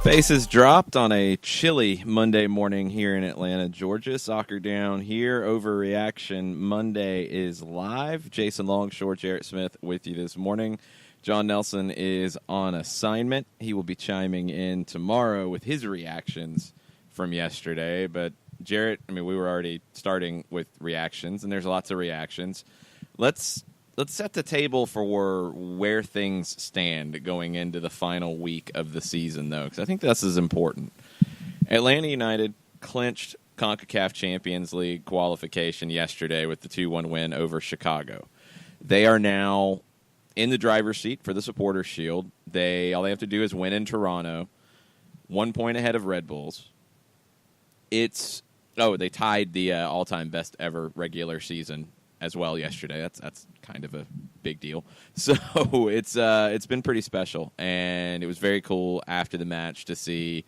Bases dropped on a chilly Monday morning here in Atlanta, Georgia. Soccer Down here. Overreaction Monday is live. Jason Longshore, Jarrett Smith with you this morning. John Nelson is on assignment. He will be chiming in tomorrow with his reactions from yesterday. But Jarrett, we were already starting with reactions, and there's lots of reactions. Let's set the table for where things stand going into the final week of the season, though, because I think this is important. Atlanta United clinched Concacaf Champions League qualification yesterday with the 2-1 win over Chicago. They are now in the driver's seat for the Supporters' Shield. All they have to do is win in Toronto, 1 point ahead of Red Bulls. They tied the all-time best ever regular season as well yesterday. That's kind of a big deal. So it's been pretty special, and it was very cool after the match to see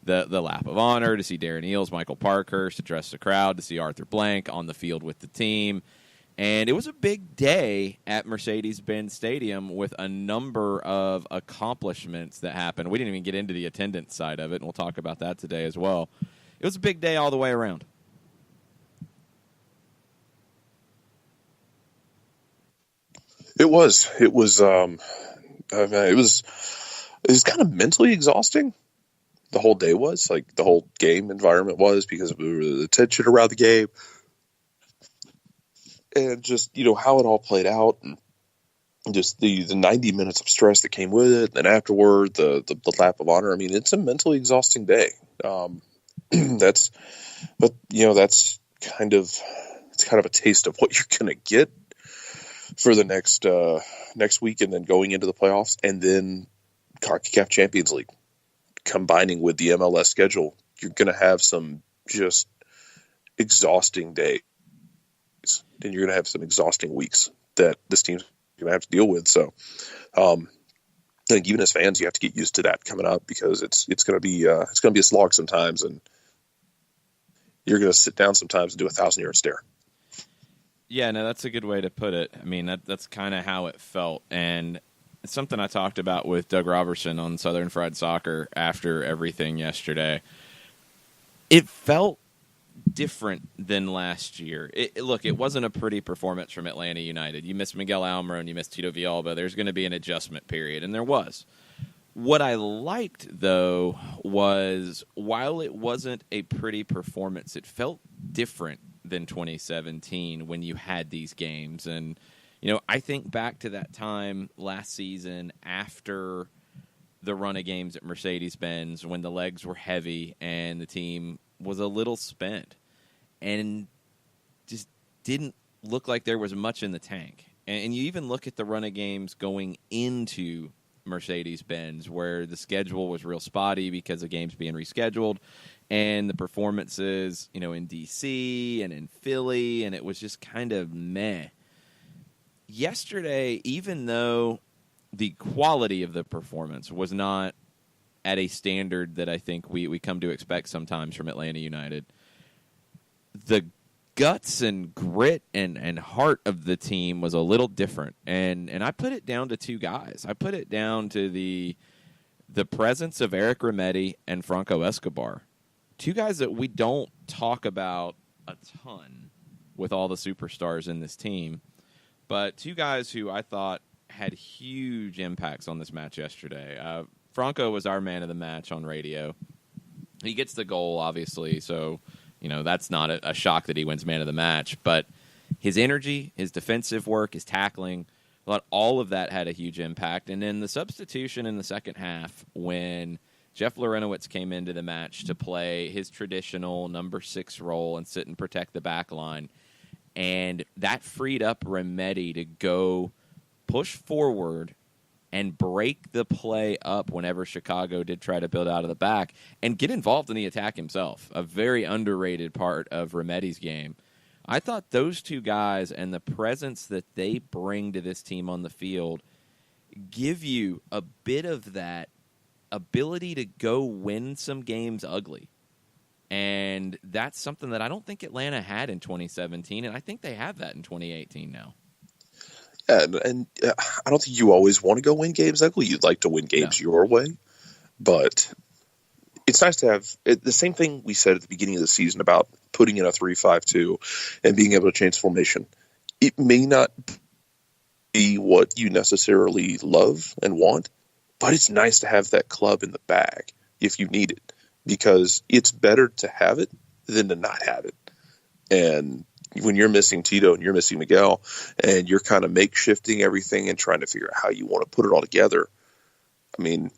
the lap of honor, to see Darren Eales, Michael Parkhurst address the crowd, to see Arthur Blank on the field with the team. And it was a big day at Mercedes-Benz Stadium with a number of accomplishments that happened. We didn't even get into the attendance side of it, and we'll talk about that today as well. It was a big day all the way around. It was kind of mentally exhausting. The whole day was, like, the whole game environment was, because of the tension around the game and just, how it all played out, and just the 90 minutes of stress that came with it. And afterward, the lap of honor. It's a mentally exhausting day. That's kind of a taste of what you're going to get for the next week, and then going into the playoffs, and then Concacaf Champions League combining with the MLS schedule. You're going to have some just exhausting days, and you're going to have some exhausting weeks that this team's going to have to deal with. So I think even as fans, you have to get used to that coming up, because it's going to be a slog sometimes, and you're going to sit down sometimes and do a 1,000-yard stare. Yeah, no, that's a good way to put it. That's kind of how it felt. And it's something I talked about with Doug Robertson on Southern Fried Soccer after everything yesterday. It felt different than last year. It wasn't a pretty performance from Atlanta United. You missed Miguel Almiron, you missed Tito Villalba. There's going to be an adjustment period, and there was. What I liked, though, was while it wasn't a pretty performance, it felt different than 2017 when you had these games. And, I think back to that time last season after the run of games at Mercedes-Benz when the legs were heavy and the team was a little spent and just didn't look like there was much in the tank. And you even look at the run of games going into Mercedes-Benz, where the schedule was real spotty because of games being rescheduled, and the performances, in D.C. and in Philly, and it was just kind of meh. Yesterday, even though the quality of the performance was not at a standard that I think we come to expect sometimes from Atlanta United, the guts and grit and heart of the team was a little different. And I put it down to two guys. I put it down to the presence of Eric Remedi and Franco Escobar. Two guys that we don't talk about a ton with all the superstars in this team, but two guys who I thought had huge impacts on this match yesterday. Franco was our man of the match on radio. He gets the goal, obviously, so that's not a shock that he wins man of the match. But his energy, his defensive work, his tackling, I thought all of that had a huge impact. And then the substitution in the second half when Jeff Lorenowitz came into the match to play his traditional number 6 role and sit and protect the back line. And that freed up Remedi to go push forward and break the play up whenever Chicago did try to build out of the back and get involved in the attack himself, a very underrated part of Remedi's game. I thought those two guys and the presence that they bring to this team on the field give you a bit of that ability to go win some games ugly. And that's something that I don't think Atlanta had in 2017, and I think they have that in 2018 now. Yeah, and I don't think you always want to go win games ugly. You'd like to win games your way. But it's nice to have the same thing we said at the beginning of the season about putting in a 3-5-2 and being able to change formation. It may not be what you necessarily love and want, but it's nice to have that club in the bag if you need it, because it's better to have it than to not have it. And when you're missing Tito and you're missing Miguel and you're kind of makeshifting everything and trying to figure out how you want to put it all together, I mean,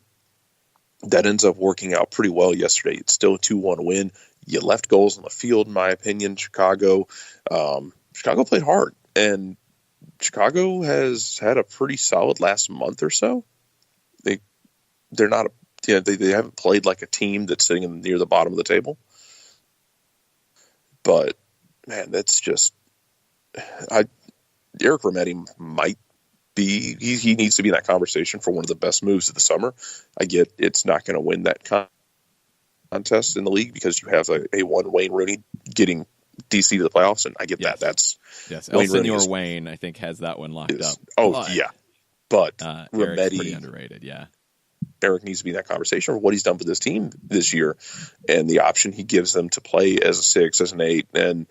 that ends up working out pretty well yesterday. It's still a 2-1 win. You left goals on the field, in my opinion. Chicago played hard, and Chicago has had a pretty solid last month or so. They're not they haven't played like a team that's sitting near the bottom of the table. But man, that's just Eric Rometti might be he needs to be in that conversation for one of the best moves of the summer. I get it's not going to win that contest in the league because you have a one Wayne Rooney getting DC to the playoffs, and I get that. That's El Senor Wayne, I think, has that one locked up. But Rometti pretty underrated. Yeah, Eric needs to be in that conversation for what he's done for this team this year, and the option he gives them to play as a 6, as an 8, and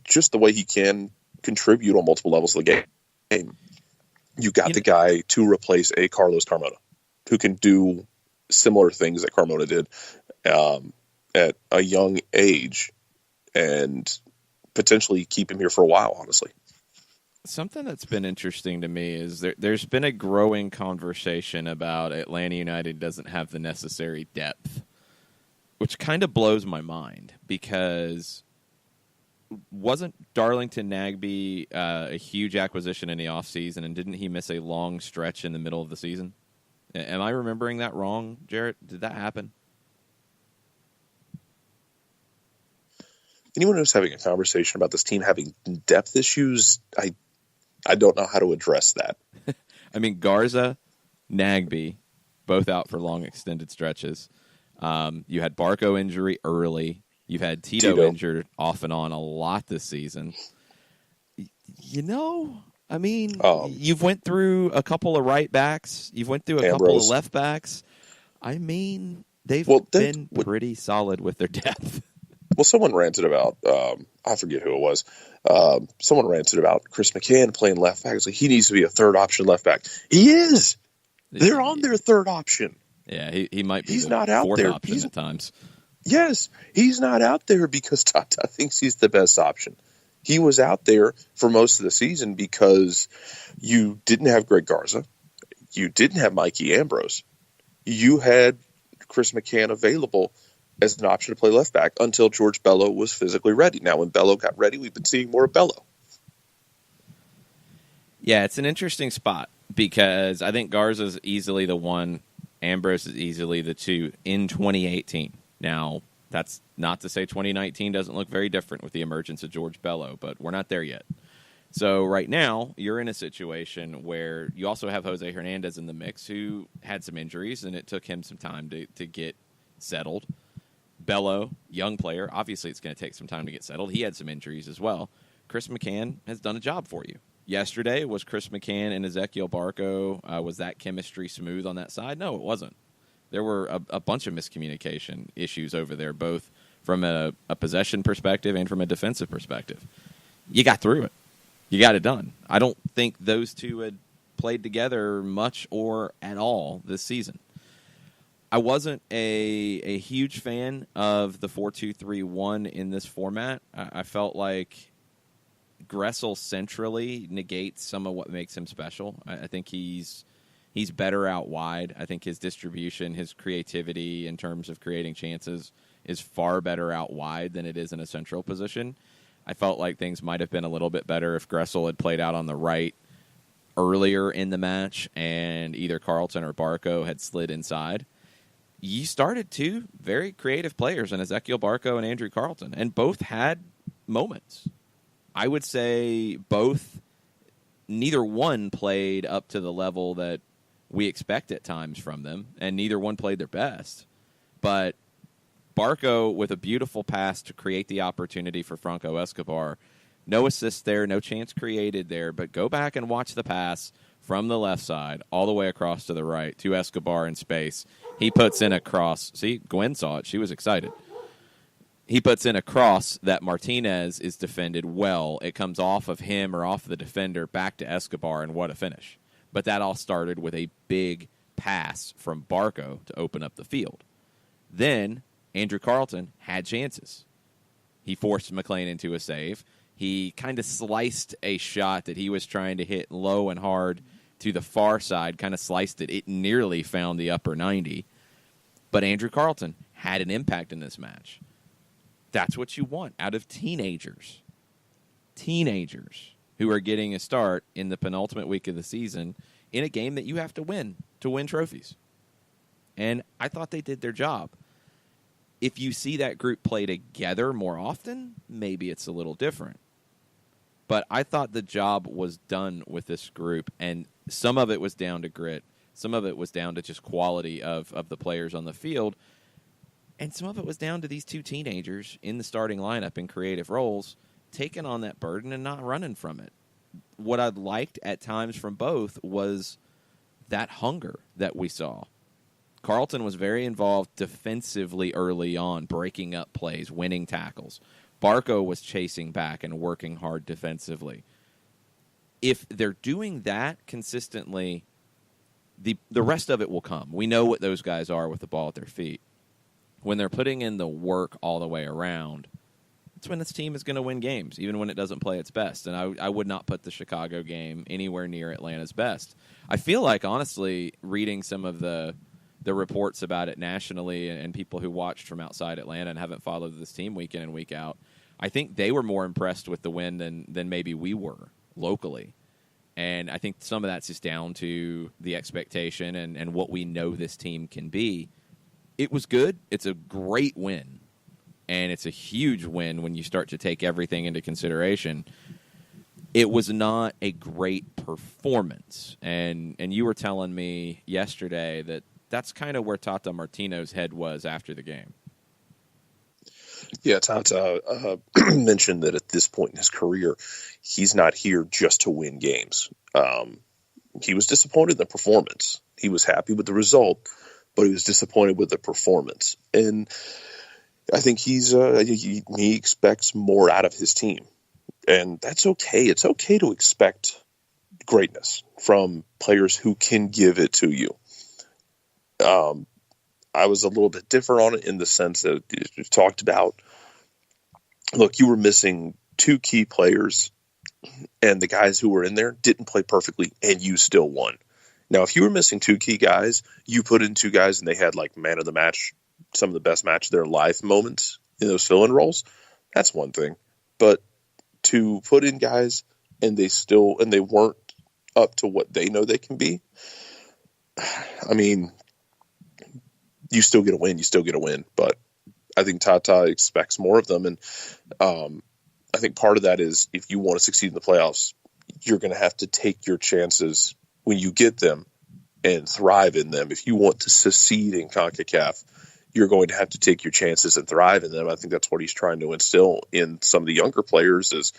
just the way he can contribute on multiple levels of the game. You got the guy to replace a Carlos Carmona, who can do similar things that Carmona did at a young age, and potentially keep him here for a while, honestly. Something that's been interesting to me is there's been a growing conversation about Atlanta United doesn't have the necessary depth, which kind of blows my mind, because wasn't Darlington Nagbe a huge acquisition in the offseason, and didn't he miss a long stretch in the middle of the season? Am I remembering that wrong, Jarrett? Did that happen? Anyone who's having a conversation about this team having depth issues, I don't know how to address that. I mean, Garza, Nagbe, both out for long extended stretches. You had Barco injury early. You've had Tito injured off and on a lot this season. I mean, you've went through a couple of right backs. You've went through a couple of left backs. I mean, they've been pretty solid with their depth. Well, someone ranted about, I forget who it was. Someone ranted about Chris McCann playing left back. It's like, he needs to be a third option left back. He is. They're on their third option. Yeah, he might be. He's not out there. Option at times. Yes, he's not out there because Tata thinks he's the best option. He was out there for most of the season because you didn't have Greg Garza. You didn't have Mikey Ambrose. You had Chris McCann available as an option to play left back until George Bello was physically ready. Now, when Bello got ready, we've been seeing more of Bello. Yeah, it's an interesting spot because I think Garza's easily the one, Ambrose is easily the 2 in 2018. Now, that's not to say 2019 doesn't look very different with the emergence of George Bello, but we're not there yet. So right now, you're in a situation where you also have Jose Hernandez in the mix, who had some injuries, and it took him some time to get settled. Bello, young player, obviously it's going to take some time to get settled. He had some injuries as well. Chris McCann has done a job for you. Yesterday, was Chris McCann and Ezequiel Barco, was that chemistry smooth on that side? No, it wasn't. There were a bunch of miscommunication issues over there, both from a possession perspective and from a defensive perspective. You got through it. You got it done. I don't think those two had played together much or at all this season. I wasn't a huge fan of the 4-2-3-1 in this format. I felt like Gressel centrally negates some of what makes him special. I think he's better out wide. I think his distribution, his creativity in terms of creating chances is far better out wide than it is in a central position. I felt like things might have been a little bit better if Gressel had played out on the right earlier in the match and either Carlton or Barco had slid inside. You started two very creative players in Ezequiel Barco and Andrew Carlton, and both had moments. I would say neither one played up to the level that we expect at times from them, and neither one played their best. But Barco, with a beautiful pass to create the opportunity for Franco Escobar, no assist there, no chance created there, but go back and watch the pass. from the left side all the way across to the right to Escobar in space. He puts in a cross. See, Gwen saw it. She was excited. He puts in a cross that Martinez is defended well. It comes off of him or off the defender back to Escobar, and what a finish. But that all started with a big pass from Barco to open up the field. Then Andrew Carlton had chances. He forced McLean into a save. He kind of sliced a shot that he was trying to hit low and hard to the far side, kind of sliced it. It nearly found the upper 90. But Andrew Carlton had an impact in this match. That's what you want out of teenagers. Teenagers who are getting a start in the penultimate week of the season in a game that you have to win trophies. And I thought they did their job. If you see that group play together more often, maybe it's a little different. But I thought the job was done with this group, and some of it was down to grit. Some of it was down to just quality of the players on the field. And some of it was down to these two teenagers in the starting lineup in creative roles taking on that burden and not running from it. What I liked at times from both was that hunger that we saw. Carlton was very involved defensively early on, breaking up plays, winning tackles. Barco was chasing back and working hard defensively. If they're doing that consistently, the rest of it will come. We know what those guys are with the ball at their feet. When they're putting in the work all the way around, that's when this team is going to win games, even when it doesn't play its best. And I would not put the Chicago game anywhere near Atlanta's best. I feel like, honestly, reading some of the reports about it nationally and people who watched from outside Atlanta and haven't followed this team week in and week out, I think they were more impressed with the win than maybe we were locally. And I think some of that's just down to the expectation and what we know this team can be. It was good. It's a great win. And it's a huge win when you start to take everything into consideration. It was not a great performance. And you were telling me yesterday that that's kind of where Tata Martino's head was after the game. Yeah, Tata mentioned that at this point in his career, he's not here just to win games. He was disappointed in the performance. He was happy with the result, but he was disappointed with the performance. And I think he expects more out of his team. And that's okay. It's okay to expect greatness from players who can give it to you. I was a little bit different on it in the sense that we've talked about, look, you were missing two key players, and the guys who were in there didn't play perfectly, and you still won. Now, if you were missing two key guys, you put in two guys, and they had like man of the match, some of the best match of their life moments in those fill-in roles, that's one thing. But to put in guys, and they weren't up to what they know they can be, I mean, you still get a win, but I think Tata expects more of them. And I think part of that is if you want to succeed in the playoffs, you're going to have to take your chances when you get them and thrive in them. If you want to succeed in CONCACAF, you're going to have to take your chances and thrive in them. I think that's what he's trying to instill in some of the younger players is,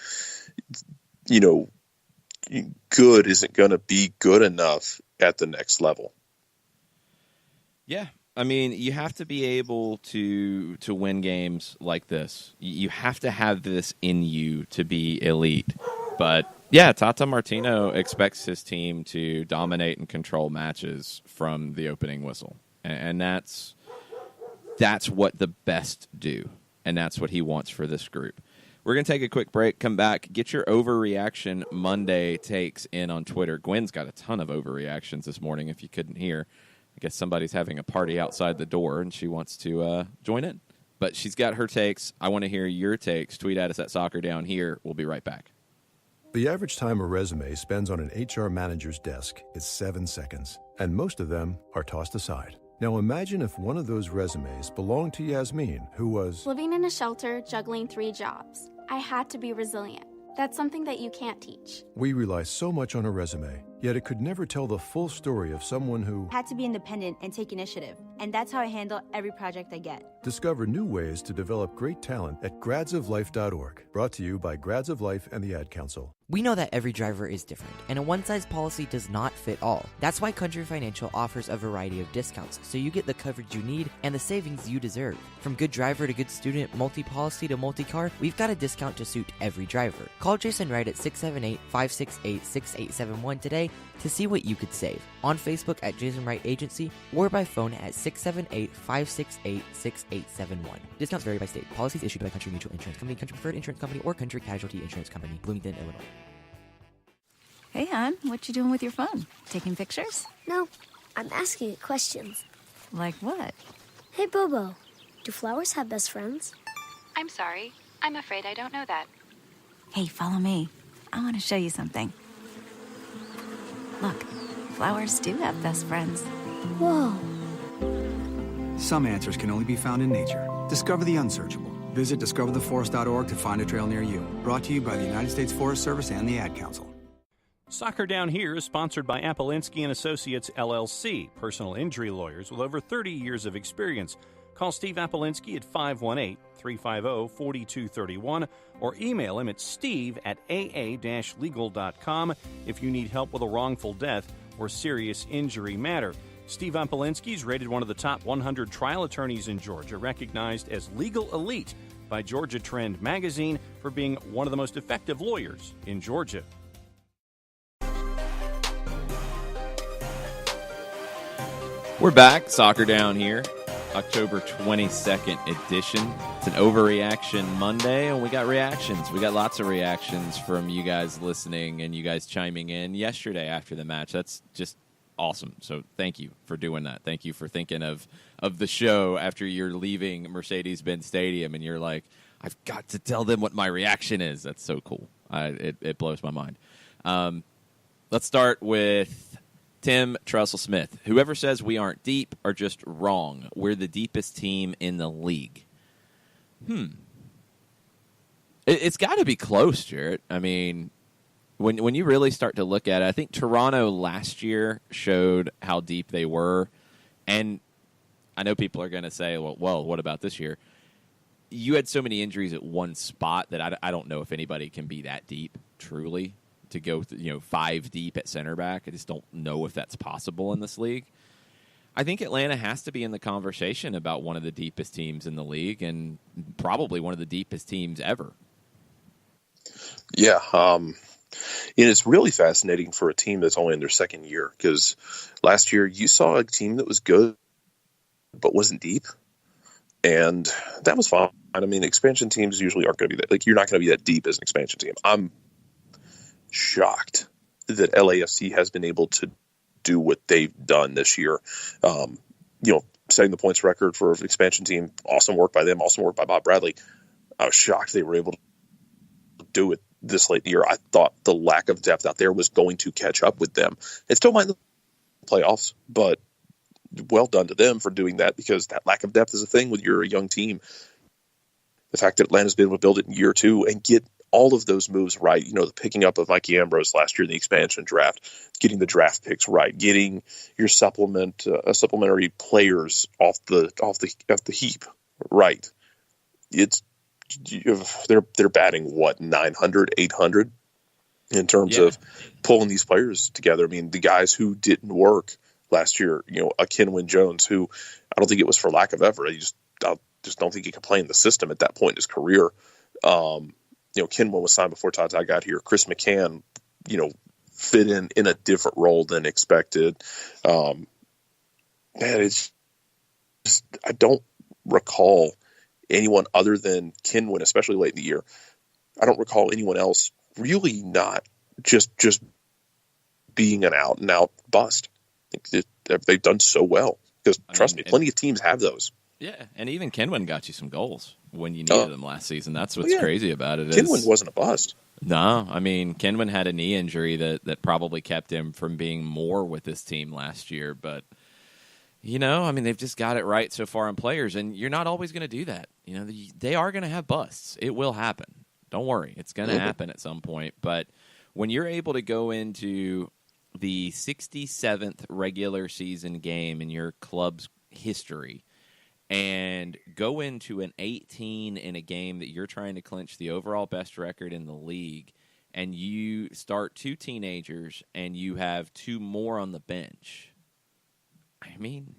good isn't going to be good enough at the next level. Yeah. I mean, you have to be able to win games like this. You have to have this in you to be elite. But, yeah, Tata Martino expects his team to dominate and control matches from the opening whistle. And that's what the best do, and that's what he wants for this group. We're going to take a quick break, come back, get your Overreaction Monday takes in on Twitter. Gwen's got a ton of overreactions this morning, if you couldn't hear. I guess somebody's having a party outside the door, and she wants to join in. But she's got her takes. I want to hear your takes. Tweet at us at Soccer Down Here. We'll be right back. The average time a resume spends on an HR manager's desk is 7 seconds, and most of them are tossed aside. Now imagine if one of those resumes belonged to Yasmin, who was living in a shelter, juggling 3 jobs. I had to be resilient. That's something that you can't teach. We rely so much on a resume, yet it could never tell the full story of someone who had to be independent and take initiative and that's how I handle every project I get. Discover new ways to develop great talent at gradsoflife.org. Brought to you by Grads of Life and the Ad Council. We know that every driver is different, and a one-size policy does not fit all. That's why Country Financial offers a variety of discounts, so you get the coverage you need and the savings you deserve. From good driver to good student, multi-policy to multi-car, we've got a discount to suit every driver. Call Jason Wright at 678-568-6871 today to see what you could save. On Facebook at Jason Wright Agency or by phone at 678-568-6871. Discounts vary by state. Policies issued by Country Mutual Insurance Company, Country Preferred Insurance Company, or Country Casualty Insurance Company, Bloomington, Illinois. Hey, hon, what you doing with your phone? Taking pictures? No, I'm asking it questions. Like what? Hey, Bobo, do flowers have best friends? I'm sorry. I'm afraid I don't know that. Hey, follow me. I want to show you something. Look, flowers do have best friends. Whoa. Some answers can only be found in nature. Discover the unsearchable. Visit discovertheforest.org to find a trail near you. Brought to you by the United States Forest Service and the Ad Council. Soccer Down Here is sponsored by Apolinski & Associates, LLC, personal injury lawyers with over 30 years of experience. Call Steve Apolinski at 518-350-4231 or email him at steve@aa-legal.com if you need help with a wrongful death or serious injury matter. Steve Apolinski is rated one of the top 100 trial attorneys in Georgia, recognized as Legal Elite by Georgia Trend magazine for being one of the most effective lawyers in Georgia. We're back. Soccer Down Here, October 22nd edition. It's an overreaction Monday, and we got reactions. We got lots of reactions from you guys listening and you guys chiming in yesterday after the match. That's just awesome. So thank you for doing that. Thank you for thinking of the show after you're leaving Mercedes-Benz Stadium and you're like, I've got to tell them what my reaction is. That's so cool. It blows my mind. Let's start with Tim Trussell-Smith. Whoever says we aren't deep are just wrong. We're the deepest team in the league. It's got to be close, Jarrett. I mean, when you really start to look at it, I think Toronto last year showed how deep they were. And I know people are going to say, well, what about this year? You had so many injuries at one spot that I don't know if anybody can be that deep, truly, to go 5 deep at center back. I just don't know if that's possible in this league. I think Atlanta has to be in the conversation about one of the deepest teams in the league and probably one of the deepest teams ever. Yeah, and it's really fascinating for a team that's only in their second year, because last year you saw a team that was good but wasn't deep, and that was fine. I mean, expansion teams usually aren't going to be that. Like, you're not going to be that deep as an expansion team. I'm shocked that LAFC has been able to do what they've done this year. Setting the points record for an expansion team, awesome work by them, awesome work by Bob Bradley. I was shocked they were able to do it this late in the year. I thought the lack of depth out there was going to catch up with them. It still might in the playoffs, but well done to them for doing that, because that lack of depth is a thing when you're a young team. The fact that Atlanta's been able to build it in year 2 and get all of those moves right, the picking up of Mikey Ambrose last year in the expansion draft, getting the draft picks right, getting your supplementary players off the heap right. They're batting 900, 800 in terms of pulling these players together. I mean, the guys who didn't work last year, a Kenwyn Jones, who I don't think it was for lack of effort. I just don't think he could play in the system at that point in his career. Kenwyn was signed before Tata got here. Chris McCann, fit in a different role than expected. It's just, I don't recall anyone other than Kenwyn, especially late in the year. I don't recall anyone else really not just being an out and out bust. They've done so well, because trust me, plenty of teams have those. Yeah, and even Kenwyn got you some goals when you needed them last season. That's what's crazy about it. Kenwyn wasn't a bust. No, I mean, Kenwyn had a knee injury that probably kept him from being more with this team last year. But, they've just got it right so far in players, and you're not always going to do that. They are going to have busts. It will happen. Don't worry. It's going to happen at some point. But when you're able to go into the 67th regular season game in your club's history and go into an 18 in a game that you're trying to clinch the overall best record in the league, and you start 2 teenagers and you have 2 more on the bench. I mean,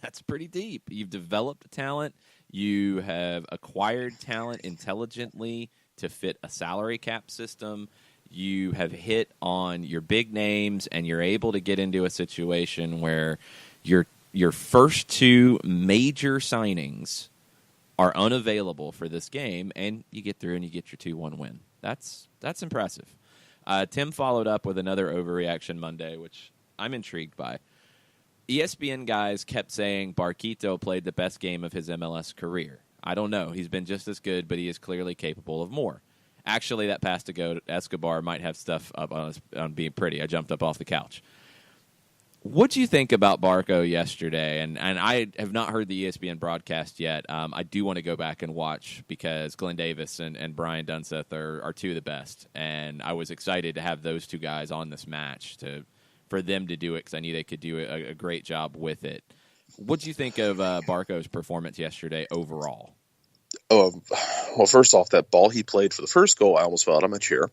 that's pretty deep. You've developed talent. You have acquired talent intelligently to fit a salary cap system. You have hit on your big names, and you're able to get into a situation where your first 2 major signings are unavailable for this game, and you get through and you get your 2-1 win. That's impressive. Tim followed up with another overreaction Monday, which I'm intrigued by. ESPN guys kept saying Barquito played the best game of his MLS career. I don't know. He's been just as good, but he is clearly capable of more. Actually, that pass to go to Escobar might have stuff up on being pretty. I jumped up off the couch. What do you think about Barco yesterday? And I have not heard the ESPN broadcast yet. I do want to go back and watch because Glenn Davis and Brian Dunseth are 2 of the best. And I was excited to have those 2 guys on this match for them to do it because I knew they could do a great job with it. What do you think of Barco's performance yesterday overall? Well, first off, that ball he played for the first goal, I almost fell out of my chair.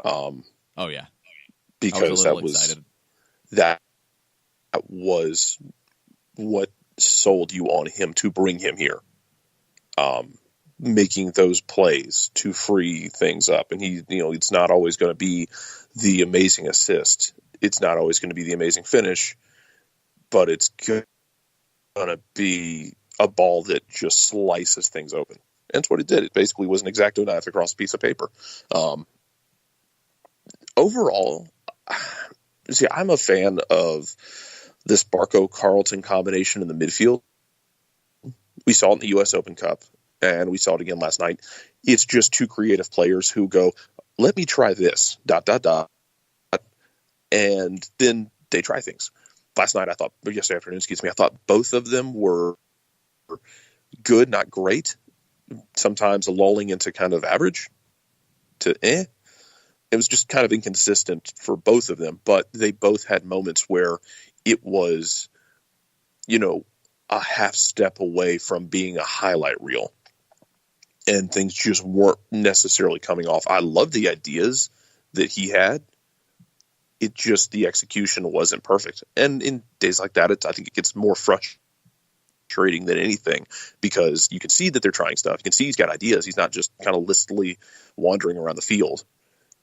Oh, yeah. Because that was what sold you on him to bring him here. Making those plays to free things up. And it's not always going to be the amazing assist. It's not always going to be the amazing finish, but it's going to be a ball that just slices things open. And that's what it did. It basically was an X-Acto knife across a piece of paper. Overall, see, I'm a fan of this Barco-Carlton combination in the midfield. We saw it in the U.S. Open Cup, and we saw it again last night. It's just 2 creative players who go, let me try this, ... And then they try things. Yesterday afternoon, I thought both of them were good, not great. Sometimes lulling into kind of average to It was just kind of inconsistent for both of them, but they both had moments where it was, a half step away from being a highlight reel. And things just weren't necessarily coming off. I love the ideas that he had. It just, the execution wasn't perfect. And in days like that, I think it gets more frustrating than anything because you can see that they're trying stuff. You can see he's got ideas. He's not just kind of listily wandering around the field.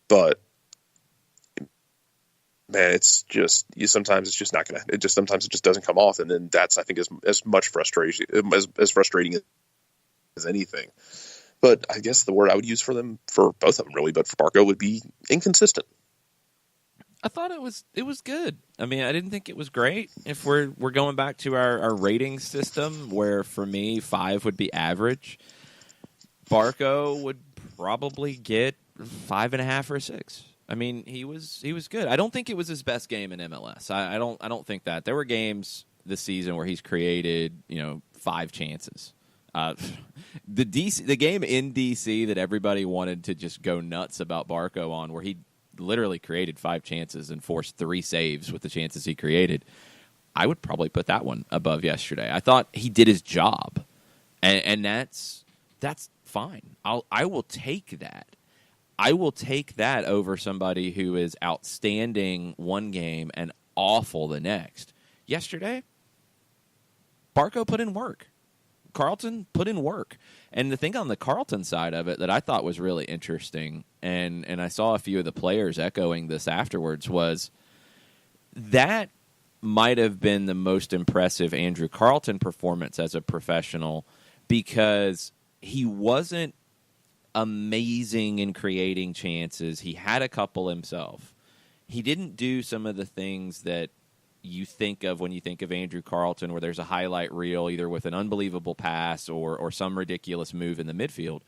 But, man, it's just, sometimes it's just not going to, sometimes it just doesn't come off. And then that's, I think, as much frustration, as frustrating as anything. But I guess the word I would use for both of them really, but for Barco would be inconsistent. I thought it was good. I mean, I didn't think it was great. If we're going back to our rating system, where for me 5 would be average, Barco would probably get 5.5 or 6. I mean, he was good. I don't think it was his best game in MLS. I don't think that. There were games this season where he's created 5 chances. The game in DC that everybody wanted to just go nuts about Barco on, where he literally created 5 chances and forced 3 saves with the chances he created, I would probably put that one above yesterday. I thought he did his job, and that's fine. I will take that. I will take that over somebody who is outstanding one game and awful the next. Yesterday, Barco put in work. Carlton put in work. And the thing on the Carlton side of it that I thought was really interesting, and I saw a few of the players echoing this afterwards, was that might have been the most impressive Andrew Carlton performance as a professional, because he wasn't amazing in creating chances. He had a couple himself. He didn't do some of the things that you think of when you think of Andrew Carlton, where there's a highlight reel either with an unbelievable pass or some ridiculous move in the midfield.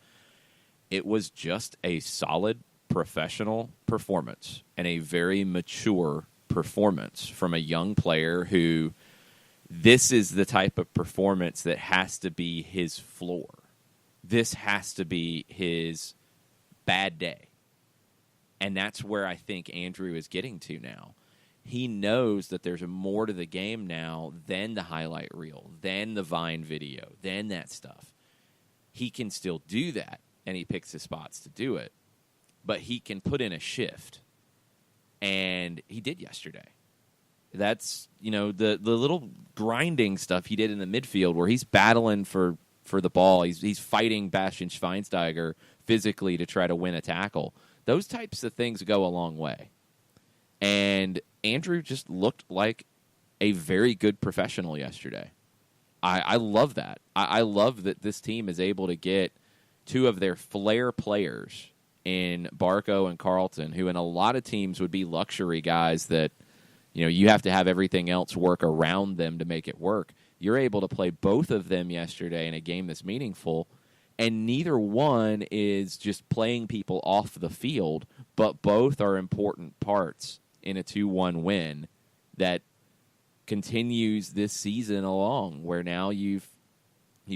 It was just a solid professional performance and a very mature performance from a young player who, this is the type of performance that has to be his floor. This has to be his bad day. And that's where I think Andrew is getting to now. he knows that there's more to the game now than the highlight reel, than the Vine video, than that stuff. He can still do that, and he picks his spots to do it. But he can put in a shift, and he did yesterday. That's, the little grinding stuff he did in the midfield where he's battling for the ball. He's fighting Bastian Schweinsteiger physically to try to win a tackle. Those types of things go a long way. And Andrew just looked like a very good professional yesterday. I love that. I love that this team is able to get two of their flair players in Barco and Carlton, who in a lot of teams would be luxury guys that, you have to have everything else work around them to make it work. You're able to play both of them yesterday in a game that's meaningful, and neither one is just playing people off the field, but both are important parts in a 2-1 win that continues this season along, where now you've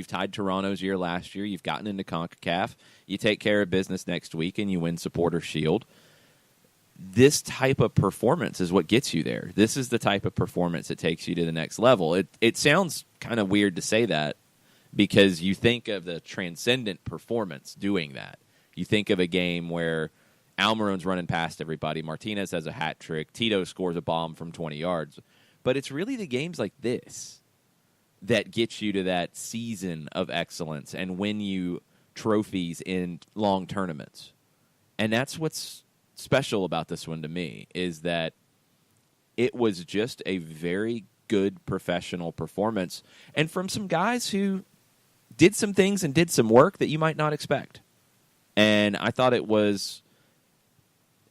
tied Toronto's year last year, you've gotten into CONCACAF, you take care of business next week, and you win Supporter Shield. This type of performance is what gets you there. This is the type of performance that takes you to the next level. It sounds kind of weird to say that because you think of the transcendent performance doing that. You think of a game where Almiron's running past everybody, Martinez has a hat trick, Tito scores a bomb from 20 yards. But it's really the games like this that get you to that season of excellence and win you trophies in long tournaments. And that's what's special about this one to me, is that it was just a very good professional performance, and from some guys who did some things and did some work that you might not expect. And I thought it was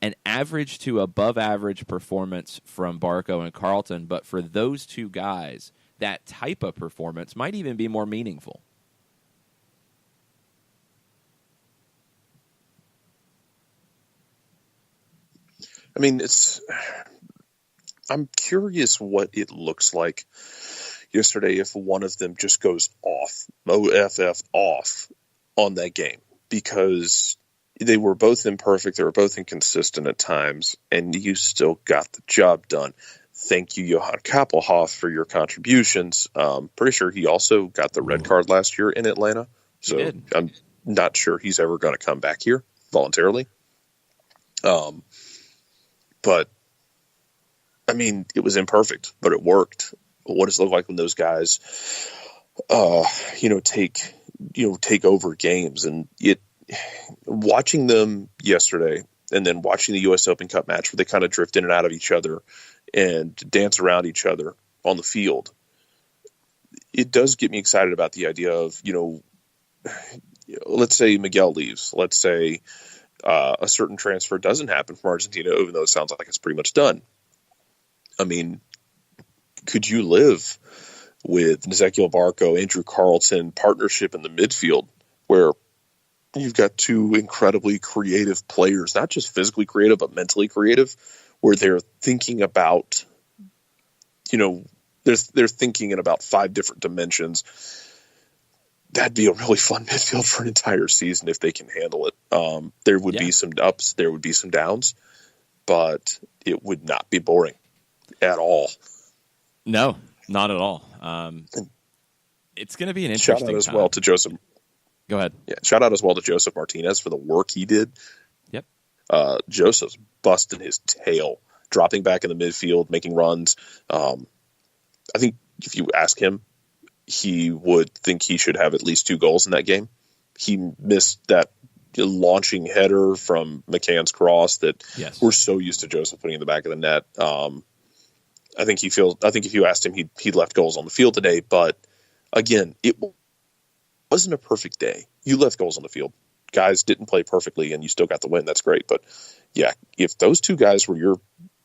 an average to above average performance from Barco and Carlton, but for those two guys, that type of performance might even be more meaningful. I mean, I'm curious what it looks like yesterday if one of them just goes off, OFF off on that game, because they were both imperfect, they were both inconsistent at times, and you still got the job done. Thank you, Johann Kappelhoff, for your contributions. Pretty sure he also got the red card last year in Atlanta, so I'm not sure he's ever going to come back here voluntarily. But I mean, it was imperfect, but it worked. What does it look like when those guys, take over games? And watching them yesterday, and then watching the U.S. Open Cup match where they kind of drift in and out of each other and dance around each other on the field, it does get me excited about the idea of, let's say Miguel leaves, let's say a certain transfer doesn't happen from Argentina, even though it sounds like it's pretty much done. I mean, could you live with Ezequiel Barco, Andrew Carlton partnership in the midfield where you've got two incredibly creative players, not just physically creative, but mentally creative, where they're thinking about, they're thinking in about 5 different dimensions. That'd be a really fun midfield for an entire season if they can handle it. There would be some ups, there would be some downs, but it would not be boring at all. No, not at all. It's going to be an interesting shout out as time. well to Joseph. Go ahead. Yeah, shout out as well to Joseph Martinez for the work he did. Yep. Joseph's busting his tail, dropping back in the midfield, making runs. I think if you ask him, he would think he should have at least 2 goals in that game. He missed that launching header from McCann's cross that we're so used to Joseph putting in the back of the net. I think if you asked him, he left goals on the field today. But again, it wasn't a perfect day. You left goals on the field. Guys didn't play perfectly, and you still got the win. That's great. But yeah, if those 2 guys were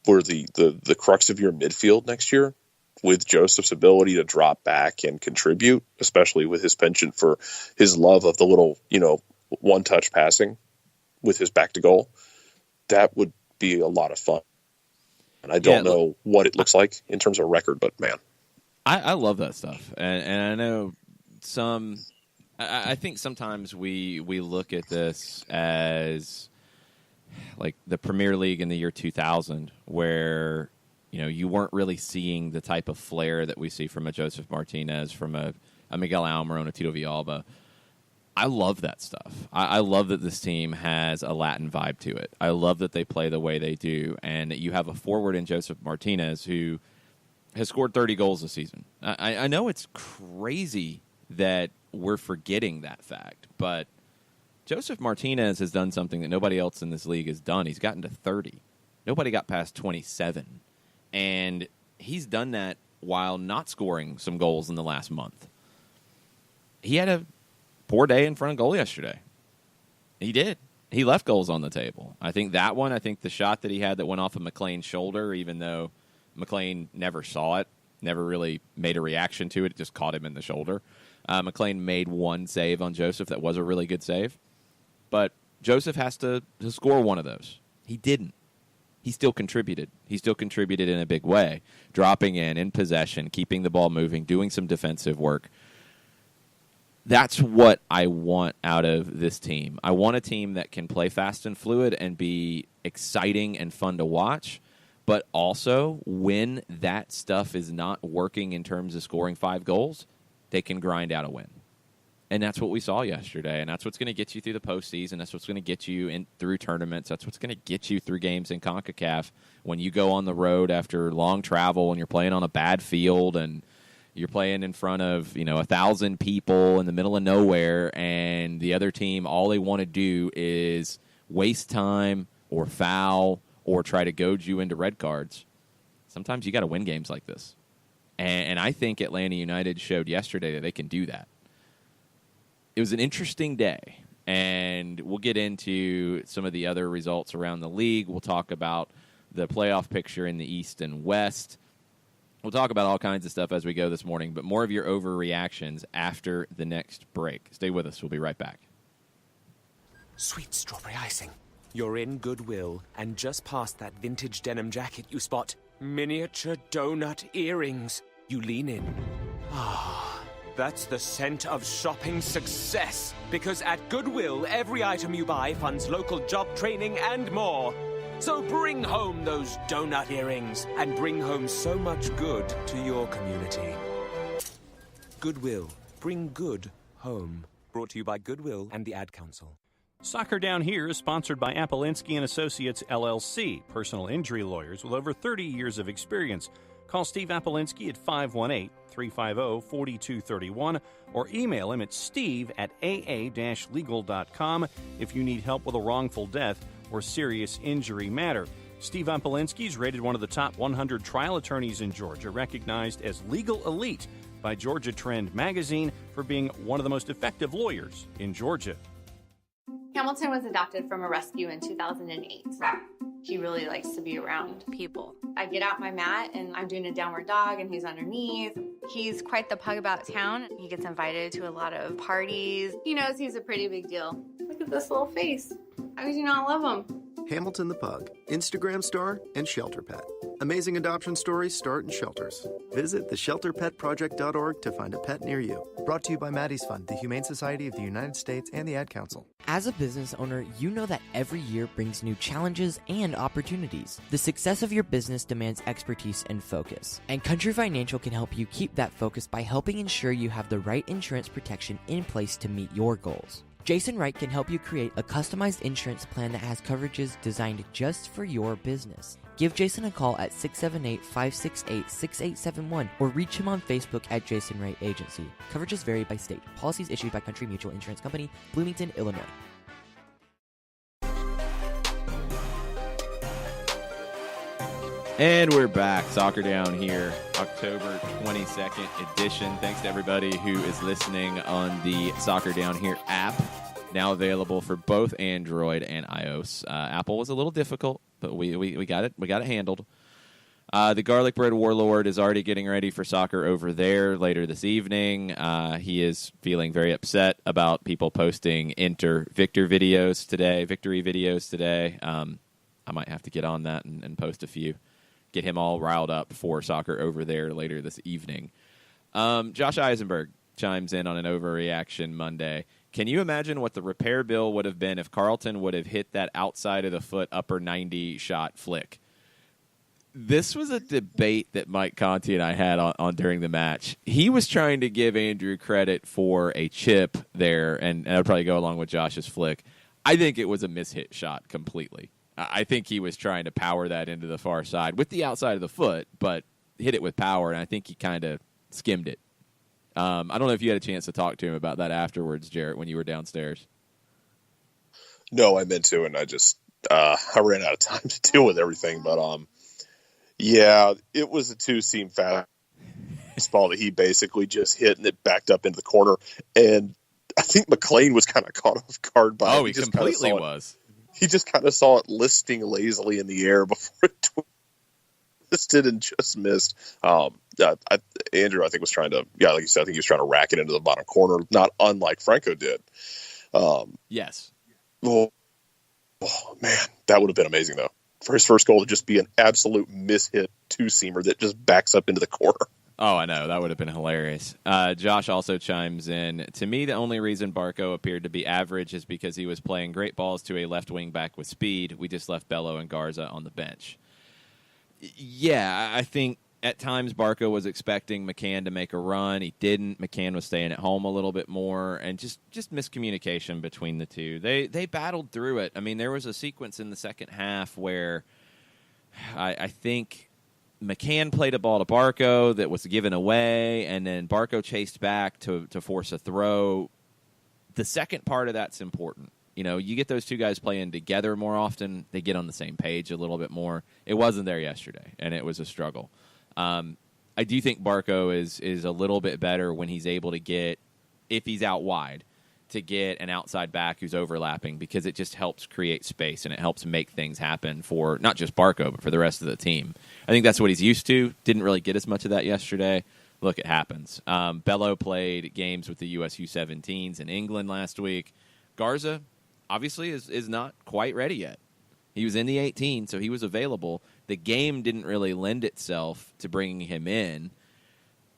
the crux of your midfield next year, with Joseph's ability to drop back and contribute, especially with his penchant for his love of the little, one-touch passing with his back to goal, that would be a lot of fun. And I don't know what it looks like in terms of record, but man. I love that stuff. And I know I think sometimes we look at this as like the Premier League in the year 2000, where you weren't really seeing the type of flair that we see from a Joseph Martinez, from a Miguel Almiron, a Tito Villalba. I love that stuff. I love that this team has a Latin vibe to it. I love that they play the way they do, and you have a forward in Joseph Martinez who has scored 30 goals this season. I know it's crazy that we're forgetting that fact, but Joseph Martinez has done something that nobody else in this league has done. He's gotten to 30. Nobody got past 27. And he's done that while not scoring some goals in the last month. He had a poor day in front of goal yesterday. He did. He left goals on the table. I think the shot that he had that went off of McLean's shoulder, even though McLean never saw it, never really made a reaction to it, it just caught him in the shoulder. McLean made one save on Joseph that was a really good save. But Joseph has to score one of those. He didn't. He still contributed. He still contributed in a big way, dropping in possession, keeping the ball moving, doing some defensive work. That's what I want out of this team. I want a team that can play fast and fluid and be exciting and fun to watch, but also when that stuff is not working in terms of scoring 5 goals, they can grind out a win. And that's what we saw yesterday, and that's what's going to get you through the postseason. That's what's going to get you through tournaments. That's what's going to get you through games in Concacaf when you go on the road after long travel and you're playing on a bad field and you're playing in front of 1,000 people in the middle of nowhere, and the other team, all they want to do is waste time or foul or try to goad you into red cards. Sometimes you got to win games like this. And I think Atlanta United showed yesterday that they can do that. It was an interesting day, and we'll get into some of the other results around the league. We'll talk about the playoff picture in the East and West. We'll talk about all kinds of stuff as we go this morning, but more of your overreactions after the next break. Stay with us. We'll be right back. Sweet strawberry icing. You're in Goodwill, and just past that vintage denim jacket you spot miniature donut earrings. You lean in. That's the scent of shopping success. Because at Goodwill, every item you buy funds local job training and more. So bring home those donut earrings and bring home so much good to your community. Goodwill. Bring good home. Brought to you by Goodwill and the Ad Council. Soccer Down Here is sponsored by Appolinsky & Associates, LLC, personal injury lawyers with over 30 years of experience. Call Steve Appolinsky at 518-350-4231 or email him at steve@aa-legal.com if you need help with a wrongful death or serious injury matter. Steve Appolinsky is rated one of the top 100 trial attorneys in Georgia, recognized as legal elite by Georgia Trend magazine for being one of the most effective lawyers in Georgia. Hamilton was adopted from a rescue in 2008. He really likes to be around people. I get out my mat and I'm doing a downward dog and he's underneath. He's quite the pug about town. He gets invited to a lot of parties. He knows he's a pretty big deal. Look at this little face. How could you not love him? Hamilton the Pug, Instagram star and shelter pet. Amazing adoption stories start in shelters. Visit theshelterpetproject.org to find a pet near you. Brought to you by Maddie's Fund, the Humane Society of the United States, and the Ad Council. As a business owner, you know that every year brings new challenges and opportunities. The success of your business demands expertise and focus. And Country Financial can help you keep that focus by helping ensure you have the right insurance protection in place to meet your goals. Jason Wright can help you create a customized insurance plan that has coverages designed just for your business. Give Jason a call at 678-568-6871 or reach him on Facebook at Jason Wright Agency. Coverages vary by state. Policies issued by Country Mutual Insurance Company, Bloomington, Illinois. And we're back. Soccer Down Here, October 22nd edition. Thanks to everybody who is listening on the Soccer Down Here app, now available for both Android and iOS. Apple was a little difficult, but we got it. We got it handled. The Garlic Bread Warlord is already getting ready for soccer over there later this evening. He is feeling very upset about people posting victory videos today. I might have to get on that and post a few. Get him all riled up for soccer over there later this evening. Josh Eisenberg chimes in on an overreaction Monday. Can you imagine what the repair bill would have been if Carlton would have hit that outside of the foot upper 90 shot flick? This was a debate that Mike Conti and I had on during the match. He was trying to give Andrew credit for a chip there, and I'd probably go along with Josh's flick. I think it was a mishit shot completely. I think he was trying to power that into the far side with the outside of the foot, but hit it with power, and I think he kind of skimmed it. I don't know if you had a chance to talk to him about that afterwards, Jarrett, when you were downstairs. No, I meant to, and I just I ran out of time to deal with everything. But yeah, it was a two-seam fastball that he basically just hit, and it backed up into the corner. And I think McLean was kind of caught off guard by it. He completely was. He just kind of saw it listing lazily in the air before it twisted and just missed. Andrew, I think, was trying to, like you said, I think he was trying to rack it into the bottom corner, not unlike Franco did. Yes. Oh, man, that would have been amazing, though. For his first goal to just be an absolute mishit two-seamer that just backs up into the corner. Oh, I know. That would have been hilarious. Josh also chimes in. To me, the only reason Barco appeared to be average is because he was playing great balls to a left wing back with speed. We just left Bello and Garza on the bench. Yeah, I think at times Barco was expecting McCann to make a run. He didn't. McCann was staying at home a little bit more, and just miscommunication between the two. They battled through it. I mean, there was a sequence in the second half where I think McCann played a ball to Barco that was given away, and then Barco chased back to force a throw. The second part of that's important. You know, you get those two guys playing together more often, they get on the same page a little bit more. It wasn't there yesterday, and it was a struggle. I do think Barco is a little bit better when he's able to get, if he's out wide, to get an outside back who's overlapping, because it just helps create space and it helps make things happen for not just Barco, but for the rest of the team. I think that's what he's used to. Didn't really get as much of that yesterday. Look, it happens. Bello played games with the US U17s in England last week. Garza, obviously, is not quite ready yet. He was in the 18, so he was available. The game didn't really lend itself to bringing him in.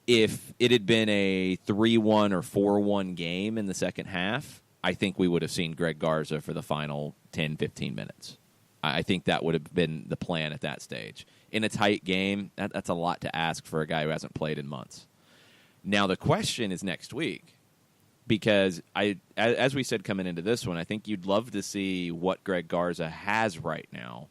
If it had been a 3-1 or 4-1 game in the second half, I think we would have seen Greg Garza for the final 10, 15 minutes. I think that would have been the plan at that stage. In a tight game, that's a lot to ask for a guy who hasn't played in months. Now, the question is next week, because as we said coming into this one, I think you'd love to see what Greg Garza has right now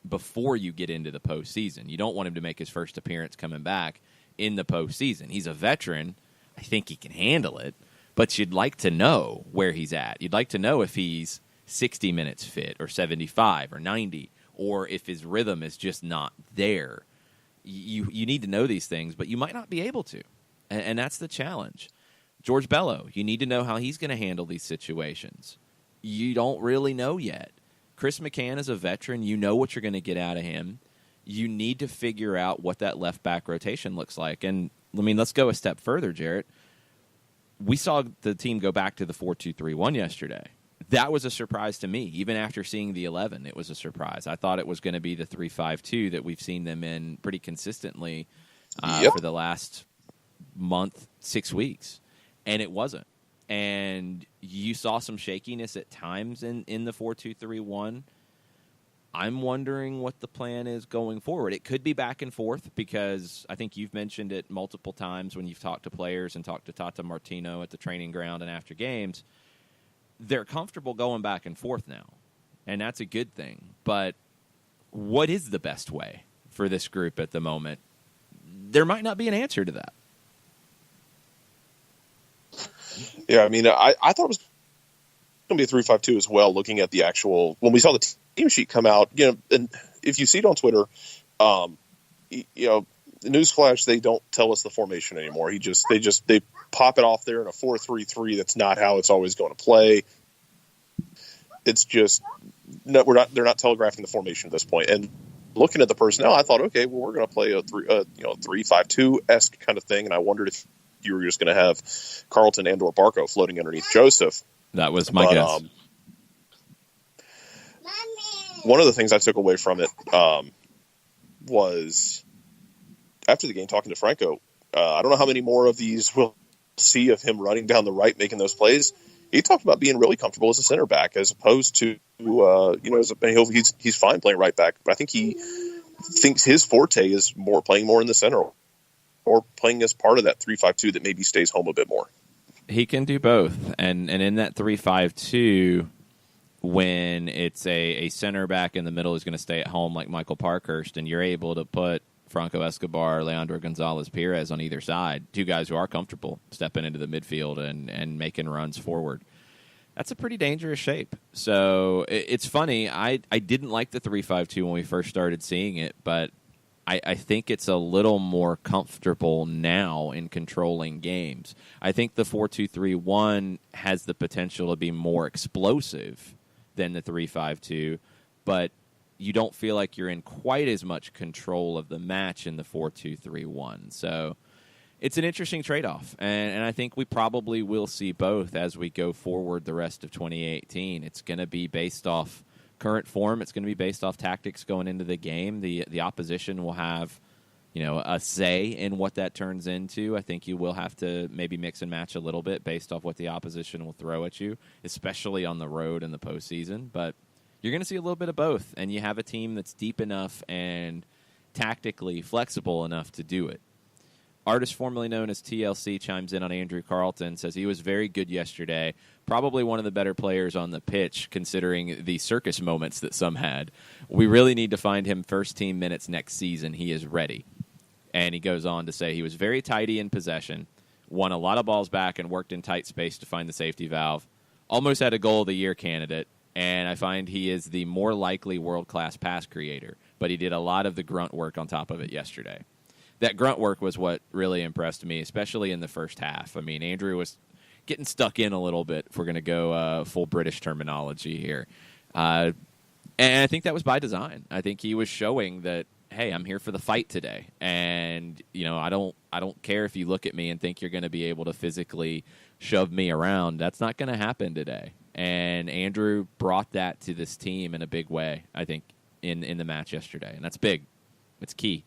before you get into the postseason. You don't want him to make his first appearance coming back in the postseason. He's a veteran. I think he can handle it, but you'd like to know where he's at. You'd like to know if he's 60 minutes fit or 75 or 90, or if his rhythm is just not there. You need to know these things, but you might not be able to, and that's the challenge. George Bello, you need to know how he's going to handle these situations. You don't really know yet. Chris McCann is a veteran. You know what you're going to get out of him. You need to figure out what that left back rotation looks like. And, I mean, let's go a step further, Jarrett. We saw the team go back to the 4-2-3-1 yesterday. That was a surprise to me. Even after seeing the 11, it was a surprise. I thought it was going to be the 3-5-2 that we've seen them in pretty consistently for the last month, 6 weeks. And it wasn't. And you saw some shakiness at times in the 4-2-3-1. I'm wondering what the plan is going forward. It could be back and forth, because I think you've mentioned it multiple times when you've talked to players and talked to Tata Martino at the training ground and after games. They're comfortable going back and forth now, and that's a good thing. But what is the best way for this group at the moment? There might not be an answer to that. Yeah, I mean, I thought it was going to be a 3-5-2 as well, looking at the actual, when we saw the team sheet come out, you know, and if you see it on Twitter, you know, the newsflash, they don't tell us the formation anymore. They pop it off there in a 4-3-3. That's not how it's always going to play. It's just, no, they're not telegraphing the formation at this point. And looking at the personnel, I thought, okay, well, we're going to play a 3-5-2-esque kind of thing. And I wondered if you were just going to have Carlton and or Barco floating underneath Joseph. That was my guess. One of the things I took away from it was, after the game, talking to Franco, I don't know how many more of these we'll see of him running down the right, making those plays. He talked about being really comfortable as a center back, as opposed to, he's fine playing right back. But I think he thinks his forte is playing more in the center or playing as part of that 3-5-2 that maybe stays home a bit more. He can do both. And in that 3-5-2, when it's a center back in the middle who's going to stay at home like Michael Parkhurst, and you're able to put Franco Escobar, Leandro Gonzalez-Perez on either side, two guys who are comfortable stepping into the midfield and making runs forward. That's a pretty dangerous shape. So it's funny. I didn't like the 3-5-2 when we first started seeing it, but I think it's a little more comfortable now in controlling games. I think the 4-2-3-1 has the potential to be more explosive than the 3-5-2, but you don't feel like you're in quite as much control of the match in the 4-2-3-1. So it's an interesting trade-off, and I think we probably will see both as we go forward the rest of 2018. It's going to be based off current form. It's going to be based off tactics going into the game. The opposition will have, a say in what that turns into. I think you will have to maybe mix and match a little bit based off what the opposition will throw at you, especially on the road in the postseason. But you're going to see a little bit of both, and you have a team that's deep enough and tactically flexible enough to do it. Artist formerly known as TLC chimes in on Andrew Carlton, says he was very good yesterday, probably one of the better players on the pitch considering the circus moments that some had. We really need to find him first-team minutes next season. He is ready. And he goes on to say he was very tidy in possession, won a lot of balls back and worked in tight space to find the safety valve, almost had a goal of the year candidate, and I find he is the more likely world-class pass creator, but he did a lot of the grunt work on top of it yesterday. That grunt work was what really impressed me, especially in the first half. I mean, Andrew was getting stuck in a little bit, if we're going to go full British terminology here. And I think that was by design. I think he was showing that, hey, I'm here for the fight today. And, I don't care if you look at me and think you're going to be able to physically shove me around. That's not going to happen today. And Andrew brought that to this team in a big way, I think, in the match yesterday. And that's big. It's key.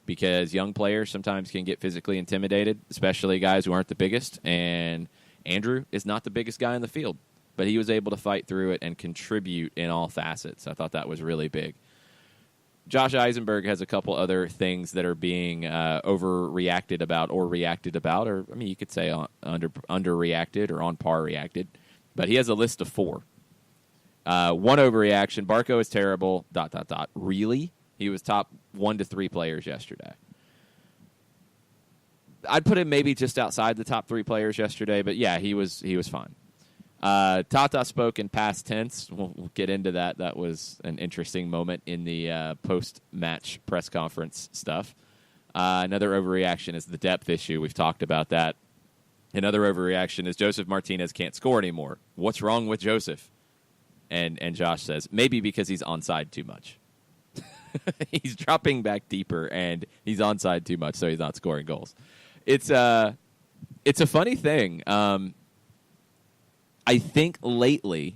Because young players sometimes can get physically intimidated, especially guys who aren't the biggest. And Andrew is not the biggest guy in the field, but he was able to fight through it and contribute in all facets. I thought that was really big. Josh Eisenberg has a couple other things that are being overreacted about or reacted about, or you could say underreacted or on par reacted. But he has a list of 4. One overreaction: Barco is terrible. ... Really? He was top 1 to 3 players yesterday. I'd put him maybe just outside the top 3 players yesterday, but yeah, he was fine. Tata spoke in past tense. We'll get into that. That was an interesting moment in the post-match press conference stuff. Another overreaction is the depth issue. We've talked about that. Another overreaction is Joseph Martinez can't score anymore. What's wrong with Joseph? And Josh says, maybe because he's onside too much. He's dropping back deeper, and he's onside too much, so he's not scoring goals. It's a funny thing. I think lately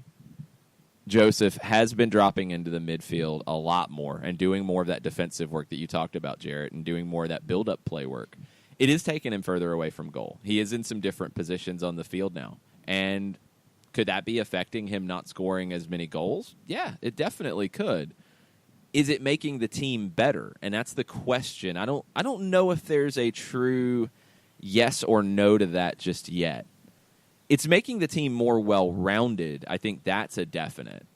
Joseph has been dropping into the midfield a lot more and doing more of that defensive work that you talked about, Jarrett, and doing more of that build-up play work. It is taking him further away from goal. He is in some different positions on the field now, and could that be affecting him not scoring as many goals? Yeah, it definitely could. Is it making the team better? And that's the question. I don't know if there's a true yes or no to that just yet. It's making the team more well-rounded. I think that's a definite,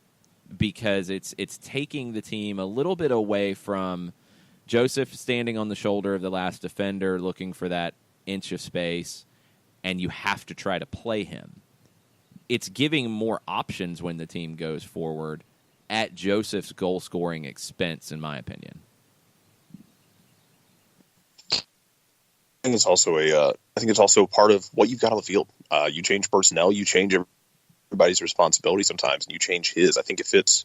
because it's taking the team a little bit away from Joseph standing on the shoulder of the last defender looking for that inch of space, and you have to try to play him. It's giving more options when the team goes forward at Joseph's goal-scoring expense, in my opinion. And it's also I think it's also part of what you've got on the field. You change personnel, you change everybody's responsibility sometimes, and you change his. I think it fits,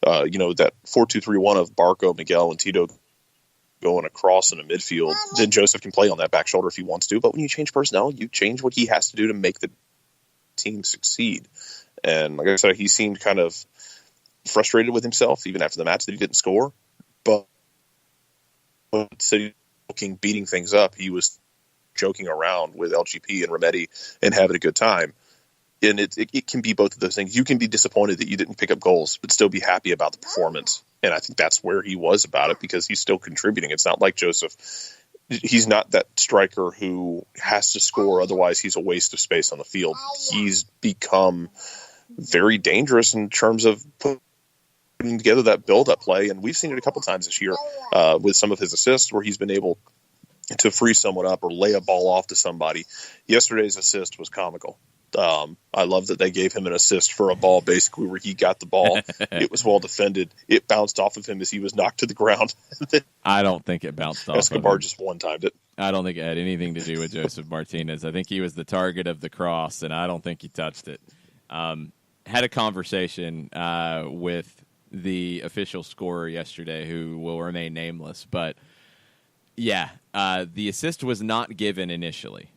that 4-2-3-1 of Barco, Miguel, and Tito going across in the midfield. Then Joseph can play on that back shoulder if he wants to. But when you change personnel, you change what he has to do to make the team succeed. And like I said, he seemed kind of frustrated with himself even after the match that he didn't score, but City beating things up, he was joking around with LGP and Remedi and having a good time. And it can be both of those things. You can be disappointed that you didn't pick up goals, but still be happy about the performance. And I think that's where he was about it, because he's still contributing. It's not like Joseph. He's not that striker who has to score, otherwise he's a waste of space on the field. He's become very dangerous in terms of putting together that build-up play, and we've seen it a couple times this year with some of his assists where he's been able to free someone up or lay a ball off to somebody. Yesterday's assist was comical. I love that they gave him an assist for a ball basically where he got the ball. It was well defended. It bounced off of him as he was knocked to the ground. I don't think it bounced off Escobar of him. just one-timed it. I don't think it had anything to do with Joseph Martinez. I think he was the target of the cross, and I don't think he touched it. Had a conversation with the official scorer yesterday who will remain nameless. But, yeah, the assist was not given initially.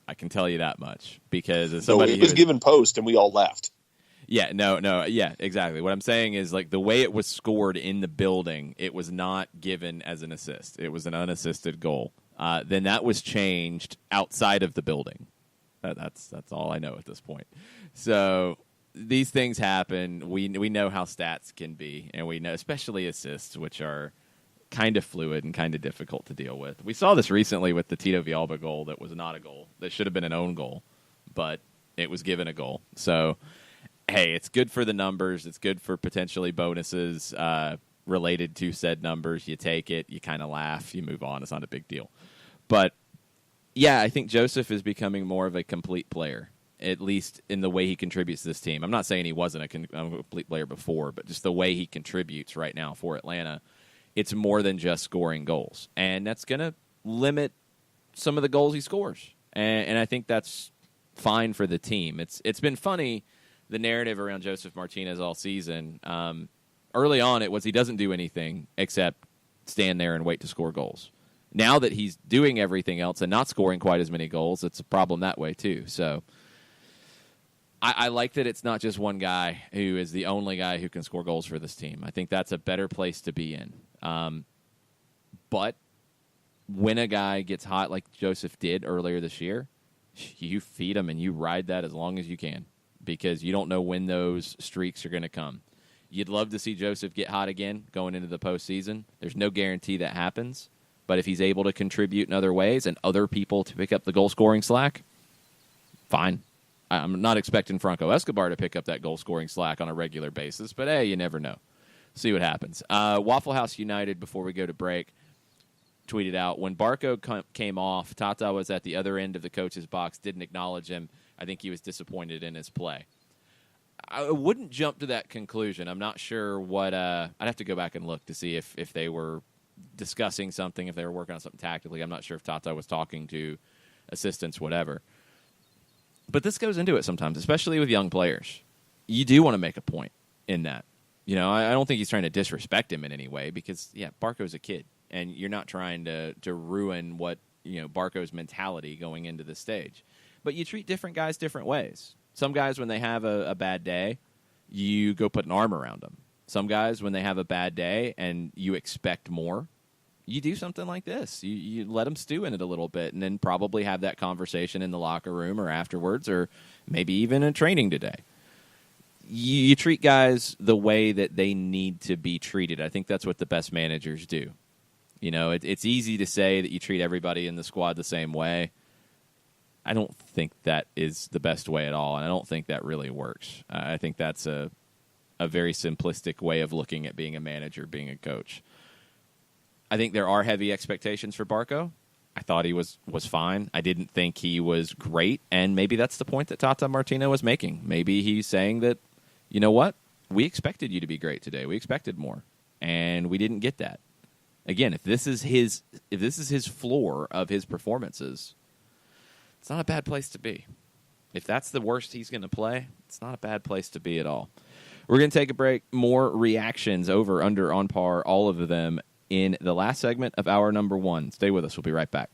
I can tell you that much, because as somebody it was given post and we all laughed. Yeah, yeah, exactly. What I'm saying is, like, the way it was scored in the building, it was not given as an assist. It was an unassisted goal. Then that was changed outside of the building. That's all I know at this point. So these things happen. We know how stats can be, and we know, especially assists, which are kind of fluid and kind of difficult to deal with. We saw this recently with the Tito Villalba goal that was not a goal. That should have been an own goal, but it was given a goal. So, hey, it's good for the numbers. It's good for potentially bonuses related to said numbers. You take it, you kind of laugh, you move on. It's not a big deal. But, yeah, I think Joseph is becoming more of a complete player, at least in the way he contributes to this team. I'm not saying he wasn't a complete player before, but just the way he contributes right now for Atlanta, it's more than just scoring goals. And that's going to limit some of the goals he scores. And I think that's fine for the team. It's been funny, the narrative around Joseph Martinez all season. Early on, it was he doesn't do anything except stand there and wait to score goals. Now that he's doing everything else and not scoring quite as many goals, it's a problem that way too. So I like that it's not just one guy who is the only guy who can score goals for this team. I think that's a better place to be in. But when a guy gets hot like Joseph did earlier this year, you feed him and you ride that as long as you can, because you don't know when those streaks are going to come. You'd love to see Joseph get hot again going into the postseason. There's no guarantee that happens. But if he's able to contribute in other ways and other people to pick up the goal-scoring slack, fine. I'm not expecting Franco Escobar to pick up that goal-scoring slack on a regular basis, but, hey, you never know. See what happens. Waffle House United, before we go to break, tweeted out, when Barco came off, Tata was at the other end of the coach's box, didn't acknowledge him. I think he was disappointed in his play. I wouldn't jump to that conclusion. I'm not sure what I'd have to go back and look to see if they were discussing something, if they were working on something tactically. I'm not sure if Tata was talking to assistants, whatever. But this goes into it sometimes, especially with young players. You do want to make a point in that. You know, I don't think he's trying to disrespect him in any way, because, yeah, Barco's a kid, and you're not trying to ruin what, you know, Barco's mentality going into the stage. But you treat different guys different ways. Some guys, when they have a bad day, you go put an arm around them. Some guys, when they have a bad day and you expect more, you do something like this. You let them stew in it a little bit, and then probably have that conversation in the locker room or afterwards, or maybe even in training today. You treat guys the way that they need to be treated. I think that's what the best managers do. You know, it's easy to say that you treat everybody in the squad the same way. I don't think that is the best way at all, and I don't think that really works. I think that's a very simplistic way of looking at being a manager, being a coach. I think there are heavy expectations for Barco. I thought he was fine. I didn't think he was great, and maybe that's the point that Tata Martino was making. Maybe he's saying that, you know what, we expected you to be great today. We expected more, and we didn't get that. Again, if this is his floor of his performances, it's not a bad place to be. If that's the worst he's going to play, it's not a bad place to be at all. We're going to take a break. More reactions, over, under, on par, all of them in the last segment of hour number 1. Stay with us. We'll be right back.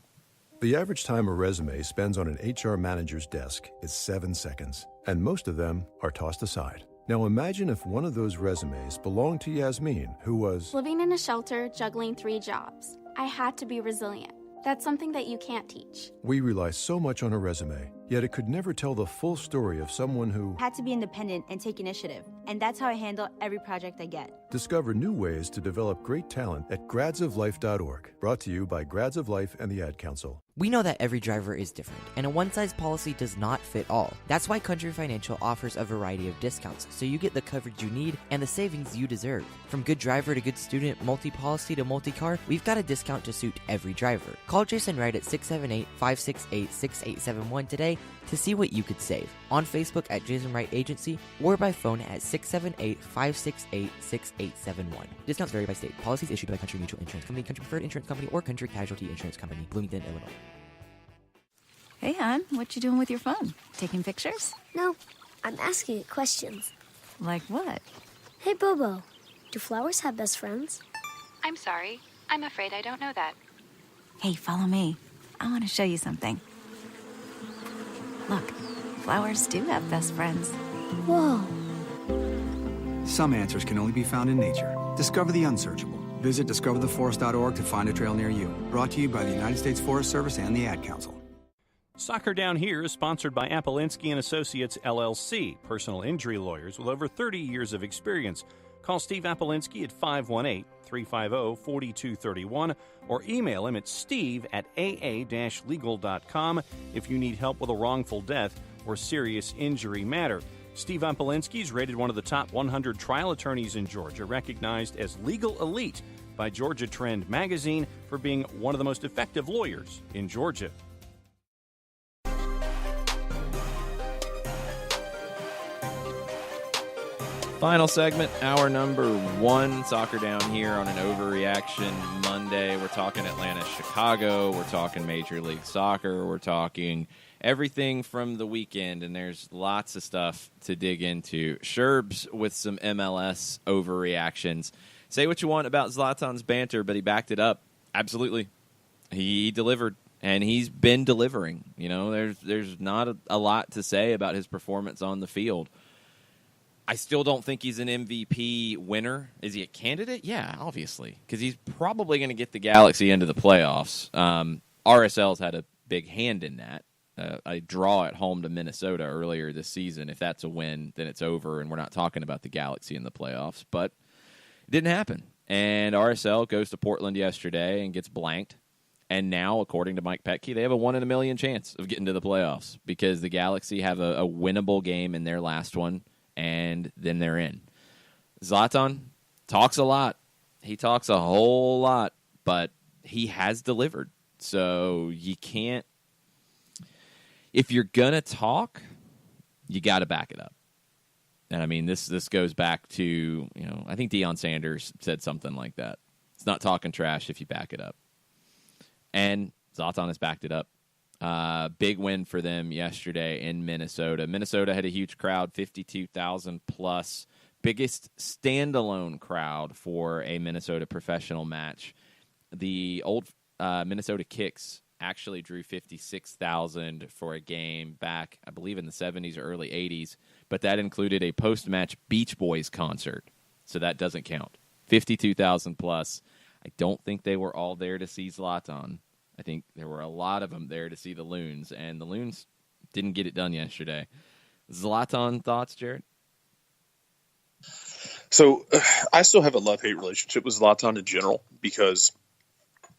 The average time a resume spends on an HR manager's desk is 7 seconds, and most of them are tossed aside. Now imagine if one of those resumes belonged to Yasmin, who was living in a shelter, juggling 3 jobs. I had to be resilient. That's something that you can't teach. We rely so much on a resume. Yet it could never tell the full story of someone who had to be independent and take initiative. And that's how I handle every project I get. Discover new ways to develop great talent at gradsoflife.org. Brought to you by Grads of Life and the Ad Council. We know that every driver is different, and a one-size policy does not fit all. That's why Country Financial offers a variety of discounts, so you get the coverage you need and the savings you deserve. From good driver to good student, multi-policy to multi-car, we've got a discount to suit every driver. Call Jason Wright at 678-568-6871 today to see what you could save. On Facebook at Jason Wright Agency or by phone at 678-568-6871. Discounts vary by state. Policies issued by Country Mutual Insurance Company, Country Preferred Insurance Company, or Country Casualty Insurance Company, Bloomington, Illinois. Hey, hon, what you doing with your phone? Taking pictures? No, I'm asking it questions. Like what? Hey, Bobo, do flowers have best friends? I'm sorry. I'm afraid I don't know that. Hey, follow me. I want to show you something. Look, flowers do have best friends. Whoa. Some answers can only be found in nature. Discover the unsearchable. Visit discovertheforest.org to find a trail near you. Brought to you by the United States Forest Service and the Ad Council. Soccer Down Here is sponsored by Apolinski and Associates, LLC, personal injury lawyers with over 30 years of experience. Call Steve Apolinski at 518-350-4231 or email him at steve@aa-legal.com if you need help with a wrongful death or serious injury matter. Steve Apolinski is rated one of the top 100 trial attorneys in Georgia, recognized as legal elite by Georgia Trend magazine for being one of the most effective lawyers in Georgia. Final segment, hour number 1, Soccer Down Here on an Overreaction Monday. We're talking Atlanta, Chicago. We're talking Major League Soccer. We're talking everything from the weekend, and there's lots of stuff to dig into. Sherbs with some MLS overreactions. Say what you want about Zlatan's banter, but he backed it up. Absolutely. He delivered, and he's been delivering. You know, there's not a lot to say about his performance on the field. I still don't think he's an MVP winner. Is he a candidate? Yeah, obviously, because he's probably going to get the Galaxy into the playoffs. RSL's had a big hand in that. A draw at home to Minnesota earlier this season. If that's a win, then it's over, and we're not talking about the Galaxy in the playoffs. But it didn't happen. And RSL goes to Portland yesterday and gets blanked. And now, according to Mike Petke, they have a 1 in a million chance of getting to the playoffs because the Galaxy have a winnable game in their last one, and then they're in. Zlatan talks a lot. He talks a whole lot, but he has delivered. So you can't. If you're going to talk, you got to back it up. And, I mean, this goes back to, I think Deion Sanders said something like that. It's not talking trash if you back it up. And Zlatan has backed it up. Big win for them yesterday in Minnesota. Minnesota had a huge crowd, 52,000 plus. Biggest standalone crowd for a Minnesota professional match. The old Minnesota Kicks actually drew 56,000 for a game back, I believe, in the 70s or early 80s, but that included a post-match Beach Boys concert, so that doesn't count. 52,000 plus. I don't think they were all there to see Zlatan. I think there were a lot of them there to see the Loons, and the Loons didn't get it done yesterday. Zlatan thoughts, Jared? So I still have a love-hate relationship with Zlatan in general because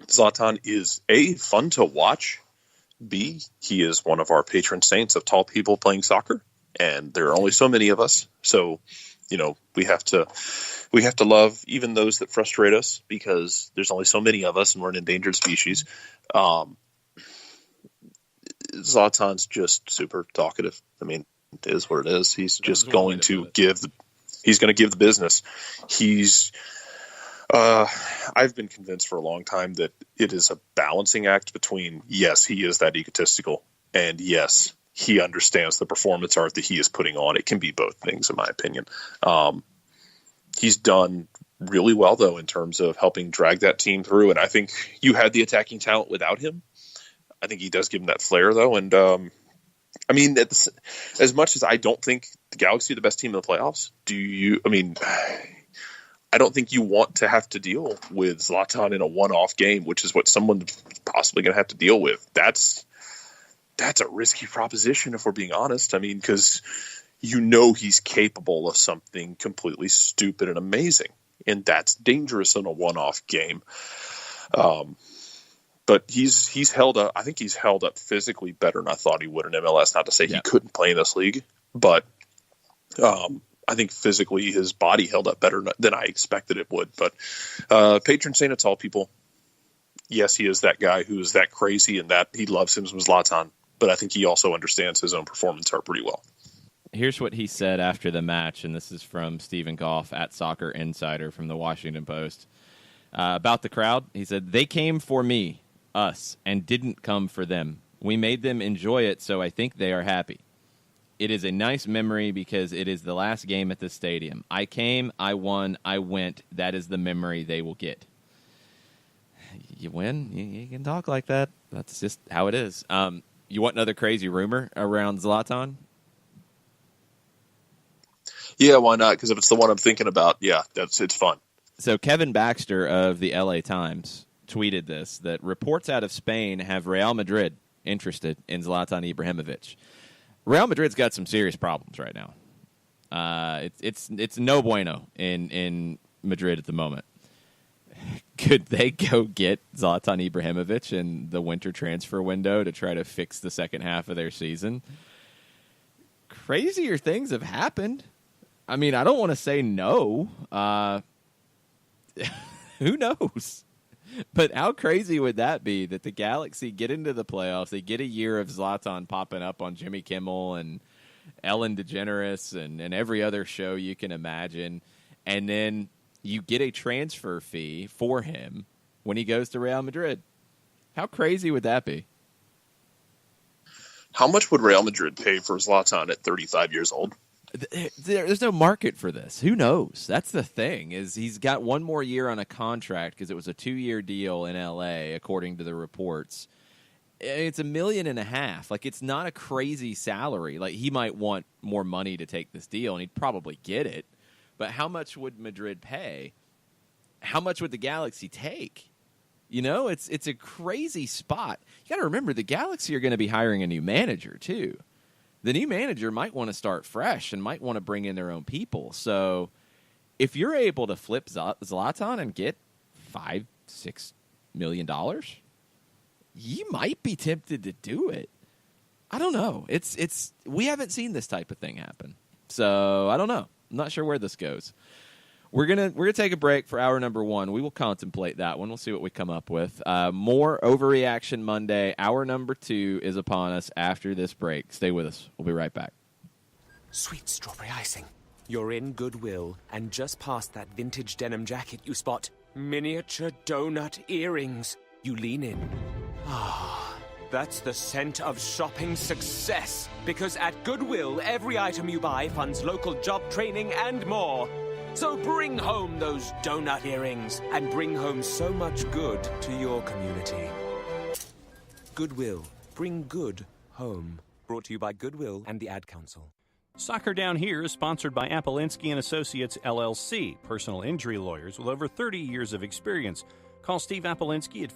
Zlatan is, A, fun to watch, B, he is one of our patron saints of tall people playing soccer, and there are only so many of us. So, we have to love even those that frustrate us because there's only so many of us and we're an endangered species. Zlatan's just super talkative. I mean, it is what it is. He's just going to give the business. I've been convinced for a long time that it is a balancing act between, yes, he is that egotistical, and yes, he understands the performance art that he is putting on. It can be both things, in my opinion. He's done really well, though, in terms of helping drag that team through, and I think you had the attacking talent without him. I think he does give him that flair, though, and I mean, as much as I don't think the Galaxy are the best team in the playoffs, I don't think you want to have to deal with Zlatan in a one-off game, which is what someone's possibly going to have to deal with. That's that's a risky proposition if we're being honest. I mean, because he's capable of something completely stupid and amazing, and that's dangerous in a one-off game. But he's held up. I think he's held up physically better than I thought he would in MLS. Not to say he couldn't play in this league, but I think physically his body held up better than I expected it would. But patron saint of tall people. Yes, he is that guy who is that crazy and that he loves him some Zlatan. But I think he also understands his own performance art pretty well. Here's what he said after the match, and this is from Stephen Goff at Soccer Insider from the Washington Post. About the crowd, he said, "They came for me, us, and didn't come for them. We made them enjoy it, so I think they are happy. It is a nice memory because it is the last game at the stadium. I came, I won, I went. That is the memory they will get." You win, you can talk like that. That's just how it is. You want another crazy rumor around Zlatan? Yeah, why not? Because if it's the one I'm thinking about, it's fun. So Kevin Baxter of the LA Times tweeted this, that reports out of Spain have Real Madrid interested in Zlatan Ibrahimovic. Real Madrid's got some serious problems right now. It's no bueno in Madrid at the moment. Could they go get Zlatan Ibrahimovic in the winter transfer window to try to fix the second half of their season? Crazier things have happened. I mean, I don't want to say no. Who knows? But how crazy would that be that the Galaxy get into the playoffs, they get a year of Zlatan popping up on Jimmy Kimmel and Ellen DeGeneres and every other show you can imagine, and then you get a transfer fee for him when he goes to Real Madrid? How crazy would that be? How much would Real Madrid pay for Zlatan at 35 years old? There's no market for this. Who knows? That's the thing, is he's got one more year on a contract because it was a 2-year deal in L.A., according to the reports. It's $1.5 million. Like, it's not a crazy salary. Like, he might want more money to take this deal, and he'd probably get it. But how much would Madrid pay? How much would the Galaxy take? You know, it's a crazy spot. You got to remember, the Galaxy are going to be hiring a new manager, too. The new manager might want to start fresh and might want to bring in their own people. So if you're able to flip Zlatan and get $5-6 million, you might be tempted to do it. I don't know. We haven't seen this type of thing happen. So I don't know. I'm not sure where this goes. We're gonna take a break for hour number 1. We will contemplate that one. We'll see what we come up with. More Overreaction Monday. Hour number 2 is upon us after this break. Stay with us. We'll be right back. Sweet strawberry icing. You're in Goodwill, and just past that vintage denim jacket you spot miniature donut earrings. You lean in. Ah, that's the scent of shopping success. Because at Goodwill, every item you buy funds local job training and more. So bring home those donut earrings and bring home so much good to your community. Goodwill. Bring good home. Brought to you by Goodwill and the Ad Council. Soccer Down Here is sponsored by Apolinski & Associates, LLC, personal injury lawyers with over 30 years of experience. Call Steve Apolinski at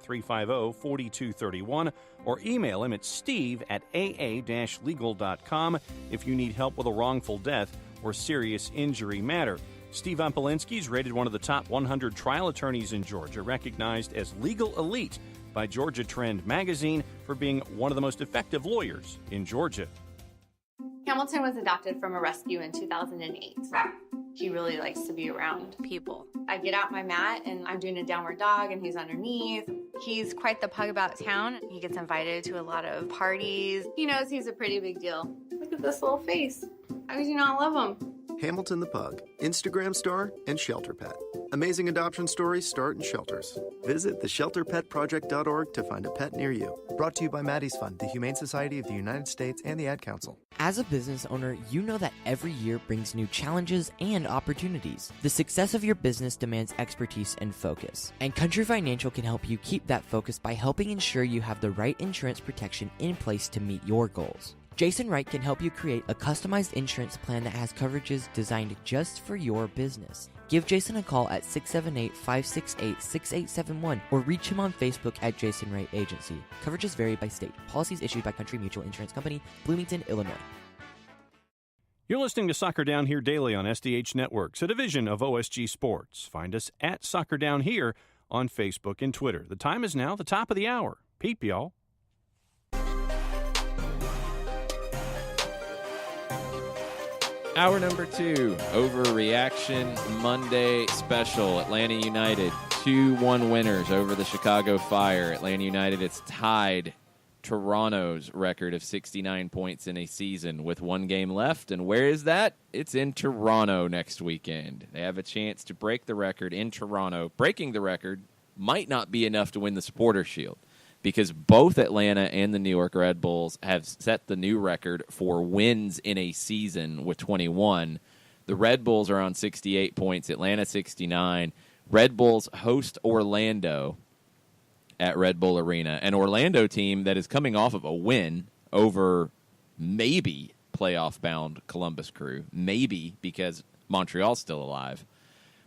518-350-4231 or email him at steve@aa-legal.com if you need help with a wrongful death or serious injury matter. Steve Apolinski is rated one of the top 100 trial attorneys in Georgia, recognized as legal elite by Georgia Trend magazine for being one of the most effective lawyers in Georgia. Hamilton was adopted from a rescue in 2008. He really likes to be around people. I get out my mat and I'm doing a downward dog and he's underneath. He's quite the pug about town. He gets invited to a lot of parties. He knows he's a pretty big deal. Look at this little face. How could you not love him? Hamilton the Pug, Instagram star and shelter pet. Amazing adoption stories start in shelters. Visit theshelterpetproject.org to find a pet near you. Brought to you by Maddie's Fund, the Humane Society of the United States, and the Ad Council. As a business owner, you know that every year brings new challenges and opportunities. The success of your business demands expertise and focus. And Country Financial can help you keep that focus by helping ensure you have the right insurance protection in place to meet your goals. Jason Wright can help you create a customized insurance plan that has coverages designed just for your business. Give Jason a call at 678-568-6871 or reach him on Facebook at Jason Wright Agency. Coverages vary by state. Policies issued by Country Mutual Insurance Company, Bloomington, Illinois. You're listening to Soccer Down Here daily on SDH Networks, a division of OSG Sports. Find us at Soccer Down Here on Facebook and Twitter. The time is now the top of the hour. Peep, y'all. Hour number 2, Overreaction Monday special. Atlanta United, 2-1 winners over the Chicago Fire. Atlanta United, it's tied Toronto's record of 69 points in a season with 1 game left. And where is that? It's in Toronto next weekend. They have a chance to break the record in Toronto. Breaking the record might not be enough to win the Supporters' Shield, because both Atlanta and the New York Red Bulls have set the new record for wins in a season with 21. The Red Bulls are on 68 points, Atlanta 69. Red Bulls host Orlando at Red Bull Arena, an Orlando team that is coming off of a win over maybe playoff-bound Columbus Crew, maybe because Montreal's still alive.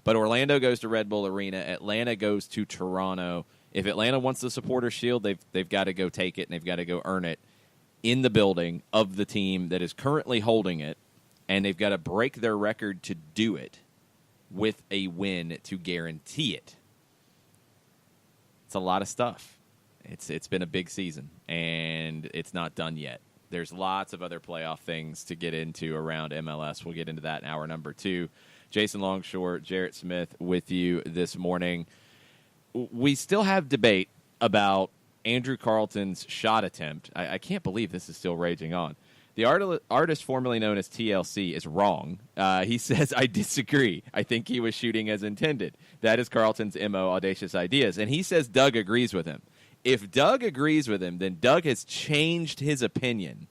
But Orlando goes to Red Bull Arena, Atlanta goes to Toronto. If Atlanta wants the Supporters' Shield, they've got to go take it, and they've got to go earn it in the building of the team that is currently holding it, and they've got to break their record to do it with a win to guarantee it. It's a lot of stuff. It's been a big season, and it's not done yet. There's lots of other playoff things to get into around MLS. We'll get into that in hour number 2. Jason Longshore, Jarrett Smith with you this morning. We still have debate about Andrew Carlton's shot attempt. I can't believe this is still raging on. The artist formerly known as TLC is wrong. He says, I disagree. I think he was shooting as intended. That is Carlton's MO, Audacious Ideas. And he says Doug agrees with him. If Doug agrees with him, then Doug has changed his opinion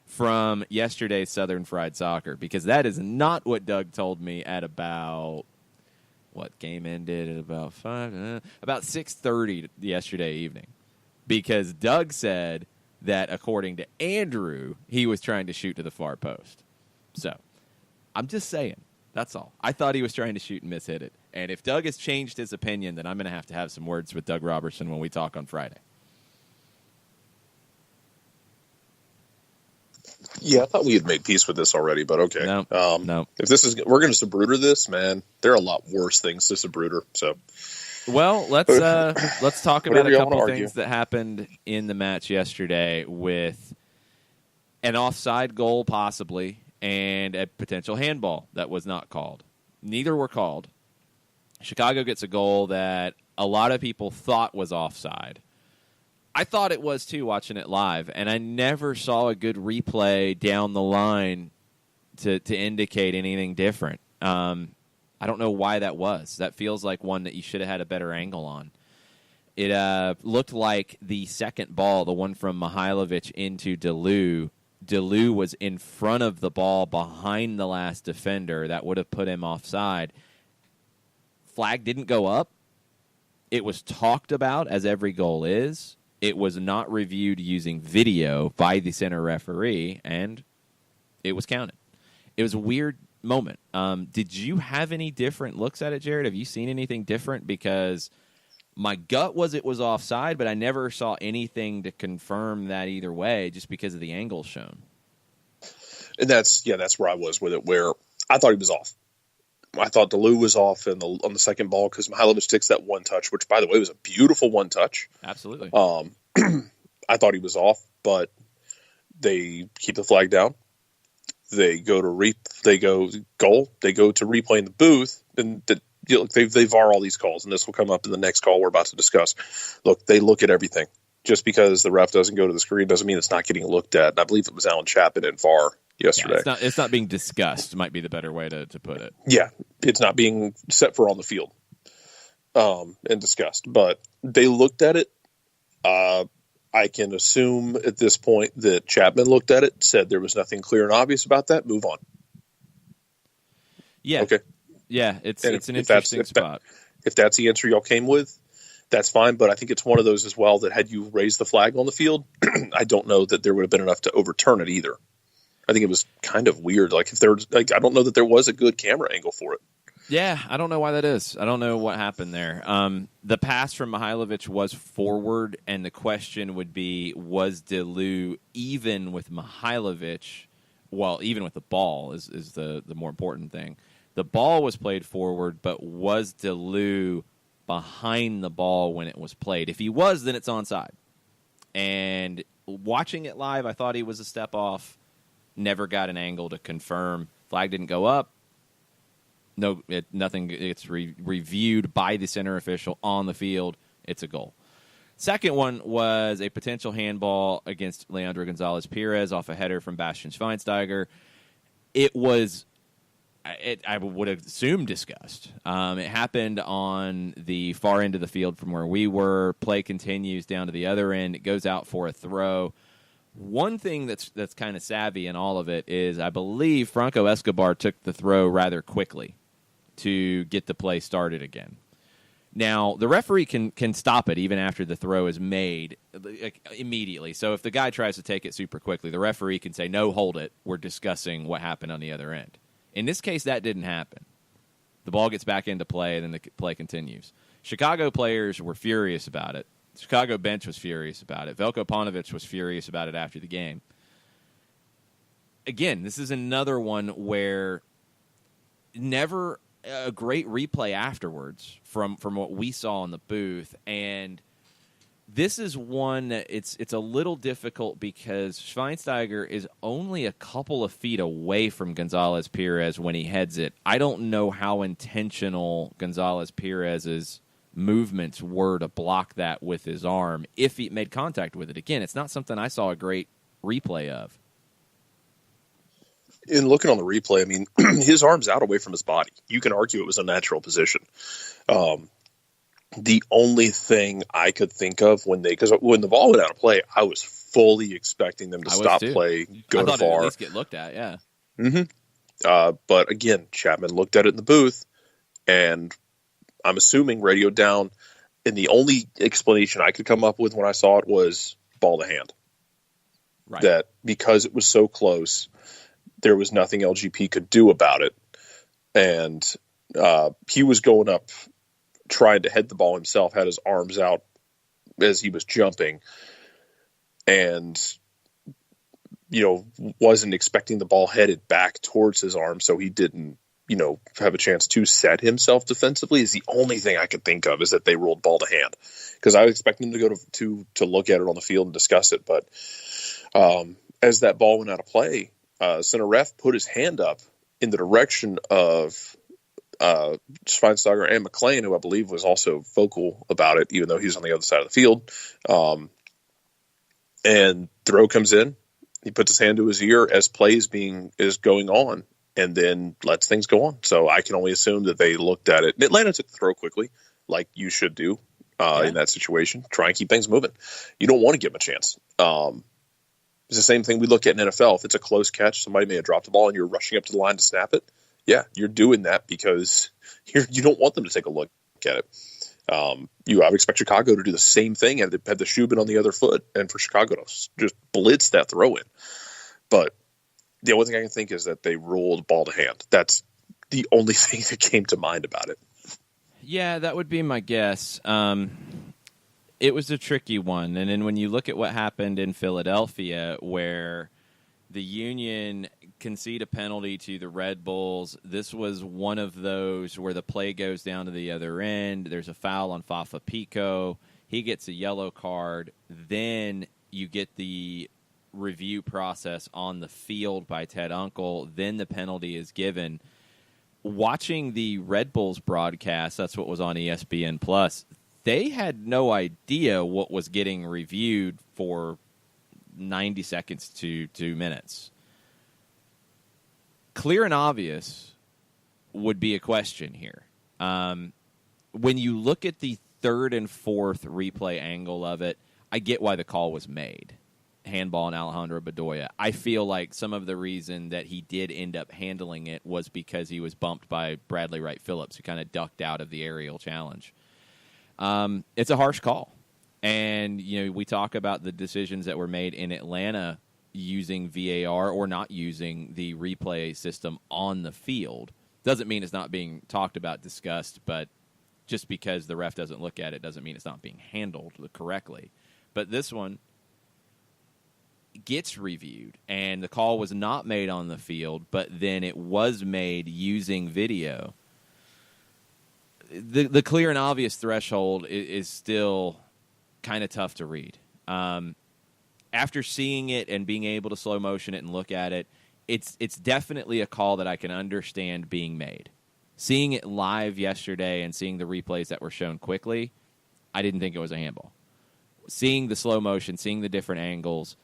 from yesterday's Southern Fried Soccer, because that is not what Doug told me at about... What game ended at about 6:30 yesterday evening, because Doug said that according to Andrew, he was trying to shoot to the far post. So I'm just saying, that's all. I thought he was trying to shoot and mishit it. And if Doug has changed his opinion, then I'm going to have some words with Doug Robertson when we talk on Friday. Yeah, I thought we had made peace with this already, but okay. No. If we're going to Sabruder this, man, there are a lot worse things to Sabruder. So, well, let's talk about a couple things that happened in the match yesterday, with an offside goal possibly and a potential handball that was not called. Neither were called. Chicago gets a goal that a lot of people thought was offside. I thought it was, too, watching it live, and I never saw a good replay down the line to indicate anything different. I don't know why that was. That feels like one that you should have had a better angle on. It looked like the second ball, the one from Mihailovic into Deleu was in front of the ball behind the last defender. That would have put him offside. Flag didn't go up. It was talked about, as every goal is. It was not reviewed using video by the center referee, and it was counted. It was a weird moment. Did you have any different looks at it, Jared? Have you seen anything different? Because my gut was it was offside, but I never saw anything to confirm that either way, just because of the angle shown. And that's where I was with it, where I thought he was off. I thought Deleu was off on the second ball, because Mihailovic takes that one touch, which, by the way, was a beautiful one touch. Absolutely. I thought he was off, but they keep the flag down. They go to goal. They go to replay in the booth, and they VAR all these calls, and this will come up in the next call we're about to discuss. Look, they look at everything. Just because the ref doesn't go to the screen doesn't mean it's not getting looked at. And I believe it was Alan Chapman in VAR yesterday. Yeah, it's not being discussed, might be the better way to put it. Yeah, it's not being set for on the field and discussed. But they looked at it. I can assume at this point that Chapman looked at it, said there was nothing clear and obvious about that, move on. Yeah. Okay. Yeah, it's an interesting spot. If that's the answer y'all came with, that's fine. But I think it's one of those as well that had you raised the flag on the field, I don't know that there would have been enough to overturn it either. I think it was kind of weird. Like if there, like I don't know that there was a good camera angle for it. Yeah, I don't know why that is. I don't know what happened there. The pass from Mihailovic was forward, and the question would be, was DeLu even with Mihailovic? Well, even with the ball is the more important thing. The ball was played forward, but was DeLu behind the ball when it was played? If he was, then it's onside. And watching it live, I thought he was a step off. Never got an angle to confirm. Flag didn't go up. No, nothing. It's reviewed by the center official on the field. It's a goal. Second one was a potential handball against Leandro Gonzalez-Perez off a header from Bastian Schweinsteiger. It was, I would assume, discussed. It happened on the far end of the field from where we were. Play continues down to the other end. It goes out for a throw. One thing that's kind of savvy in all of it is I believe Franco Escobar took the throw rather quickly to get the play started again. Now, the referee can stop it even after the throw is made immediately. So if the guy tries to take it super quickly, the referee can say, no, hold it. We're discussing what happened on the other end. In this case, that didn't happen. The ball gets back into play, and then the play continues. Chicago players were furious about it. The Chicago bench was furious about it. Veljko Paunovic was furious about it after the game. Again, this is another one where never a great replay afterwards from what we saw in the booth, and this is one that it's a little difficult because Schweinsteiger is only a couple of feet away from Gonzalez-Perez when he heads it. I don't know how intentional Gonzalez-Perez's movements were to block that with his arm if he made contact with it. Again, it's not something I saw a great replay of. In looking on the replay, I mean, his arm's out away from his body. You can argue it was a natural position. The only thing I could think of because when the ball went out of play, I was fully expecting them to stop play, go to VAR. At least get looked at, yeah. Mm-hmm. But again, Chapman looked at it in the booth, and I'm assuming radioed down. And the only explanation I could come up with when I saw it was ball to hand. Right. That because it was so close, there was nothing LGP could do about it. And he was going up, trying to head the ball himself, had his arms out as he was jumping, and, wasn't expecting the ball headed back towards his arm, so he didn't, have a chance to set himself defensively. Is the only thing I could think of is that they ruled ball to hand, because I was expecting him to go to look at it on the field and discuss it. But as that ball went out of play, center ref put his hand up in the direction of Schweinsteiger and McLean, who I believe was also vocal about it, even though he's on the other side of the field. And throw comes in. He puts his hand to his ear as play is going on, and then lets things go on. So I can only assume that they looked at it. Atlanta took the throw quickly, like you should do in that situation. Try and keep things moving. You don't want to give them a chance. It's the same thing we look at in NFL. If it's a close catch, somebody may have dropped the ball and you're rushing up to the line to snap it. Yeah, you're doing that because you don't want them to take a look at it. I would expect Chicago to do the same thing had the shoe been on the other foot, and for Chicago to just blitz that throw in. But the only thing I can think is that they ruled ball to hand. That's the only thing that came to mind about it. Yeah, that would be my guess. It was a tricky one. And then when you look at what happened in Philadelphia, where the Union concede a penalty to the Red Bulls, this was one of those where the play goes down to the other end. There's a foul on Fafa Pico. He gets a yellow card. Then you get the review process on the field by Ted Unkel. Then the penalty is given. Watching the Red Bulls broadcast, that's what was on ESPN+, they had no idea what was getting reviewed for 90 seconds to 2 minutes. Clear and obvious would be a question here. When you look at the third and fourth replay angle of it, I get why the call was made. Handball on Alejandro Bedoya. I feel like some of the reason that he did end up handling it was because he was bumped by Bradley Wright Phillips, who kind of ducked out of the aerial challenge. It's a harsh call. And, we talk about the decisions that were made in Atlanta using VAR or not using the replay system on the field. Doesn't mean it's not being talked about, discussed, but just because the ref doesn't look at it doesn't mean it's not being handled correctly. But this one gets reviewed, and the call was not made on the field, but then it was made using video. The clear and obvious threshold is still kind of tough to read. After seeing it and being able to slow motion it and look at it, it's definitely a call that I can understand being made. Seeing it live yesterday and seeing the replays that were shown quickly, I didn't think it was a handball. Seeing the slow motion, seeing the different angles,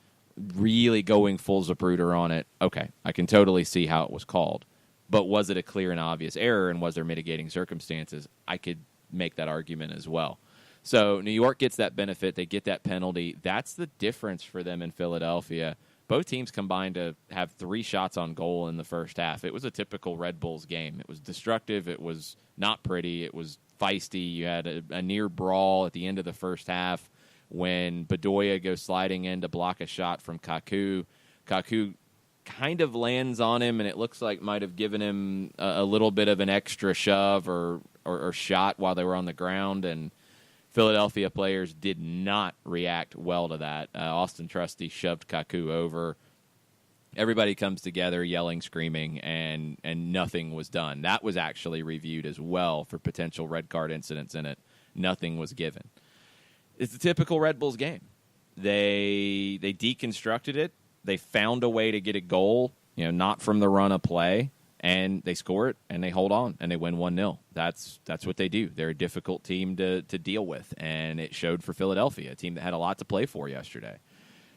really going full Zapruder on it, okay, I can totally see how it was called. But was it a clear and obvious error, and was there mitigating circumstances? I could make that argument as well. So New York gets that benefit. They get that penalty. That's the difference for them in Philadelphia. Both teams combined to have 3 shots on goal in the first half. It was a typical Red Bulls game. It was destructive. It was not pretty. It was feisty. You had a near brawl at the end of the first half when Bedoya goes sliding in to block a shot from Kaku. Kaku kind of lands on him, and it looks like might have given him a little bit of an extra shove or shot while they were on the ground, and Philadelphia players did not react well to that. Austin Trusty shoved Kaku over. Everybody comes together yelling, screaming, and nothing was done. That was actually reviewed as well for potential red card incidents in it. Nothing was given. It's a typical Red Bulls game. They deconstructed it. They found a way to get a goal, not from the run of play, and they score it, and they hold on, and they win 1-0. That's what they do. They're a difficult team to deal with, and it showed for Philadelphia, a team that had a lot to play for yesterday.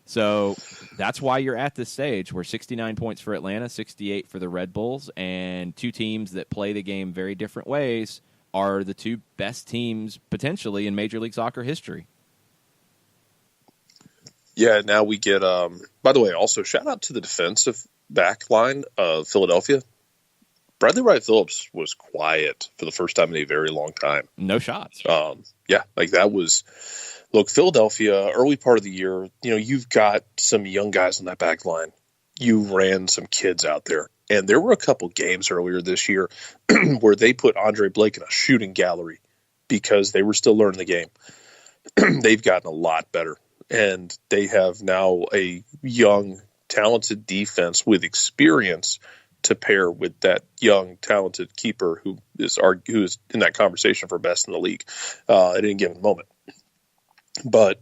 So that's why you're at this stage where 69 points for Atlanta, 68 for the Red Bulls, and 2 teams that play the game very different ways are the 2 best teams potentially in Major League Soccer history. Yeah, now we get, by the way, also shout out to the defensive back line of Philadelphia. Bradley Wright Phillips was quiet for the first time in a very long time. No shots. Yeah, like that was, look, Philadelphia, early part of the year, you've got some young guys on that back line. You ran some kids out there. And there were a couple games earlier this year where they put Andre Blake in a shooting gallery because they were still learning the game. They've gotten a lot better. And they have now a young, talented defense with experience to pair with that young, talented keeper who is in that conversation for best in the league at any given moment. But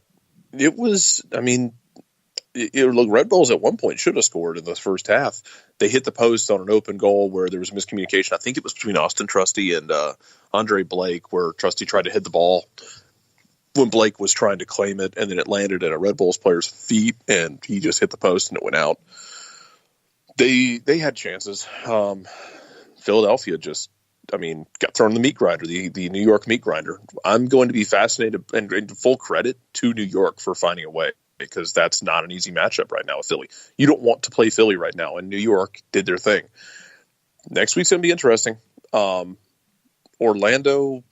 it was, Red Bulls at one point should have scored in the first half. They hit the post on an open goal where there was miscommunication. I think it was between Austin Trusty and Andre Blake, where Trusty tried to hit the ball when Blake was trying to claim it, and then it landed at a Red Bulls player's feet, and he just hit the post and it went out. They had chances. Philadelphia just, got thrown in the meat grinder, the New York meat grinder. I'm going to be fascinated, and full credit to New York for finding a way, because that's not an easy matchup right now with Philly. You don't want to play Philly right now, and New York did their thing. Next week's going to be interesting. Orlando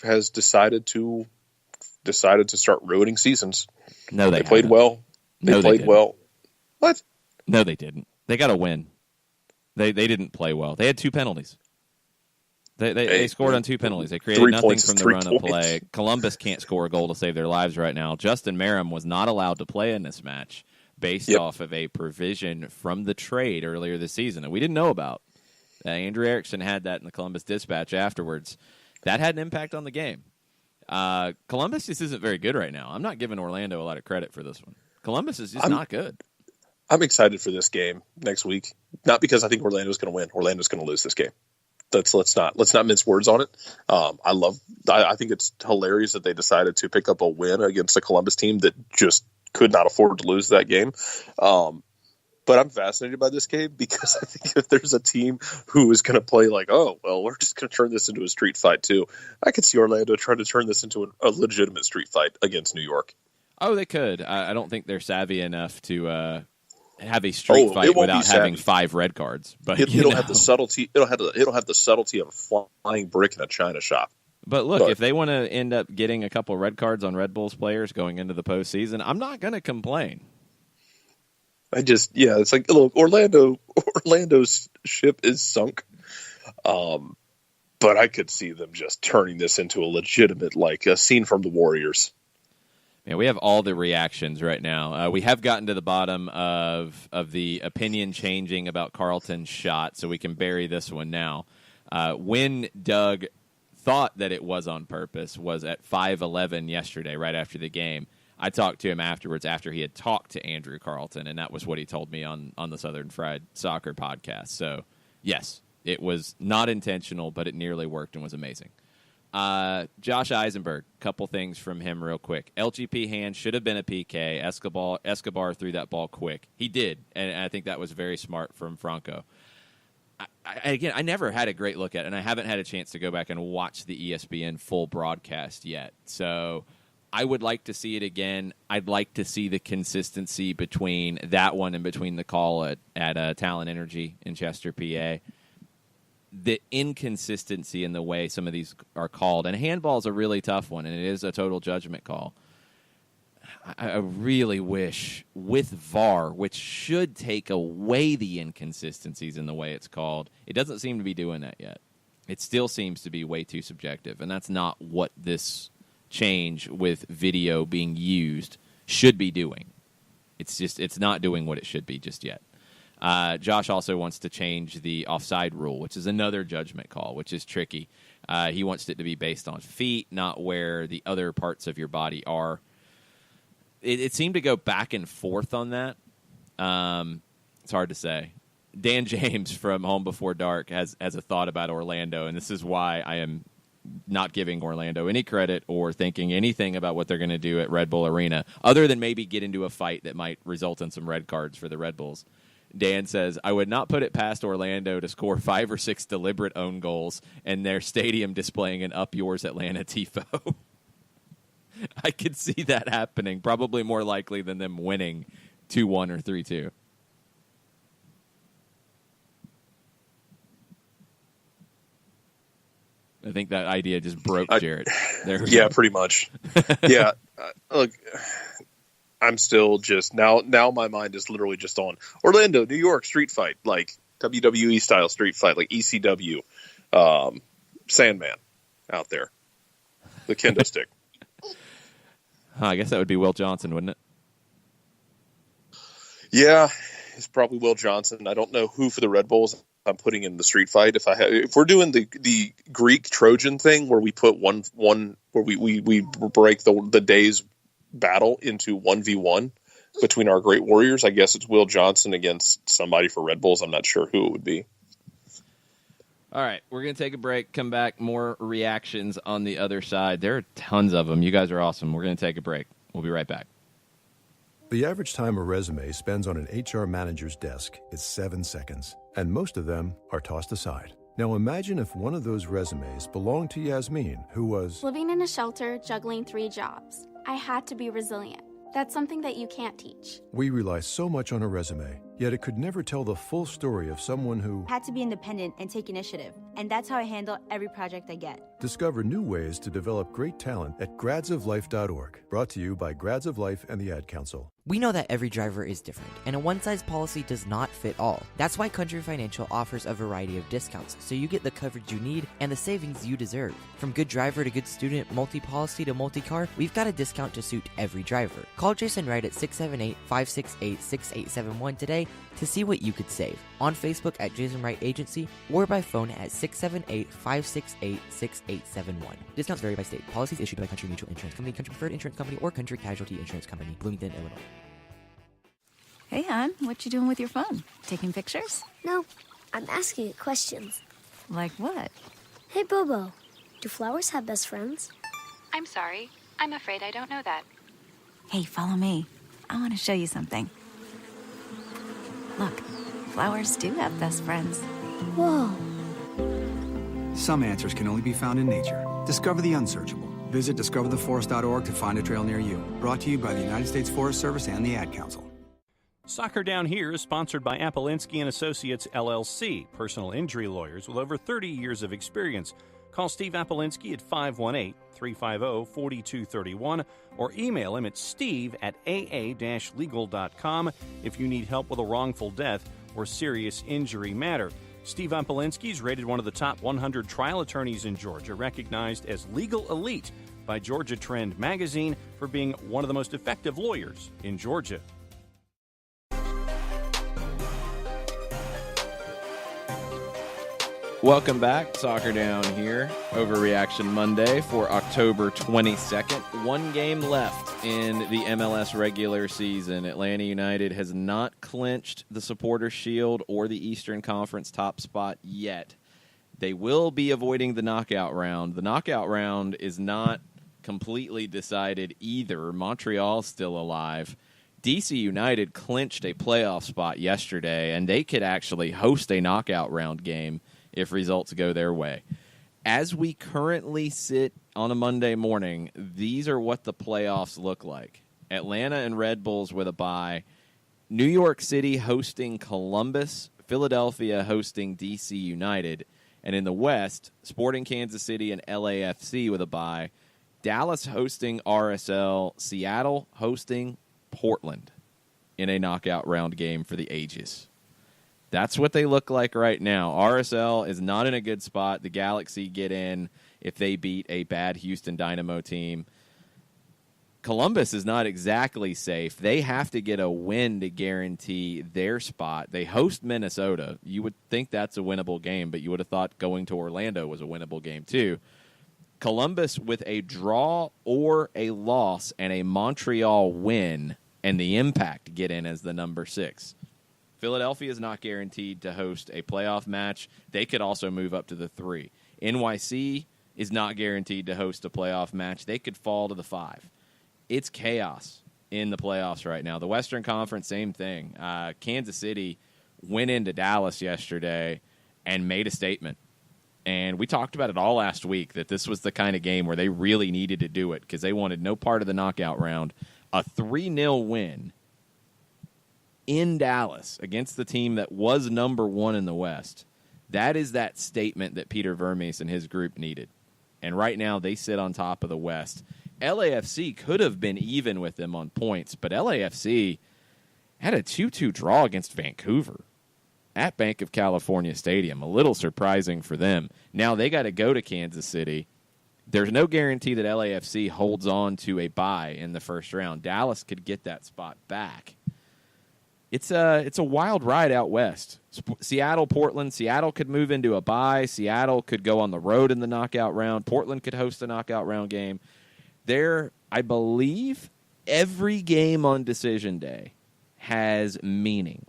has decided to start ruining seasons. No, they played well. They played well. What? No, they didn't. They got to win. They didn't play well. They had 2 penalties. They scored on 2 penalties. They created nothing from the run of play. Columbus can't score a goal to save their lives right now. Justin Merrim was not allowed to play in this match based off of a provision from the trade earlier this season that we didn't know about. Andrew Erickson had that in the Columbus Dispatch afterwards. That had an impact on the game. Columbus just isn't very good right now. I'm not giving Orlando a lot of credit for this one. Columbus is just not good. I'm excited for this game next week. Not because I think Orlando's going to win. Orlando's going to lose this game. Let's not mince words on it. I think it's hilarious that they decided to pick up a win against a Columbus team that just could not afford to lose that game. But I'm fascinated by this game because I think if there's a team who is going to play like, oh, well, we're just going to turn this into a street fight too, I could see Orlando trying to turn this into a legitimate street fight against New York. Oh, they could. I don't think they're savvy enough to have a street fight without having 5 red cards. But it'll have the subtlety. It'll have the subtlety of a flying brick in a china shop. But look, if they want to end up getting a couple red cards on Red Bulls players going into the postseason, I'm not going to complain. It's like, look, Orlando's ship is sunk. But I could see them just turning this into a legitimate, like a scene from the Warriors. Yeah, we have all the reactions right now. We have gotten to the bottom of the opinion changing about Carlton's shot, so we can bury this one now. When Doug thought that it was on purpose was at 5:11 yesterday, right after the game. I talked to him afterwards after he had talked to Andrew Carlton, and that was what he told me on the Southern Fried Soccer podcast. So, yes. It was not intentional, but it nearly worked and was amazing. Josh Eisenberg, couple things from him real quick. LGP hand should have been a PK. Escobar threw that ball quick. He did, and I think that was very smart from Franco. I never had a great look at it, and I haven't had a chance to go back and watch the ESPN full broadcast yet. So I would like to see it again. I'd like to see the consistency between that one and between the call at Talent Energy in Chester, PA. The inconsistency in the way some of these are called. And handball is a really tough one, and it is a total judgment call. I really wish with VAR, which should take away the inconsistencies in the way it's called, it doesn't seem to be doing that yet. It still seems to be way too subjective, and that's not what this change with video being used should be doing. It's not doing what it should be just yet. Josh also wants to change the offside rule, which is another judgment call, which is tricky. He wants it to be based on feet, not where the other parts of your body are. It seemed to go back and forth on that. It's hard to say. Dan James from Home Before Dark has a thought about Orlando, and this is why I am not giving Orlando any credit or thinking anything about what they're going to do at Red Bull Arena, other than maybe get into a fight that might result in some red cards for the Red Bulls. Dan says, I would not put it past Orlando to score 5 or 6 deliberate own goals and their stadium displaying an Up Yours Atlanta tifo. I could see that happening, probably more likely than them winning 2-1 or 3-2. I think that idea just broke Jarrett. Pretty much. Yeah, look, I'm still just now my mind is literally just on Orlando, New York street fight, like WWE style street fight, like ECW, Sandman out there, the kendo stick. I guess that would be Will Johnson, wouldn't it? Yeah, it's probably Will Johnson. I don't know who for the Red Bulls I'm putting in the street fight. If we're doing the Greek Trojan thing where we put one where we break the day's battle into 1v1 between our great warriors, I guess it's Will Johnson against somebody for Red Bulls. I'm not sure who it would be. All right, we're going to take a break, come back, more reactions on the other side. There are tons of them. You guys are awesome. We're going to take a break. We'll be right back. The average time a resume spends on an HR manager's desk is 7 seconds, and most of them are tossed aside. Now imagine if one of those resumes belonged to Yasmin, who was living in a shelter, juggling 3 jobs. I had to be resilient. That's something that you can't teach. We rely so much on a resume, yet it could never tell the full story of someone who had to be independent and take initiative. And that's how I handle every project I get. Discover new ways to develop great talent at gradsoflife.org. Brought to you by Grads of Life and the Ad Council. We know that every driver is different, and a one-size policy does not fit all. That's why Country Financial offers a variety of discounts, so you get the coverage you need and the savings you deserve. From good driver to good student, multi-policy to multi-car, we've got a discount to suit every driver. Call Jason Wright at 678-568-6871 today to see what you could save. On Facebook at Jason Wright Agency or by phone at 678-568-6871. Discounts vary by state. Policies issued by Country Mutual Insurance Company, Country Preferred Insurance Company, or Country Casualty Insurance Company, Bloomington, Illinois. Hey, hon, what you doing with your phone? Taking pictures? No, I'm asking it questions. Like what? Hey, Bobo, do flowers have best friends? I'm sorry. I'm afraid I don't know that. Hey, follow me. I want to show you something. Look, flowers do have best friends. Whoa. Some answers can only be found in nature. Discover the unsearchable. Visit discovertheforest.org to find a trail near you. Brought to you by the United States Forest Service and the Ad Council. Soccer Down Here is sponsored by Appolinsky & Associates, LLC, personal injury lawyers with over 30 years of experience. Call Steve Appolinsky at 518-350-4231 or email him at steve@aa-legal.com if you need help with a wrongful death or serious injury matter. Steve Appolinsky is rated one of the top 100 trial attorneys in Georgia, recognized as legal elite by Georgia Trend magazine for being one of the most effective lawyers in Georgia. Welcome back. Soccer Down Here. Overreaction Monday for October 22nd. One game left in the MLS regular season. Atlanta United has not clinched the Supporters' Shield or the Eastern Conference top spot yet. They will be avoiding the knockout round. The knockout round is not completely decided either. Montreal's still alive. DC United clinched a playoff spot yesterday, and they could actually host a knockout round game if results go their way. As we currently sit on a Monday morning, these are what the playoffs look like. Atlanta and Red Bulls with a bye. New York City hosting Columbus. Philadelphia hosting DC United. And in the West, Sporting Kansas City and LAFC with a bye. Dallas hosting RSL. Seattle hosting Portland in a knockout round game for the ages. That's what they look like right now. RSL is not in a good spot. The Galaxy get in if they beat a bad Houston Dynamo team. Columbus is not exactly safe. They have to get a win to guarantee their spot. They host Minnesota. You would think that's a winnable game, but you would have thought going to Orlando was a winnable game too. Columbus with a draw or a loss and a Montreal win, and the Impact get in as the number 6. Philadelphia is not guaranteed to host a playoff match. They could also move up to the 3. NYC is not guaranteed to host a playoff match. They could fall to the 5. It's chaos in the playoffs right now. The Western Conference, same thing. Kansas City went into Dallas yesterday and made a statement. And we talked about it all last week, that this was the kind of game where they really needed to do it because they wanted no part of the knockout round. A 3-0 win in Dallas against the team that was number 1 in the West. That is that statement that Peter Vermes and his group needed. And right now they sit on top of the West. LAFC could have been even with them on points, but LAFC had a 2-2 draw against Vancouver at Bank of California Stadium. A little surprising for them. Now they got to go to Kansas City. There's no guarantee that LAFC holds on to a bye in the first round. Dallas could get that spot back. It's a wild ride out west. Seattle, Portland. Seattle could move into a bye. Seattle could go on the road in the knockout round. Portland could host a knockout round game. There, I believe, every game on decision day has meaning.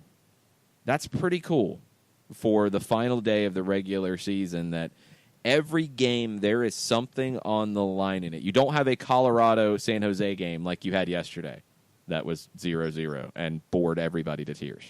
That's pretty cool for the final day of the regular season, that every game there is something on the line in it. You don't have a Colorado-San Jose game like you had yesterday. That was 0-0 and bored everybody to tears.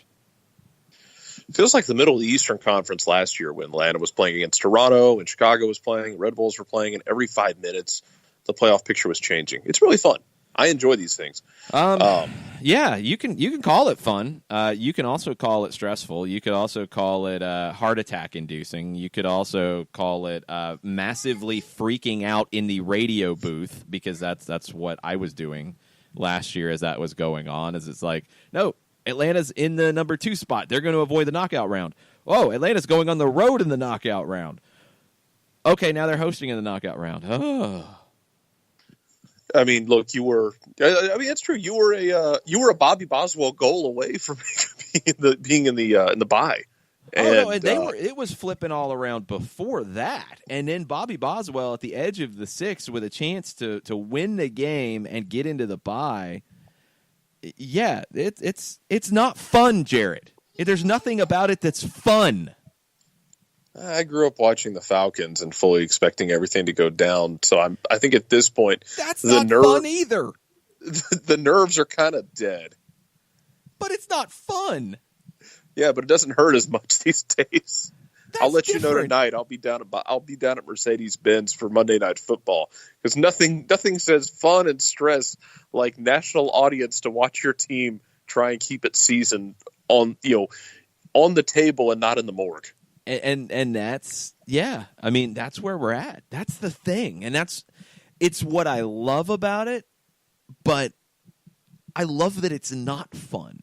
Feels like the middle of the Eastern Conference last year when Atlanta was playing against Toronto and Chicago was playing, Red Bulls were playing, and every 5 minutes the playoff picture was changing. It's really fun. I enjoy these things. Yeah, you can call it fun. You can also call it stressful. You could also call it heart attack inducing. You could also call it massively freaking out in the radio booth, because that's what I was doing last year as that was going on. Is it's like, no, Atlanta's in the number 2 spot. They're going to avoid the knockout round. Oh, Atlanta's going on the road in the knockout round. Okay, now they're hosting in the knockout round. Oh. I mean, look, it's true. You were a Bobby Boswell goal away from being in the bye. And it was flipping all around before that. And then Bobby Boswell at the edge of the 6th with a chance to win the game and get into the bye. Yeah, it's not fun, Jared. There's nothing about it that's fun. I grew up watching the Falcons and fully expecting everything to go down. So I think at this point, that's not fun either. The nerves are kind of dead. But it's not fun. Yeah, but it doesn't hurt as much these days. I'll let different. You know tonight. I'll be down at Mercedes-Benz for Monday Night Football, because nothing says fun and stress like national audience to watch your team try and keep it seasoned on the table and not in the morgue. And that's, yeah, I mean, that's where we're at. That's the thing. And it's what I love about it, but I love that it's not fun.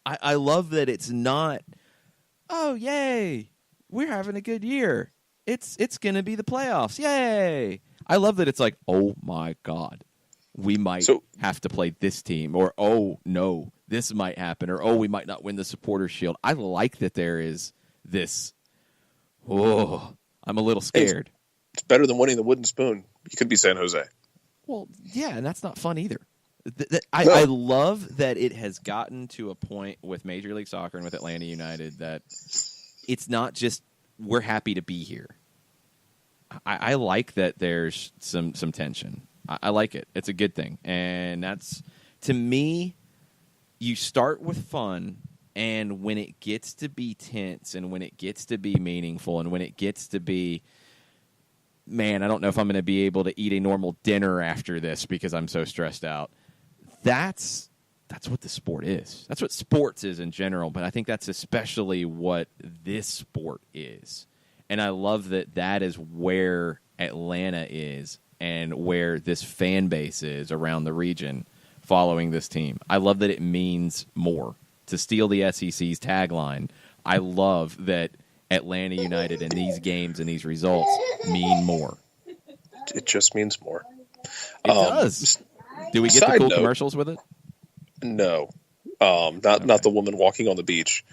I love that it's not, oh, yay, we're having a good year. It's going to be the playoffs. Yay. I love that it's like, oh, my God, we might have to play this team. Or, oh, no, this might happen. Or, oh, we might not win the Supporters' Shield. I like that there is this, oh, I'm a little scared. It's better than winning the wooden spoon. You could be San Jose. Well, yeah, and that's not fun either. I love that it has gotten to a point with Major League Soccer and with Atlanta United that it's not just we're happy to be here. I like that there's some tension. I like it. It's a good thing. And that's, to me, you start with fun, and when it gets to be tense and when it gets to be meaningful and when it gets to be, man, I don't know if I'm going to be able to eat a normal dinner after this because I'm so stressed out. That's what the sport is. That's what sports is in general, but I think that's especially what this sport is. And I love that is where Atlanta is and where this fan base is around the region following this team. I love that it means more. To steal the SEC's tagline, I love that Atlanta United and these games and these results mean more. It just means more. It does. Do we get the cool commercials with it? No. Not the woman walking on the beach.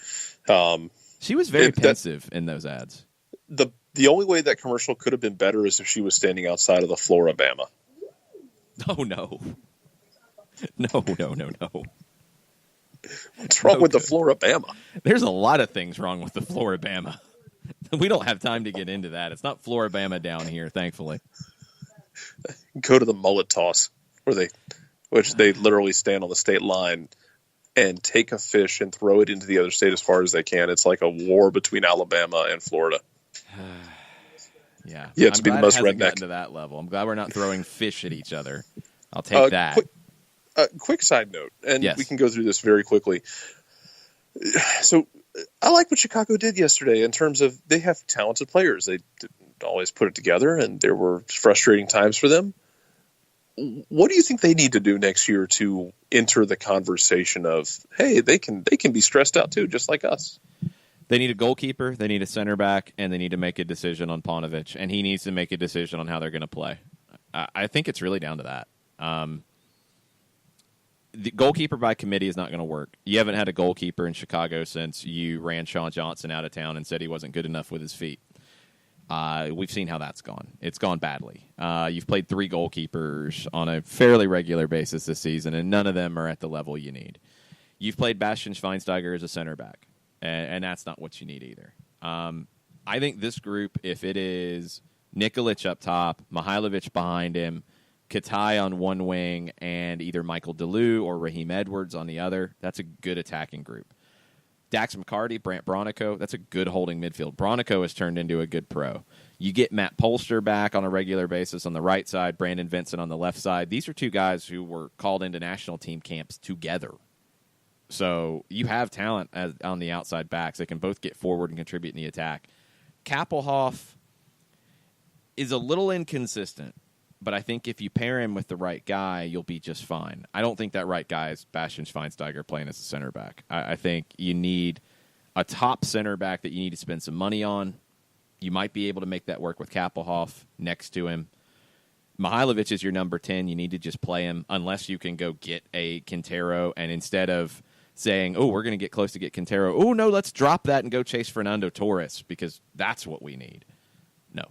She was very pensive in those ads. The only way that commercial could have been better is if she was standing outside of the Floribama. Oh, no. No. What's wrong with the Floribama? There's a lot of things wrong with the Floribama. We don't have time to get into that. It's not Floribama down here, thankfully. Go to the mullet toss, which they literally stand on the state line and take a fish and throw it into the other state as far as they can. It's like a war between Alabama and Florida. Yeah, to be the most redneck. To that level. I'm glad we're not throwing fish at each other. I'll take that. Quick side note, and yes. We can go through this very quickly. So I like what Chicago did yesterday in terms of they have talented players. They didn't always put it together, and there were frustrating times for them. What do you think they need to do next year to enter the conversation of, hey, they can be stressed out too, just like us? They need a goalkeeper, they need a center back, and they need to make a decision on Paunovic, and he needs to make a decision on how they're going to play. I think it's really down to that. The goalkeeper by committee is not going to work. You haven't had a goalkeeper in Chicago since you ran Sean Johnson out of town and said he wasn't good enough with his feet. We've seen how that's gone. It's gone badly. You've played 3 goalkeepers on a fairly regular basis this season, and none of them are at the level you need. You've played Bastian Schweinsteiger as a center back, and that's not what you need either. I think this group, if it is Nikolic up top, Mihailovic behind him, Katai on one wing, and either Michael DeLue or Raheem Edwards on the other, that's a good attacking group. Dax McCarty, Brant Bronico, that's a good holding midfield. Bronico has turned into a good pro. You get Matt Polster back on a regular basis on the right side, Brandon Vincent on the left side. These are 2 guys who were called into national team camps together. So you have talent on the outside backs. They can both get forward and contribute in the attack. Kappelhoff is a little inconsistent, but I think if you pair him with the right guy, you'll be just fine. I don't think that right guy is Bastian Schweinsteiger playing as a center back. I think you need a top center back that you need to spend some money on. You might be able to make that work with Kappelhoff next to him. Mihailovic is your number 10. You need to just play him unless you can go get a Quintero, and instead of saying, oh, we're going to get close to get Quintero, oh, no, let's drop that and go chase Fernando Torres because that's what we need. No.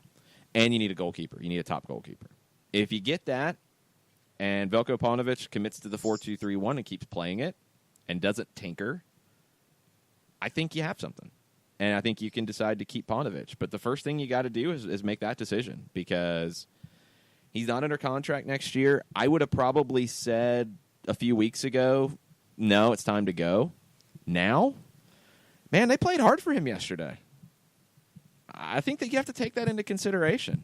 And you need a goalkeeper. You need a top goalkeeper. If you get that, and Veljko Paunovic commits to the 4-2-3-1 and keeps playing it and doesn't tinker, I think you have something. And I think you can decide to keep Paunovic. But the first thing you got to do is make that decision because he's not under contract next year. I would have probably said a few weeks ago, no, it's time to go. Now, man, they played hard for him yesterday. I think that you have to take that into consideration.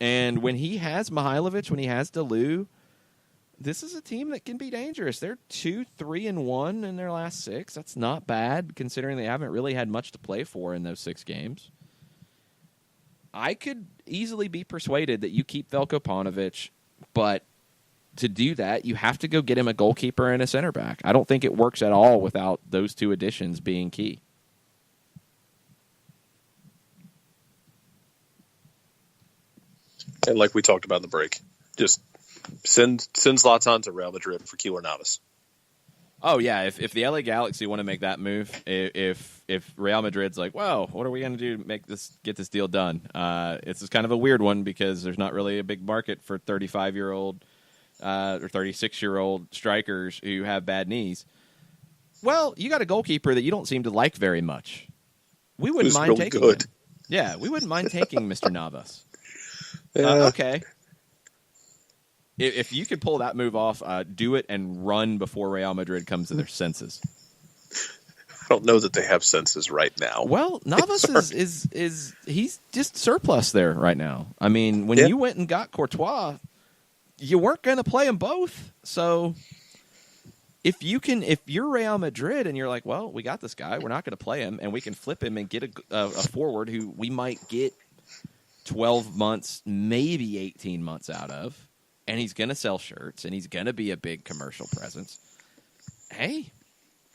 And when he has Mihailovic, when he has DeLue, this is a team that can be dangerous. They're 2-3-1 in their last 6. That's not bad, considering they haven't really had much to play for in those 6 games. I could easily be persuaded that you keep Veljko Paunovic, but to do that, you have to go get him a goalkeeper and a center back. I don't think it works at all without those 2 additions being key. And like we talked about in the break, just send Zlatan to Real Madrid for Keylor Navas. Oh, yeah, if the LA Galaxy want to make that move, if Real Madrid's like, well, what are we going to do to get this deal done? It's kind of a weird one because there's not really a big market for 35-year-old or 36-year-old strikers who have bad knees. Well, you got a goalkeeper that you don't seem to like very much. We wouldn't mind really taking good. him. Yeah, we wouldn't mind taking Mr. Navas. Yeah. Okay. If you could pull that move off, do it and run before Real Madrid comes to their senses. I don't know that they have senses right now. Well, Navas is he's just surplus there right now. I mean, when you went and got Courtois, you weren't going to play them both. So if you're Real Madrid and you're like, well, we got this guy, we're not going to play him, and we can flip him and get a forward who we might get 12 months, maybe 18 months out of, and he's going to sell shirts, and he's going to be a big commercial presence. Hey,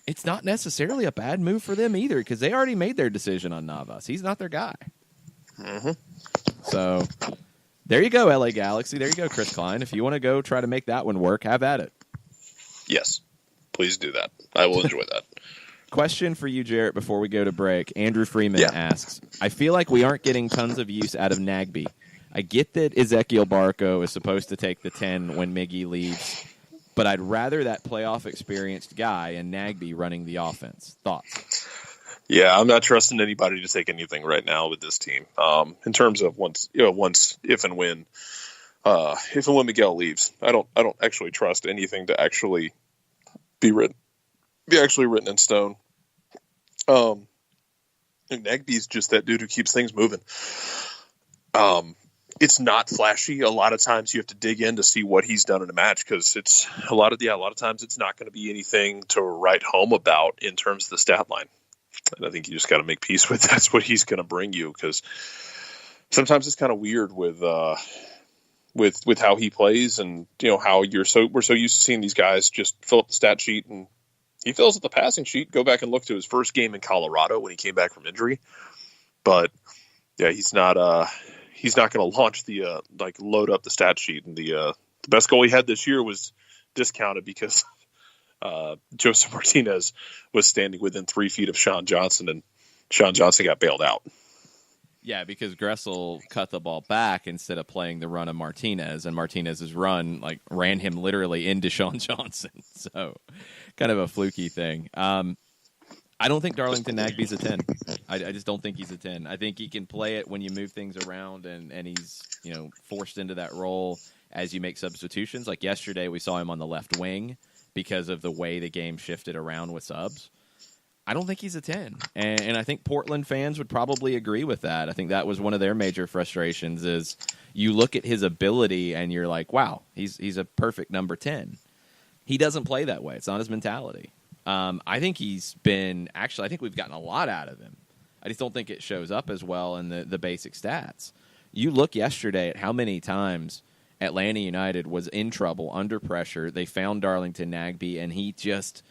it's not necessarily a bad move for them either, because they already made their decision on Navas. He's not their guy. Mm-hmm. So there you go, LA Galaxy. There you go, Chris Klein. If you want to go try to make that one work, have at it. Yes, please do that. I will enjoy that. Question for you, Jarrett, before we go to break. Andrew Freeman asks, I feel like we aren't getting tons of use out of Nagby. I get that Ezequiel Barco is supposed to take the 10 when Miggy leaves, but I'd rather that playoff experienced guy and Nagby running the offense. Thoughts? Yeah, I'm not trusting anybody to take anything right now with this team. In terms of if and when Miguel leaves, I don't actually trust anything to actually be written in stone. Nagby's just that dude who keeps things moving. It's not flashy. A lot of times you have to dig in to see what he's done in a match because it's a lot of times it's not going to be anything to write home about in terms of the stat line. And I think you just got to make peace with that's what he's going to bring you because sometimes it's kind of weird with how he plays and how we're so used to seeing these guys just fill up the stat sheet and he fills up the passing sheet. Go back and look to his first game in Colorado when he came back from injury. But yeah, he's not going to launch the load up the stat sheet. And the best goal he had this year was discounted because Joseph Martinez was standing within 3 feet of Sean Johnson, and Sean Johnson got bailed out. Yeah, because Gressel cut the ball back instead of playing the run of Martinez, and Martinez's run ran him literally into Sean Johnson. So kind of a fluky thing. I don't think Darlington Nagby's a 10. I just don't think he's a 10. I think he can play it when you move things around and he's forced into that role as you make substitutions. Like yesterday, we saw him on the left wing because of the way the game shifted around with subs. I don't think he's a 10. And I think Portland fans would probably agree with that. I think that was one of their major frustrations is you look at his ability and you're like, wow, he's a perfect number 10. He doesn't play that way. It's not his mentality. I think I think we've gotten a lot out of him. I just don't think it shows up as well in the basic stats. You look yesterday at how many times Atlanta United was in trouble, under pressure. They found Darlington Nagby, and he just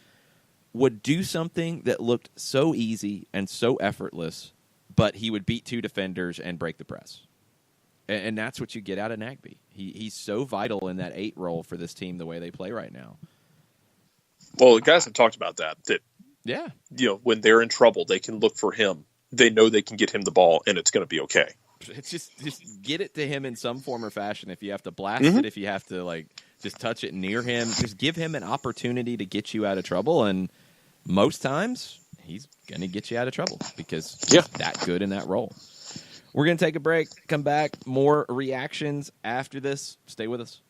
would do something that looked so easy and so effortless, but he would beat 2 defenders and break the press. And that's what you get out of Nagby. He's so vital in that 8 role for this team the way they play right now. Well, the guys have talked about that yeah, when they're in trouble, they can look for him. They know they can get him the ball, and it's going to be okay. It's just get it to him in some form or fashion. If you have to blast it, if you have to just touch it near him, just give him an opportunity to get you out of trouble. And most times, he's going to get you out of trouble because he's that good in that role. We're going to take a break, come back, more reactions after this. Stay with us.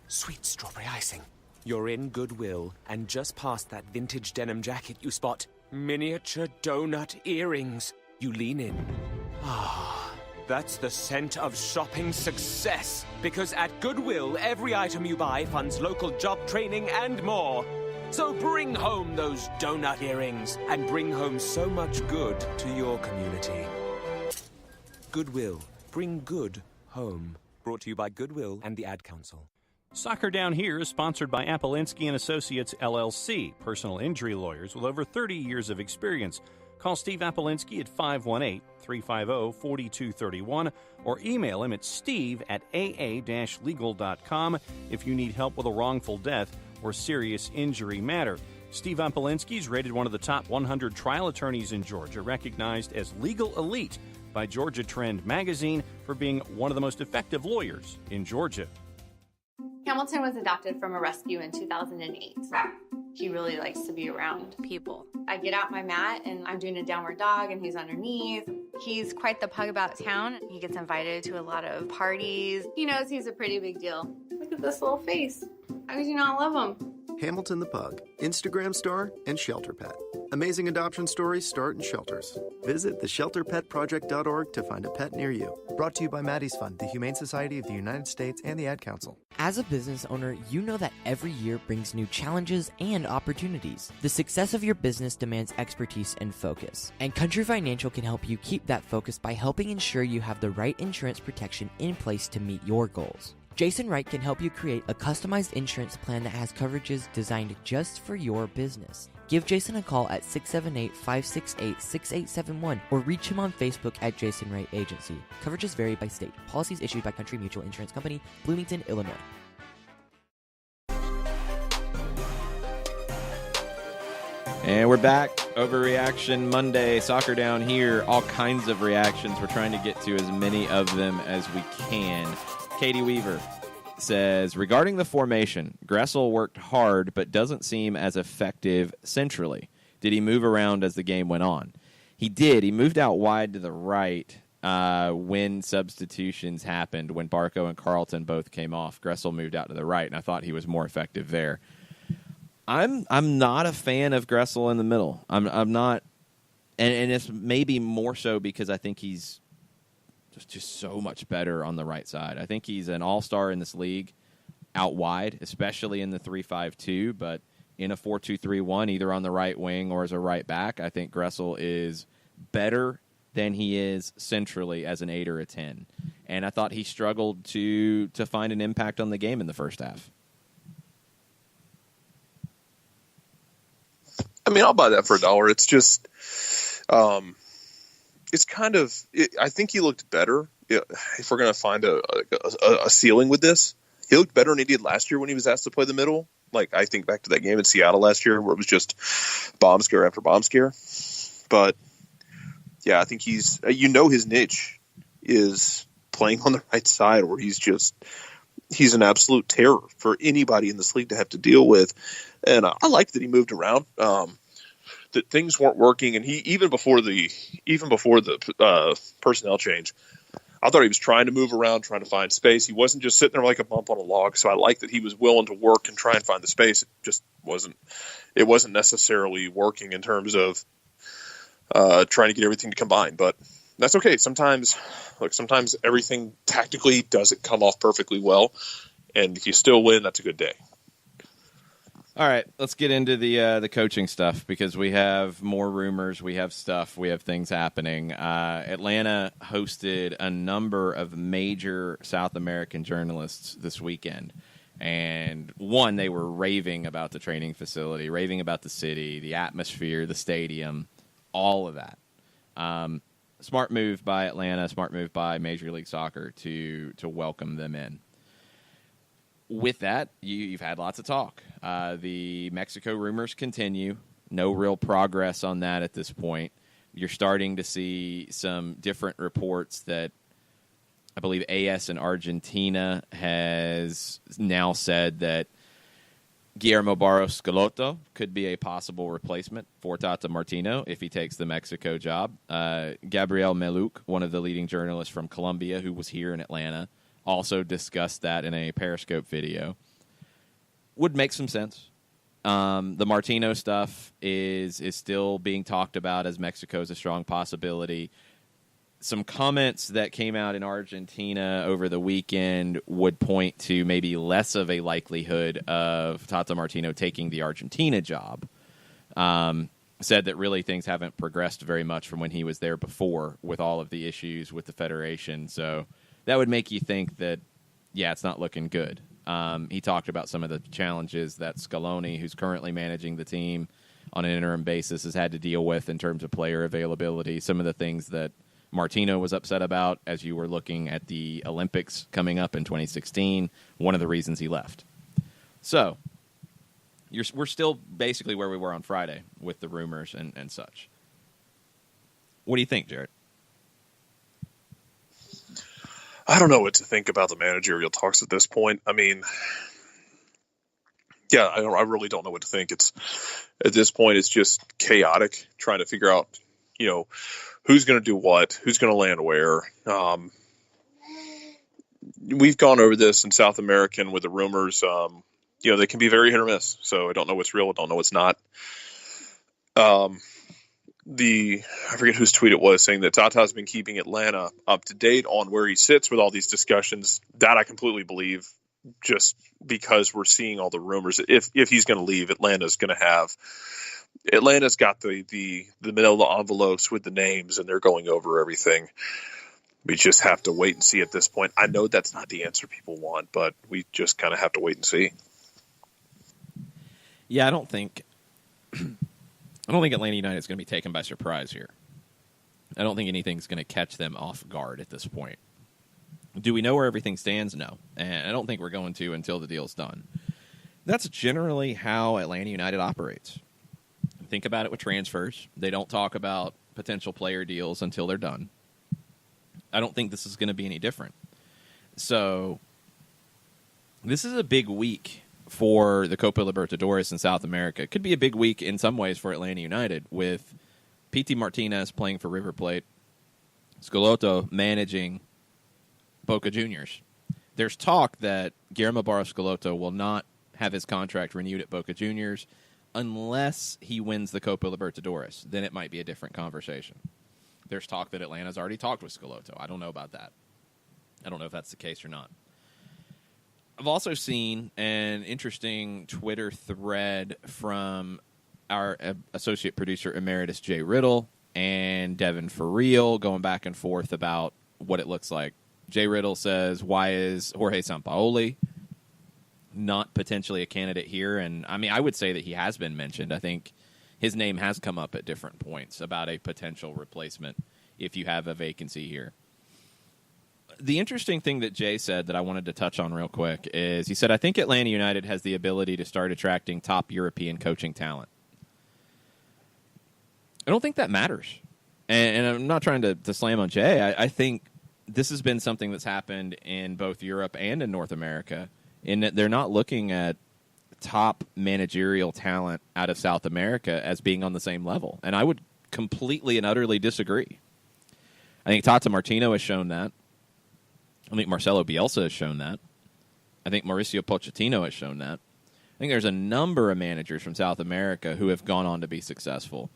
Sweet strawberry icing. You're in Goodwill, and just past that vintage denim jacket you spot miniature donut earrings. You lean in. Ah, That's the scent of shopping success. Because at Goodwill, every item you buy funds local job training and more. So bring home those donut earrings and bring home so much good to your community. Goodwill. Bring good home. Brought to you by Goodwill and the Ad Council. Soccer Down Here is sponsored by Appolinsky & Associates, LLC, personal injury lawyers with over 30 years of experience. Call Steve Appolinsky at 518-350-4231 or email him at steve@aa-legal.com if you need help with a wrongful death or serious injury matter. Steve Appolinsky is rated one of the top 100 trial attorneys in Georgia, recognized as legal elite by Georgia Trend magazine for being one of the most effective lawyers in Georgia. Hamilton was adopted from a rescue in 2008. He really likes to be around people. I get out my mat and I'm doing a downward dog and he's underneath. He's quite the pug about town. He gets invited to a lot of parties. He knows he's a pretty big deal. Look at this little face. How could you not love him? Hamilton the Pug, Instagram star and shelter pet. Amazing adoption stories start in shelters. Visit theshelterpetproject.org to find a pet near you. Brought to you by Maddie's Fund, the Humane Society of the United States, and the Ad Council. As a business owner, you know that every year brings new challenges and opportunities. The success of your business demands expertise and focus. And Country Financial can help you keep that focus by helping ensure you have the right insurance protection in place to meet your goals. Jason Wright can help you create a customized insurance plan that has coverages designed just for your business. Give Jason a call at 678-568-6871 or reach him on Facebook at Jason Wright Agency. Coverages vary by state. Policies issued by Country Mutual Insurance Company, Bloomington, Illinois. And we're back. Overreaction Monday. Soccer Down Here. All kinds of reactions. We're trying to get to as many of them as we can. Katie Weaver says, regarding the formation, Gressel worked hard but doesn't seem as effective centrally. Did he move around as the game went on? He did. He moved out wide to the right when substitutions happened, when Barco and Carlton both came off. Gressel moved out to the right, and I thought he was more effective there. I'm not a fan of Gressel in the middle. I'm not, and it's maybe more so because I think he's just so much better on the right side. I think he's an all-star in this league out wide, especially in the 3-5-2, but in a 4-2-3-1, either on the right wing or as a right back, I think Gressel is better than he is centrally as an 8 or a 10. And I thought he struggled to find an impact on the game in the first half. I mean, I'll buy that for $1. It's just it's kind of I think he looked better. If we're going to find a ceiling with this, he looked better than he did last year when he was asked to play the middle. Like, I think back to that game in Seattle last year where it was just bomb scare after bomb scare. But, yeah, I think his niche is playing on the right side where he's an absolute terror for anybody in this league to have to deal with. And I like that he moved around. That things weren't working, and he even before the personnel change, I thought he was trying to move around, trying to find space. He wasn't just sitting there like a bump on a log. So I like that he was willing to work and try and find the space. It just wasn't necessarily working in terms of trying to get everything to combine. But that's okay. Sometimes everything tactically doesn't come off perfectly well, and if you still win, that's a good day. All right, let's get into the coaching stuff because we have more rumors, we have stuff, we have things happening. Atlanta hosted a number of major South American journalists this weekend. And one, they were raving about the training facility, raving about the city, the atmosphere, the stadium, all of that. Smart move by Atlanta, smart move by Major League Soccer to welcome them in. With that, you've had lots of talk. The Mexico rumors continue. No real progress on that at this point. You're starting to see some different reports that I believe AS in Argentina has now said that Guillermo Barros Schelotto could be a possible replacement for Tata Martino if he takes the Mexico job. Gabriel Meluk, one of the leading journalists from Colombia who was here in Atlanta, also discussed that in a Periscope video. Would make some sense. The Martino stuff is still being talked about as Mexico is a strong possibility. some comments that came out in Argentina over the weekend would point to maybe less of a likelihood of Tata Martino taking the Argentina job. Said that really things haven't progressed very much from when he was there before with all of the issues with the federation. So that would make you think that, yeah, it's not looking good. He talked about some of the challenges that Scaloni, who's currently managing the team on an interim basis, has had to deal with in terms of player availability. Some of the things that Martino was upset about as you were looking at the Olympics coming up in 2016, one of the reasons he left. So we're still basically where we were on Friday with the rumors and such. What do you think, Jared? I don't know what to think about the managerial talks at this point. I mean, yeah, I really don't know what to think. It's at this point, it's just chaotic trying to figure out, who's going to do what, who's going to land where. We've gone over this in South American with the rumors. They can be very hit or miss. So I don't know what's real. I don't know what's not. I forget whose tweet it was saying that Tata's been keeping Atlanta up to date on where he sits with all these discussions. That I completely believe, just because we're seeing all the rumors. If he's going to leave, Atlanta's got the manila envelopes with the names, and they're going over everything. We just have to wait and see at this point. I know that's not the answer people want, but we just kind of have to wait and see. Yeah, I don't think Atlanta United is going to be taken by surprise here. I don't think anything's going to catch them off guard at this point. Do we know where everything stands? No. And I don't think we're going to until the deal's done. That's generally how Atlanta United operates. Think about it with transfers. They don't talk about potential player deals until they're done. I don't think this is going to be any different. So this is a big week for the Copa Libertadores in South America. It could be a big week in some ways for Atlanta United, with Pity Martinez playing for River Plate, Schelotto managing Boca Juniors. There's talk that Guillermo Barros Schelotto will not have his contract renewed at Boca Juniors unless he wins the Copa Libertadores. Then it might be a different conversation. There's talk that Atlanta's already talked with Schelotto. I don't know about that. I don't know if that's the case or not. I've also seen an interesting Twitter thread from our associate producer emeritus Jay Riddle and Devin Ferreal going back and forth about what it looks like. Jay Riddle says, why is Jorge Sampaoli not potentially a candidate here? And I mean, I would say that he has been mentioned. I think his name has come up at different points about a potential replacement if you have a vacancy here. The interesting thing that Jay said that I wanted to touch on real quick is he said, I think Atlanta United has the ability to start attracting top European coaching talent. I don't think that matters. And I'm not trying to slam on Jay. I think this has been something that's happened in both Europe and in North America, in that they're not looking at top managerial talent out of South America as being on the same level. And I would completely and utterly disagree. I think Tata Martino has shown that. I think Marcelo Bielsa has shown that. I think Mauricio Pochettino has shown that. I think there's a number of managers from South America who have gone on to be successful.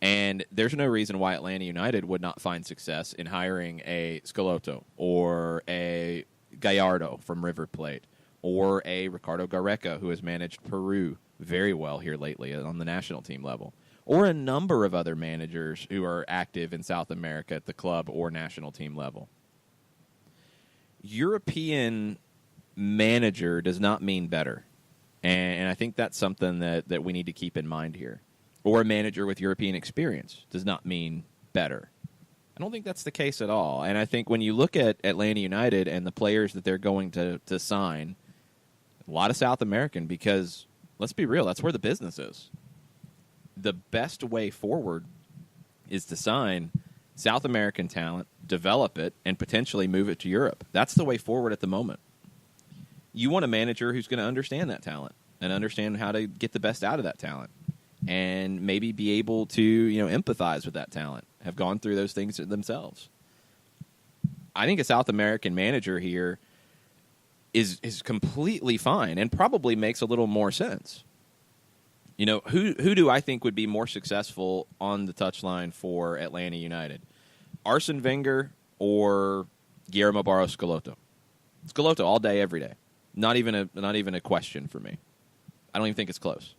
And there's no reason why Atlanta United would not find success in hiring a Schelotto or a Gallardo from River Plate or a Ricardo Gareca, who has managed Peru very well here lately on the national team level, or a number of other managers who are active in South America at the club or national team level. European manager does not mean better. And I think that's something that we need to keep in mind here. Or a manager with European experience does not mean better. I don't think that's the case at all. And I think when you look at Atlanta United and the players that they're going to sign, a lot of South American, because let's be real, that's where the business is. The best way forward is to sign South American talent, develop it, and potentially move it to Europe. That's the way forward at the moment. You want a manager who's going to understand that talent and understand how to get the best out of that talent and maybe be able to, empathize with that talent, have gone through those things themselves. I think a South American manager here is completely fine and probably makes a little more sense. Who do I think would be more successful on the touchline for Atlanta United? Arsene Wenger or Guillermo Barros Schelotto. Schelotto all day, every day. Not even a question for me. I don't even think it's close.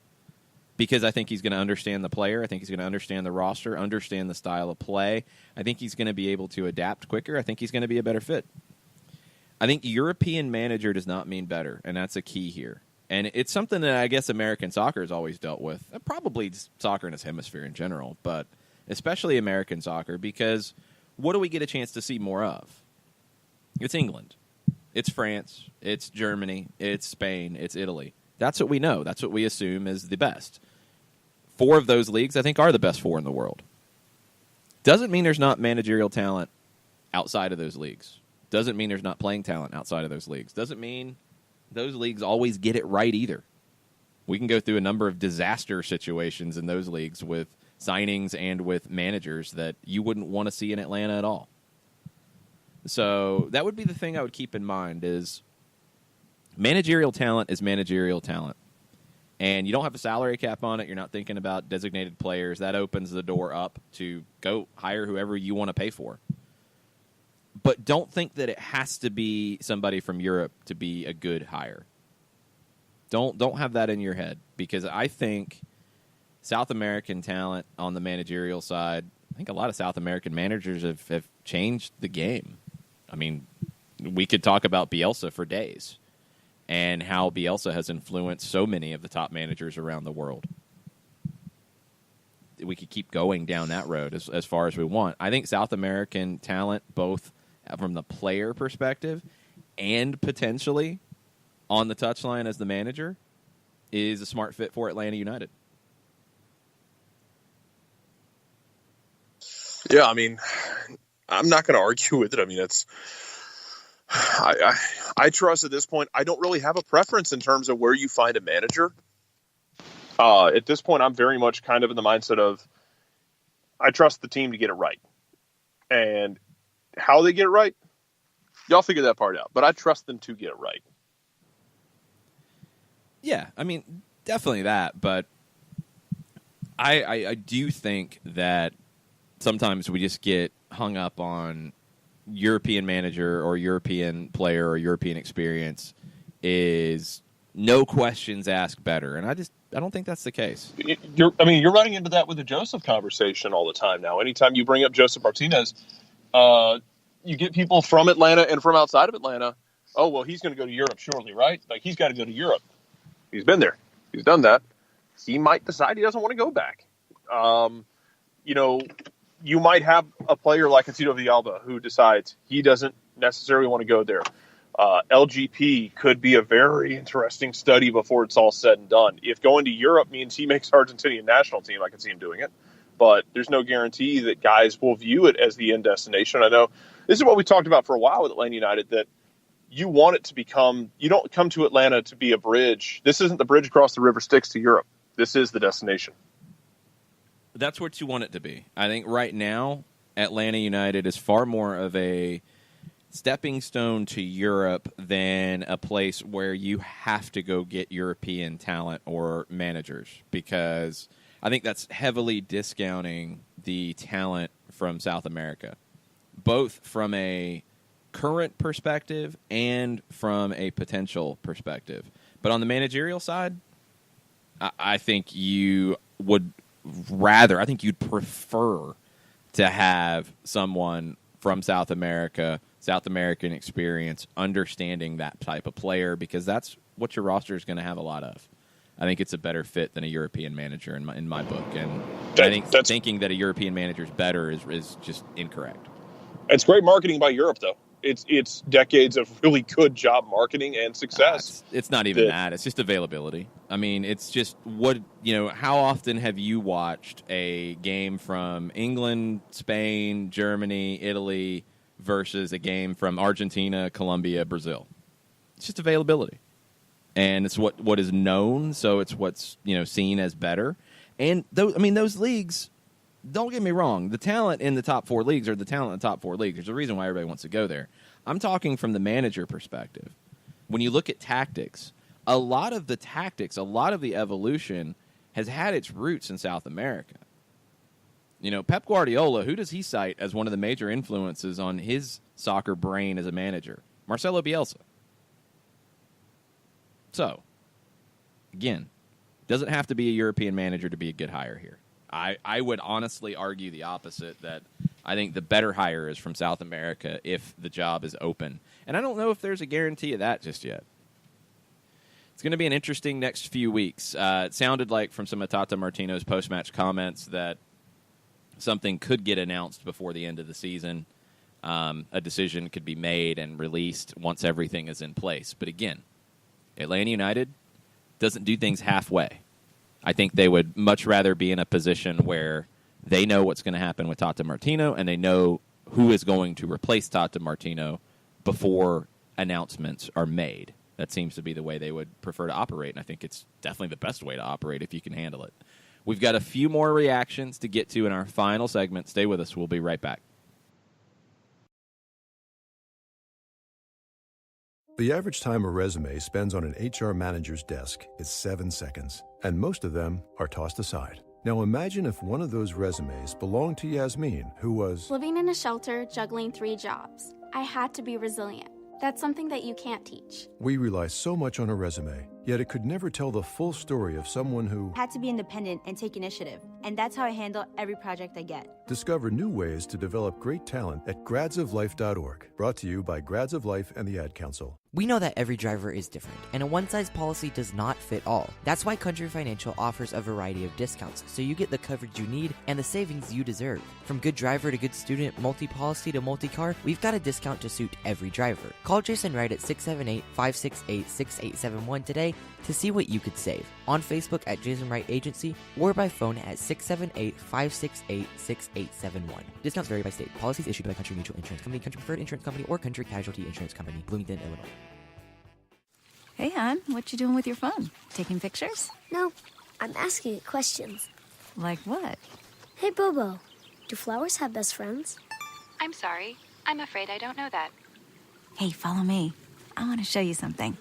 Because I think he's going to understand the player. I think he's going to understand the roster, understand the style of play. I think he's going to be able to adapt quicker. I think he's going to be a better fit. I think European manager does not mean better, and that's a key here. And it's something that I guess American soccer has always dealt with. Probably soccer in its hemisphere in general, but especially American soccer, because what do we get a chance to see more of? It's England. It's France. It's Germany. It's Spain. It's Italy. That's what we know. That's what we assume is the best. 4 of those leagues, I think, are the best 4 in the world. Doesn't mean there's not managerial talent outside of those leagues. Doesn't mean there's not playing talent outside of those leagues. Doesn't mean those leagues always get it right either. We can go through a number of disaster situations in those leagues with signings and with managers that you wouldn't want to see in Atlanta at all. So that would be the thing I would keep in mind is managerial talent is managerial talent. And you don't have a salary cap on it. You're not thinking about designated players. That opens the door up to go hire whoever you want to pay for. But don't think that it has to be somebody from Europe to be a good hire. Don't have that in your head, because I think South American talent on the managerial side, I think a lot of South American managers have changed the game. I mean, we could talk about Bielsa for days and how Bielsa has influenced so many of the top managers around the world. We could keep going down that road as far as we want. I think South American talent, both from the player perspective and potentially on the touchline as the manager, is a smart fit for Atlanta United. Yeah, I mean, I'm not going to argue with it. I mean, I trust at this point. I don't really have a preference in terms of where you find a manager. At this point, I'm very much kind of in the mindset of I trust the team to get it right. And how they get it right, y'all figure that part out. But I trust them to get it right. Yeah, I mean, definitely that. But I do think that sometimes we just get hung up on European manager or European player or European experience is no questions asked better. And I don't think that's the case. You're running into that with the Joseph conversation all the time now. Anytime you bring up Joseph Martinez, you get people from Atlanta and from outside of Atlanta. Oh, well, he's going to go to Europe shortly, right? Like, he's got to go to Europe. He's been there. He's done that. He might decide he doesn't want to go back. You might have a player like Tito Villalba who decides he doesn't necessarily want to go there. LGP could be a very interesting study before it's all said and done. If going to Europe means he makes Argentinian national team, I can see him doing it. But there's no guarantee that guys will view it as the end destination. I know this is what we talked about for a while with Atlanta United, that you want it to become – you don't come to Atlanta to be a bridge. This isn't the bridge across the river Styx to Europe. This is the destination. That's what you want it to be. I think right now, Atlanta United is far more of a stepping stone to Europe than a place where you have to go get European talent or managers, because I think that's heavily discounting the talent from South America, both from a current perspective and from a potential perspective. But on the managerial side, I think you would rather, I think you'd prefer to have someone from South America, South American experience, understanding that type of player, because that's what your roster is going to have a lot of. I think it's a better fit than a European manager in my book, and I think thinking that a European manager is better is just incorrect. It's great marketing by Europe, though. It's decades of really good job marketing and success. It's not even that. It's just availability. I mean, it's just how often have you watched a game from England, Spain, Germany, Italy versus a game from Argentina, Colombia, Brazil? It's just availability. And it's what is known, so it's what's seen as better. And those leagues, don't get me wrong, the talent in the top 4 leagues are the talent in the top 4 leagues. There's a reason why everybody wants to go there. I'm talking from the manager perspective. When you look at tactics, a lot of the evolution has had its roots in South America. Pep Guardiola, who does he cite as one of the major influences on his soccer brain as a manager? Marcelo Bielsa. So, again, doesn't have to be a European manager to be a good hire here. I would honestly argue the opposite, that I think the better hire is from South America if the job is open. And I don't know if there's a guarantee of that just yet. It's going to be an interesting next few weeks. It sounded like from some of Tata Martino's post-match comments that something could get announced before the end of the season. A decision could be made and released once everything is in place. But again, Atlanta United doesn't do things halfway. I think they would much rather be in a position where they know what's going to happen with Tata Martino and they know who is going to replace Tata Martino before announcements are made. That seems to be the way they would prefer to operate, and I think it's definitely the best way to operate if you can handle it. We've got a few more reactions to get to in our final segment. Stay with us. We'll be right back. The average time a resume spends on an HR manager's desk is 7 seconds, and most of them are tossed aside. Now imagine if one of those resumes belonged to Yasmin, who was living in a shelter, juggling 3 jobs. I had to be resilient. That's something that you can't teach. We rely so much on a resume, yet it could never tell the full story of someone who had to be independent and take initiative. And that's how I handle every project I get. Discover new ways to develop great talent at gradsoflife.org. Brought to you by Grads of Life and the Ad Council. We know that every driver is different, and a one-size policy does not fit all. That's why Country Financial offers a variety of discounts, so you get the coverage you need and the savings you deserve. From good driver to good student, multi-policy to multi-car, we've got a discount to suit every driver. Call Jason Wright at 678-568-6871 today to see what you could save. On Facebook at Jason Wright Agency or by phone at 678-568-6871. Discounts vary by state. Policies issued by Country Mutual Insurance Company, Country Preferred Insurance Company, or Country Casualty Insurance Company, Bloomington, Illinois. Hey, hon, what you doing with your phone? Taking pictures? No, I'm asking it questions. Like what? Hey, Bobo, do flowers have best friends? I'm sorry. I'm afraid I don't know that. Hey, follow me. I want to show you something.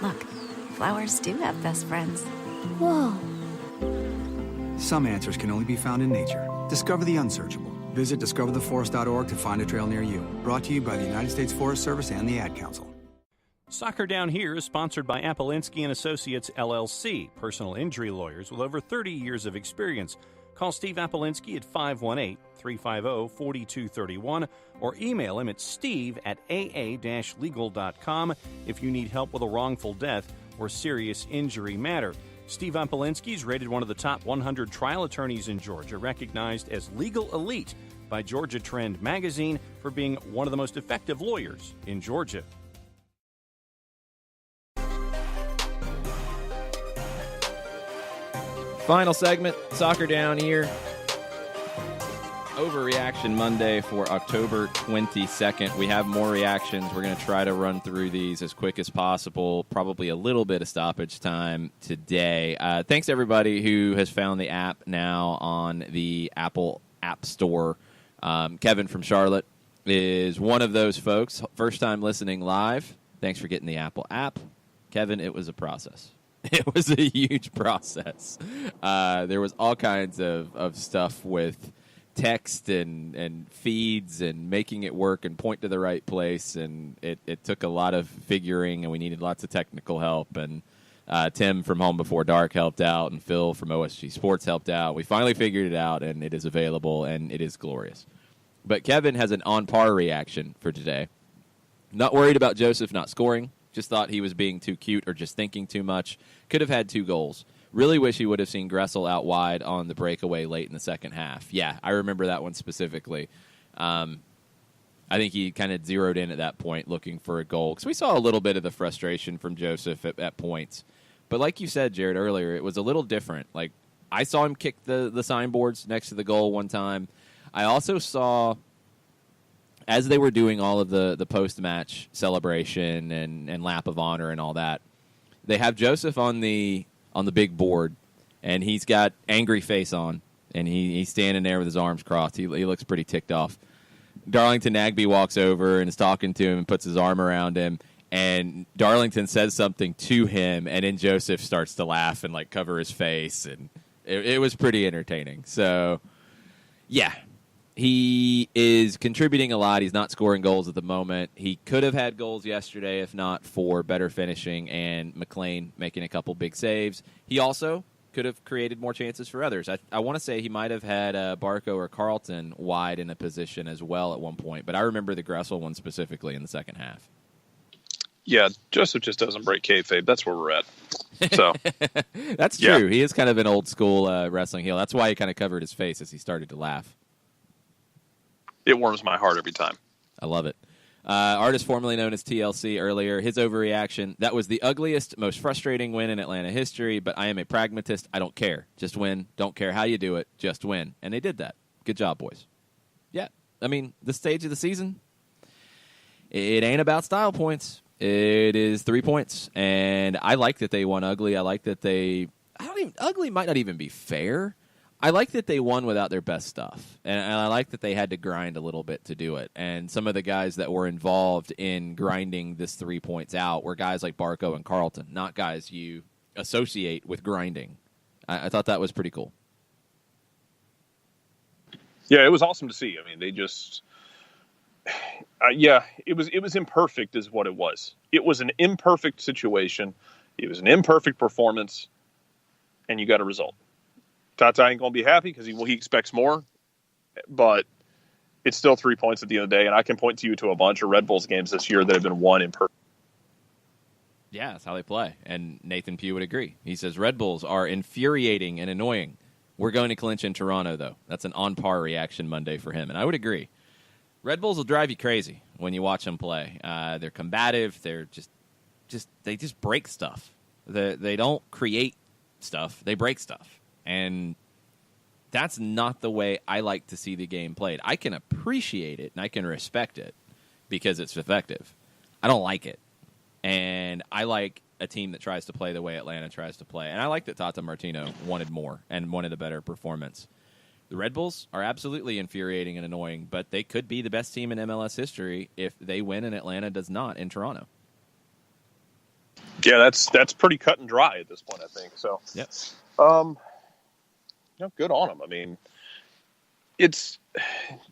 Look, flowers do have best friends. Whoa. Some answers can only be found in nature. Discover the unsearchable. Visit discovertheforest.org to find a trail near you. Brought to you by the United States Forest Service and the Ad Council. Soccer Down Here is sponsored by Appolinsky & Associates, LLC, personal injury lawyers with over 30 years of experience. Call Steve Appolinsky at 518-350-4231 or email him at steve@aa-legal.com if you need help with a wrongful death or serious injury matter. Steve Appolinsky is rated one of the top 100 trial attorneys in Georgia, recognized as legal elite by Georgia Trend magazine for being one of the most effective lawyers in Georgia. Final segment, Soccer Down Here. Overreaction Monday for October 22nd. We have more reactions. We're going to try to run through these as quick as possible. Probably a little bit of stoppage time today. Thanks, everybody who has found the app now on the Apple App Store. Kevin from Charlotte is one of those folks. First time listening live. Thanks for getting the Apple app. Kevin, it was a process. It was a huge process. There was all kinds of stuff with text and feeds and making it work and point to the right place, and it took a lot of figuring, and we needed lots of technical help. And Tim from Home Before Dark helped out, and Phil from OSG Sports helped out. We finally figured it out, and it is available, and it is glorious. But Kevin has an on-par reaction for today. Not worried about Joseph not scoring. Just thought he was being too cute or just thinking too much. Could have had 2 goals. Really wish he would have seen Gressel out wide on the breakaway late in the second half. Yeah, I remember that one specifically. I think he kind of zeroed in at that point looking for a goal. Because we saw a little bit of the frustration from Joseph at points. But like you said, Jared, earlier, it was a little different. Like, I saw him kick the signboards next to the goal one time. I also saw, as they were doing all of the post-match celebration and lap of honor and all that, they have Joseph on the big board, and he's got angry face on, and he's standing there with his arms crossed. He looks pretty ticked off. Darlington Nagbe walks over and is talking to him and puts his arm around him, and Darlington says something to him, and then Joseph starts to laugh and like cover his face, and It was pretty entertaining. So, yeah, he is contributing a lot. He's not scoring goals at the moment. He could have had goals yesterday if not for better finishing and McLean making a couple big saves. He also could have created more chances for others. I want to say he might have had Barco or Carlton wide in a position as well at one point, but I remember the Gressel one specifically in the second half. Yeah, Joseph just doesn't break kayfabe. That's where we're at. So That's true. He is kind of an old school wrestling heel. That's why he kind of covered his face as he started to laugh. It warms my heart every time. I love it. Artist formerly known as TLC earlier, his overreaction, that was the ugliest, most frustrating win in Atlanta history, but I am a pragmatist. I don't care. Just win. Don't care how you do it. Just win. And they did that. Good job, boys. Yeah. I mean, the stage of the season, it ain't about style points. It is 3 points. And I like that they won ugly. I like that ugly might not even be fair. I like that they won without their best stuff, and I like that they had to grind a little bit to do it. And some of the guys that were involved in grinding this 3 points out were guys like Barco and Carlton, not guys you associate with grinding. I thought that was pretty cool. Yeah, it was awesome to see. I mean, they just, it was imperfect is what it was. It was an imperfect situation. It was an imperfect performance, and you got a result. Tata ain't going to be happy because he expects more, but it's still 3 points at the end of the day, and I can point to you to a bunch of Red Bulls games this year that have been won in perfect. Yeah, that's how they play, and Nathan Pugh would agree. He says, Red Bulls are infuriating and annoying. We're going to clinch in Toronto, though. That's an on-par reaction Monday for him, and I would agree. Red Bulls will drive you crazy when you watch them play. They're combative. They're they just break stuff. They don't create stuff. They break stuff. And that's not the way I like to see the game played. I can appreciate it and I can respect it because it's effective. I don't like it. And I like a team that tries to play the way Atlanta tries to play. And I like that Tata Martino wanted more and wanted a better performance. The Red Bulls are absolutely infuriating and annoying, but they could be the best team in MLS history if they win and Atlanta does not in Toronto. Yeah, that's pretty cut and dry at this point, I think. So, yep. Good on them. I mean,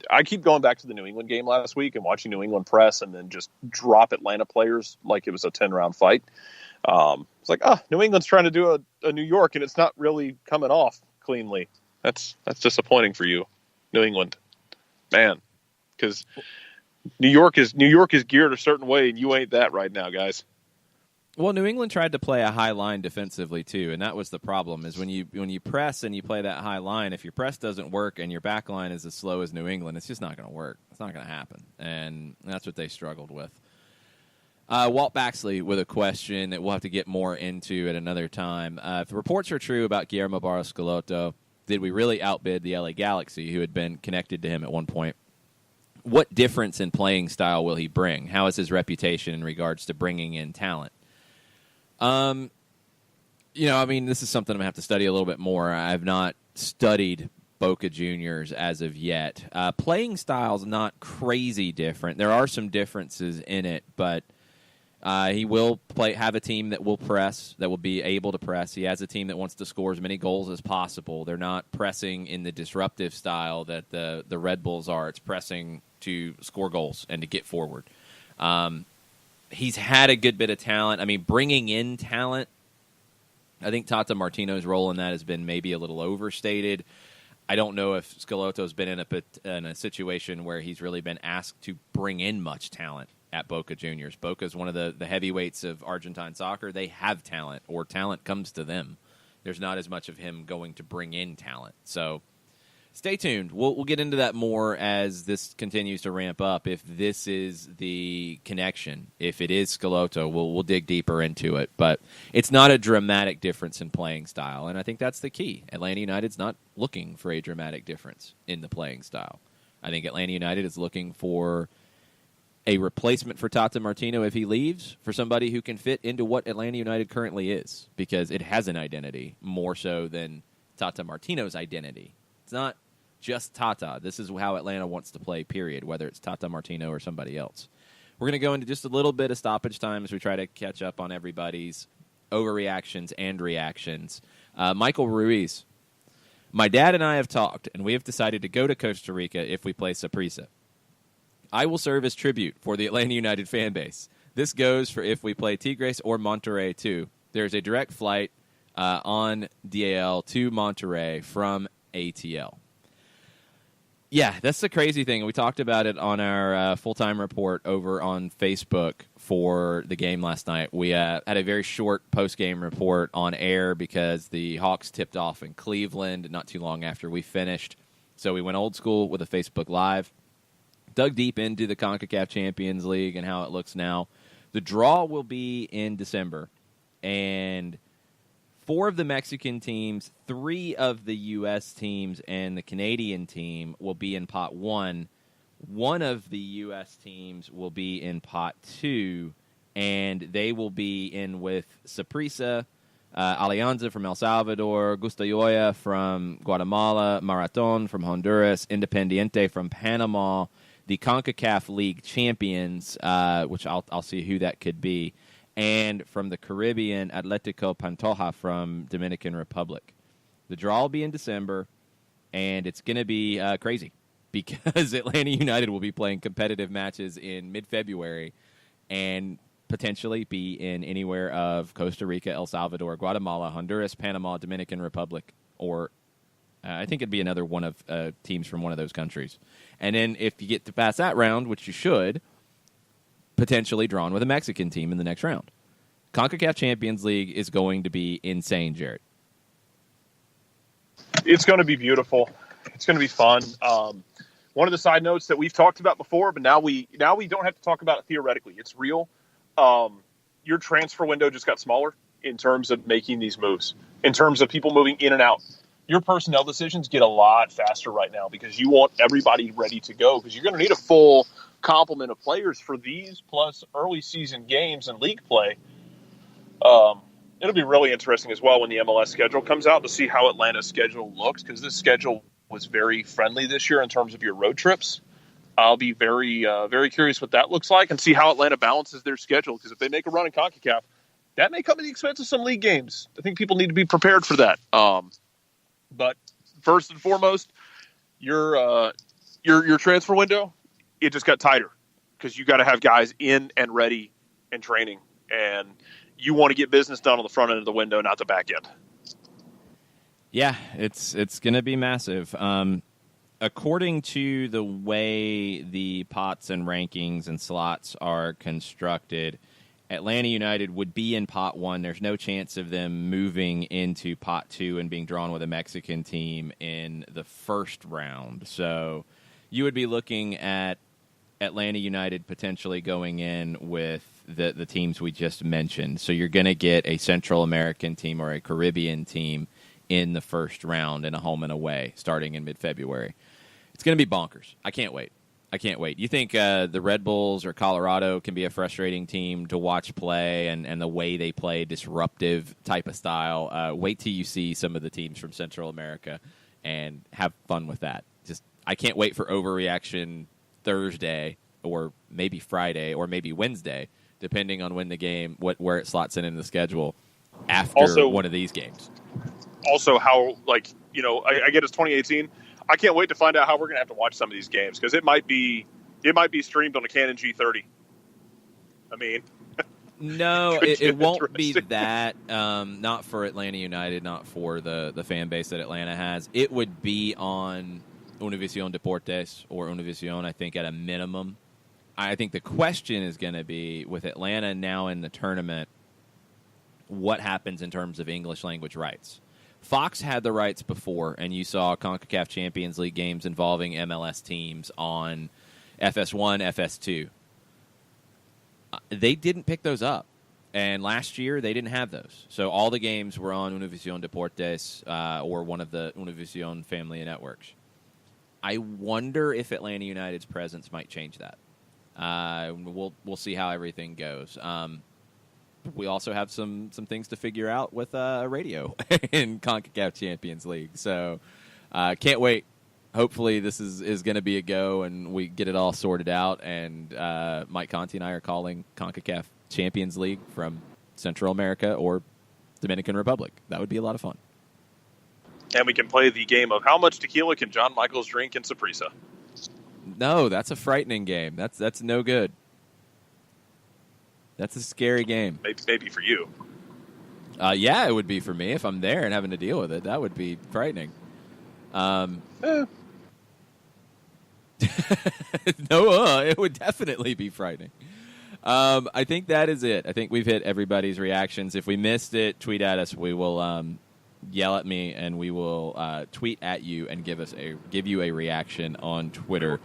I keep going back to the New England game last week and watching New England press and then just drop Atlanta players like it was a 10-round fight. It's like, New England's trying to do a New York and it's not really coming off cleanly. That's disappointing for you, New England, man, because New York is geared a certain way and you ain't that right now, guys. Well, New England tried to play a high line defensively too, and that was the problem. Is when you press and you play that high line, if your press doesn't work and your back line is as slow as New England, it's just not going to work. It's not going to happen, and that's what they struggled with. Walt Baxley with a question that we'll have to get more into at another time. If the reports are true about Guillermo Barros Schelotto, did we really outbid the LA Galaxy, who had been connected to him at one point? What difference in playing style will he bring? How is his reputation in regards to bringing in talent? This is something I'm going to have to study a little bit more. I've not studied Boca Juniors as of yet. Playing style's not crazy different. There are some differences in it, but he will have a team that will press, that will be able to press. He has a team that wants to score as many goals as possible. They're not pressing in the disruptive style that the Red Bulls are. It's pressing to score goals and to get forward. He's had a good bit of talent. I mean, bringing in talent, I think Tata Martino's role in that has been maybe a little overstated. I don't know if Schelotto's been in a situation where he's really been asked to bring in much talent at Boca Juniors. Boca is one of the heavyweights of Argentine soccer. They have talent, or talent comes to them. There's not as much of him going to bring in talent. So stay tuned. We'll get into that more as this continues to ramp up. If this is the connection, if it is Schelotto, we'll dig deeper into it. But it's not a dramatic difference in playing style, and I think that's the key. Atlanta United's not looking for a dramatic difference in the playing style. I think Atlanta United is looking for a replacement for Tata Martino if he leaves, for somebody who can fit into what Atlanta United currently is, because it has an identity more so than Tata Martino's identity. It's not just Tata. This is how Atlanta wants to play, period, whether it's Tata Martino or somebody else. We're going to go into just a little bit of stoppage time as we try to catch up on everybody's overreactions and reactions. Michael Ruiz My dad and I have talked, and we have decided to go to Costa Rica if we play Saprissa. I will serve as tribute for the Atlanta United fan base. This goes for if we play Tigres or Monterrey, too. There's a direct flight on DAL to Monterrey from ATL. Yeah, that's the crazy thing. We talked about it on our full-time report over on Facebook for the game last night. We had a very short post-game report on air because the Hawks tipped off in Cleveland not too long after we finished. So we went old school with a Facebook Live, dug deep into the Concacaf Champions League and how it looks now. The draw will be in December, and 4 of the Mexican teams, 3 of the U.S. teams, and the Canadian team will be in Pot 1. 1 of the U.S. teams will be in Pot 2, and they will be in with Saprissa, Alianza from El Salvador, Gustayoya from Guatemala, Marathon from Honduras, Independiente from Panama, the CONCACAF League champions, which I'll see who that could be, and from the Caribbean, Atletico Pantoja from Dominican Republic. The draw will be in December, and it's going to be crazy because Atlanta United will be playing competitive matches in mid-February and potentially be in anywhere of Costa Rica, El Salvador, Guatemala, Honduras, Panama, Dominican Republic, or I think it'd be another one of teams from one of those countries. And then if you get to pass that round, which you should, potentially drawn with a Mexican team in the next round. CONCACAF Champions League is going to be insane, Jared. It's going to be beautiful. It's going to be fun. One of the side notes that we've talked about before, but now we don't have to talk about it theoretically. It's real. Your transfer window just got smaller in terms of making these moves, in terms of people moving in and out. Your personnel decisions get a lot faster right now because you want everybody ready to go because you're going to need a full complement of players for these plus early season games and league play. It'll be really interesting as well when the MLS schedule comes out to see how Atlanta's schedule looks because this schedule was very friendly this year in terms of your road trips. I'll be very, very curious what that looks like and see how Atlanta balances their schedule because if they make a run in CONCACAF, that may come at the expense of some league games. I think people need to be prepared for that. But first and foremost, your transfer window, it just got tighter because you got to have guys in and ready and training, and you want to get business done on the front end of the window, not the back end. Yeah, it's going to be massive. According to the way the pots and rankings and slots are constructed, Atlanta United would be in Pot 1. There's no chance of them moving into Pot 2 and being drawn with a Mexican team in the first round. So you would be looking at Atlanta United potentially going in with the teams we just mentioned. So you're going to get a Central American team or a Caribbean team in the first round in a home and away starting in mid-February. It's going to be bonkers. I can't wait. You think the Red Bulls or Colorado can be a frustrating team to watch play and the way they play, disruptive type of style? Wait till you see some of the teams from Central America and have fun with that. I can't wait for overreaction Thursday or maybe Friday or maybe Wednesday, depending on when the game, where it slots in the schedule after one of these games. Also, how, I get it's 2018. I can't wait to find out how we're going to have to watch some of these games because it might be streamed on a Canon G30. I mean, no, it won't be that. Not for Atlanta United, not for the fan base that Atlanta has. It would be on Univision Deportes or Univision, I think, at a minimum. I think the question is going to be, with Atlanta now in the tournament, what happens in terms of English language rights? Fox had the rights before, and you saw CONCACAF Champions League games involving MLS teams on FS1, FS2. They didn't pick those up, and last year they didn't have those. So all the games were on Univision Deportes or one of the Univision family of networks. I wonder if Atlanta United's presence might change that. We'll see how everything goes. We also have some things to figure out with radio in CONCACAF Champions League. So can't wait. Hopefully this is going to be a go and we get it all sorted out. And Mike Conti and I are calling CONCACAF Champions League from Central America or Dominican Republic. That would be a lot of fun. And we can play the game of how much tequila can John Michaels drink in Saprissa. No, that's a frightening game. That's no good. That's a scary game. Maybe for you. Yeah, it would be for me if I'm there and having to deal with it. That would be frightening. No, it would definitely be frightening. I think that is it. I think we've hit everybody's reactions. If we missed it, tweet at us. We will yell at me, and we will tweet at you and give you a reaction on Twitter.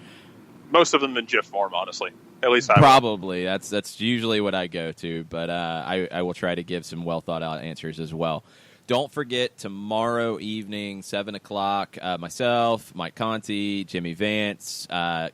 Most of them in GIF form, honestly. At least I probably will. That's usually what I go to, but I will try to give some well thought out answers as well. Don't forget, tomorrow evening, 7 o'clock, myself, Mike Conti, Jimmy Vance,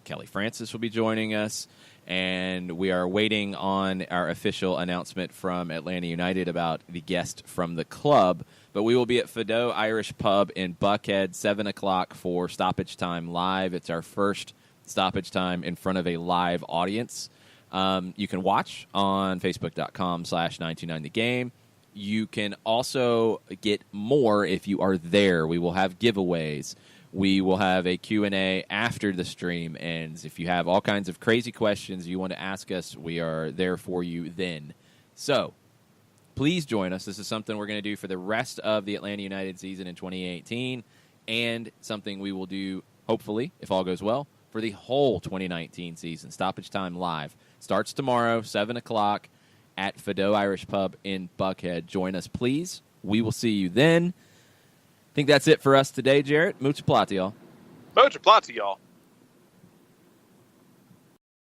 Kelly Francis will be joining us, and we are waiting on our official announcement from Atlanta United about the guest from the club. But we will be at Fido Irish Pub in Buckhead, 7 o'clock for Stoppage Time Live. It's our first Stoppage Time in front of a live audience. You can watch on Facebook.com/929thegame. You can also get more if you are there. We will have giveaways. We will have a Q&A after the stream ends. If you have all kinds of crazy questions you want to ask us, we are there for you then. So, please join us. This is something we're going to do for the rest of the Atlanta United season in 2018, and something we will do, hopefully, if all goes well, for the whole 2019 season. Stoppage Time Live starts tomorrow, 7 o'clock, at Fido Irish Pub in Buckhead. Join us, please. We will see you then. I think that's it for us today, Jarrett. Mucha plata, y'all. Mucha plata, y'all.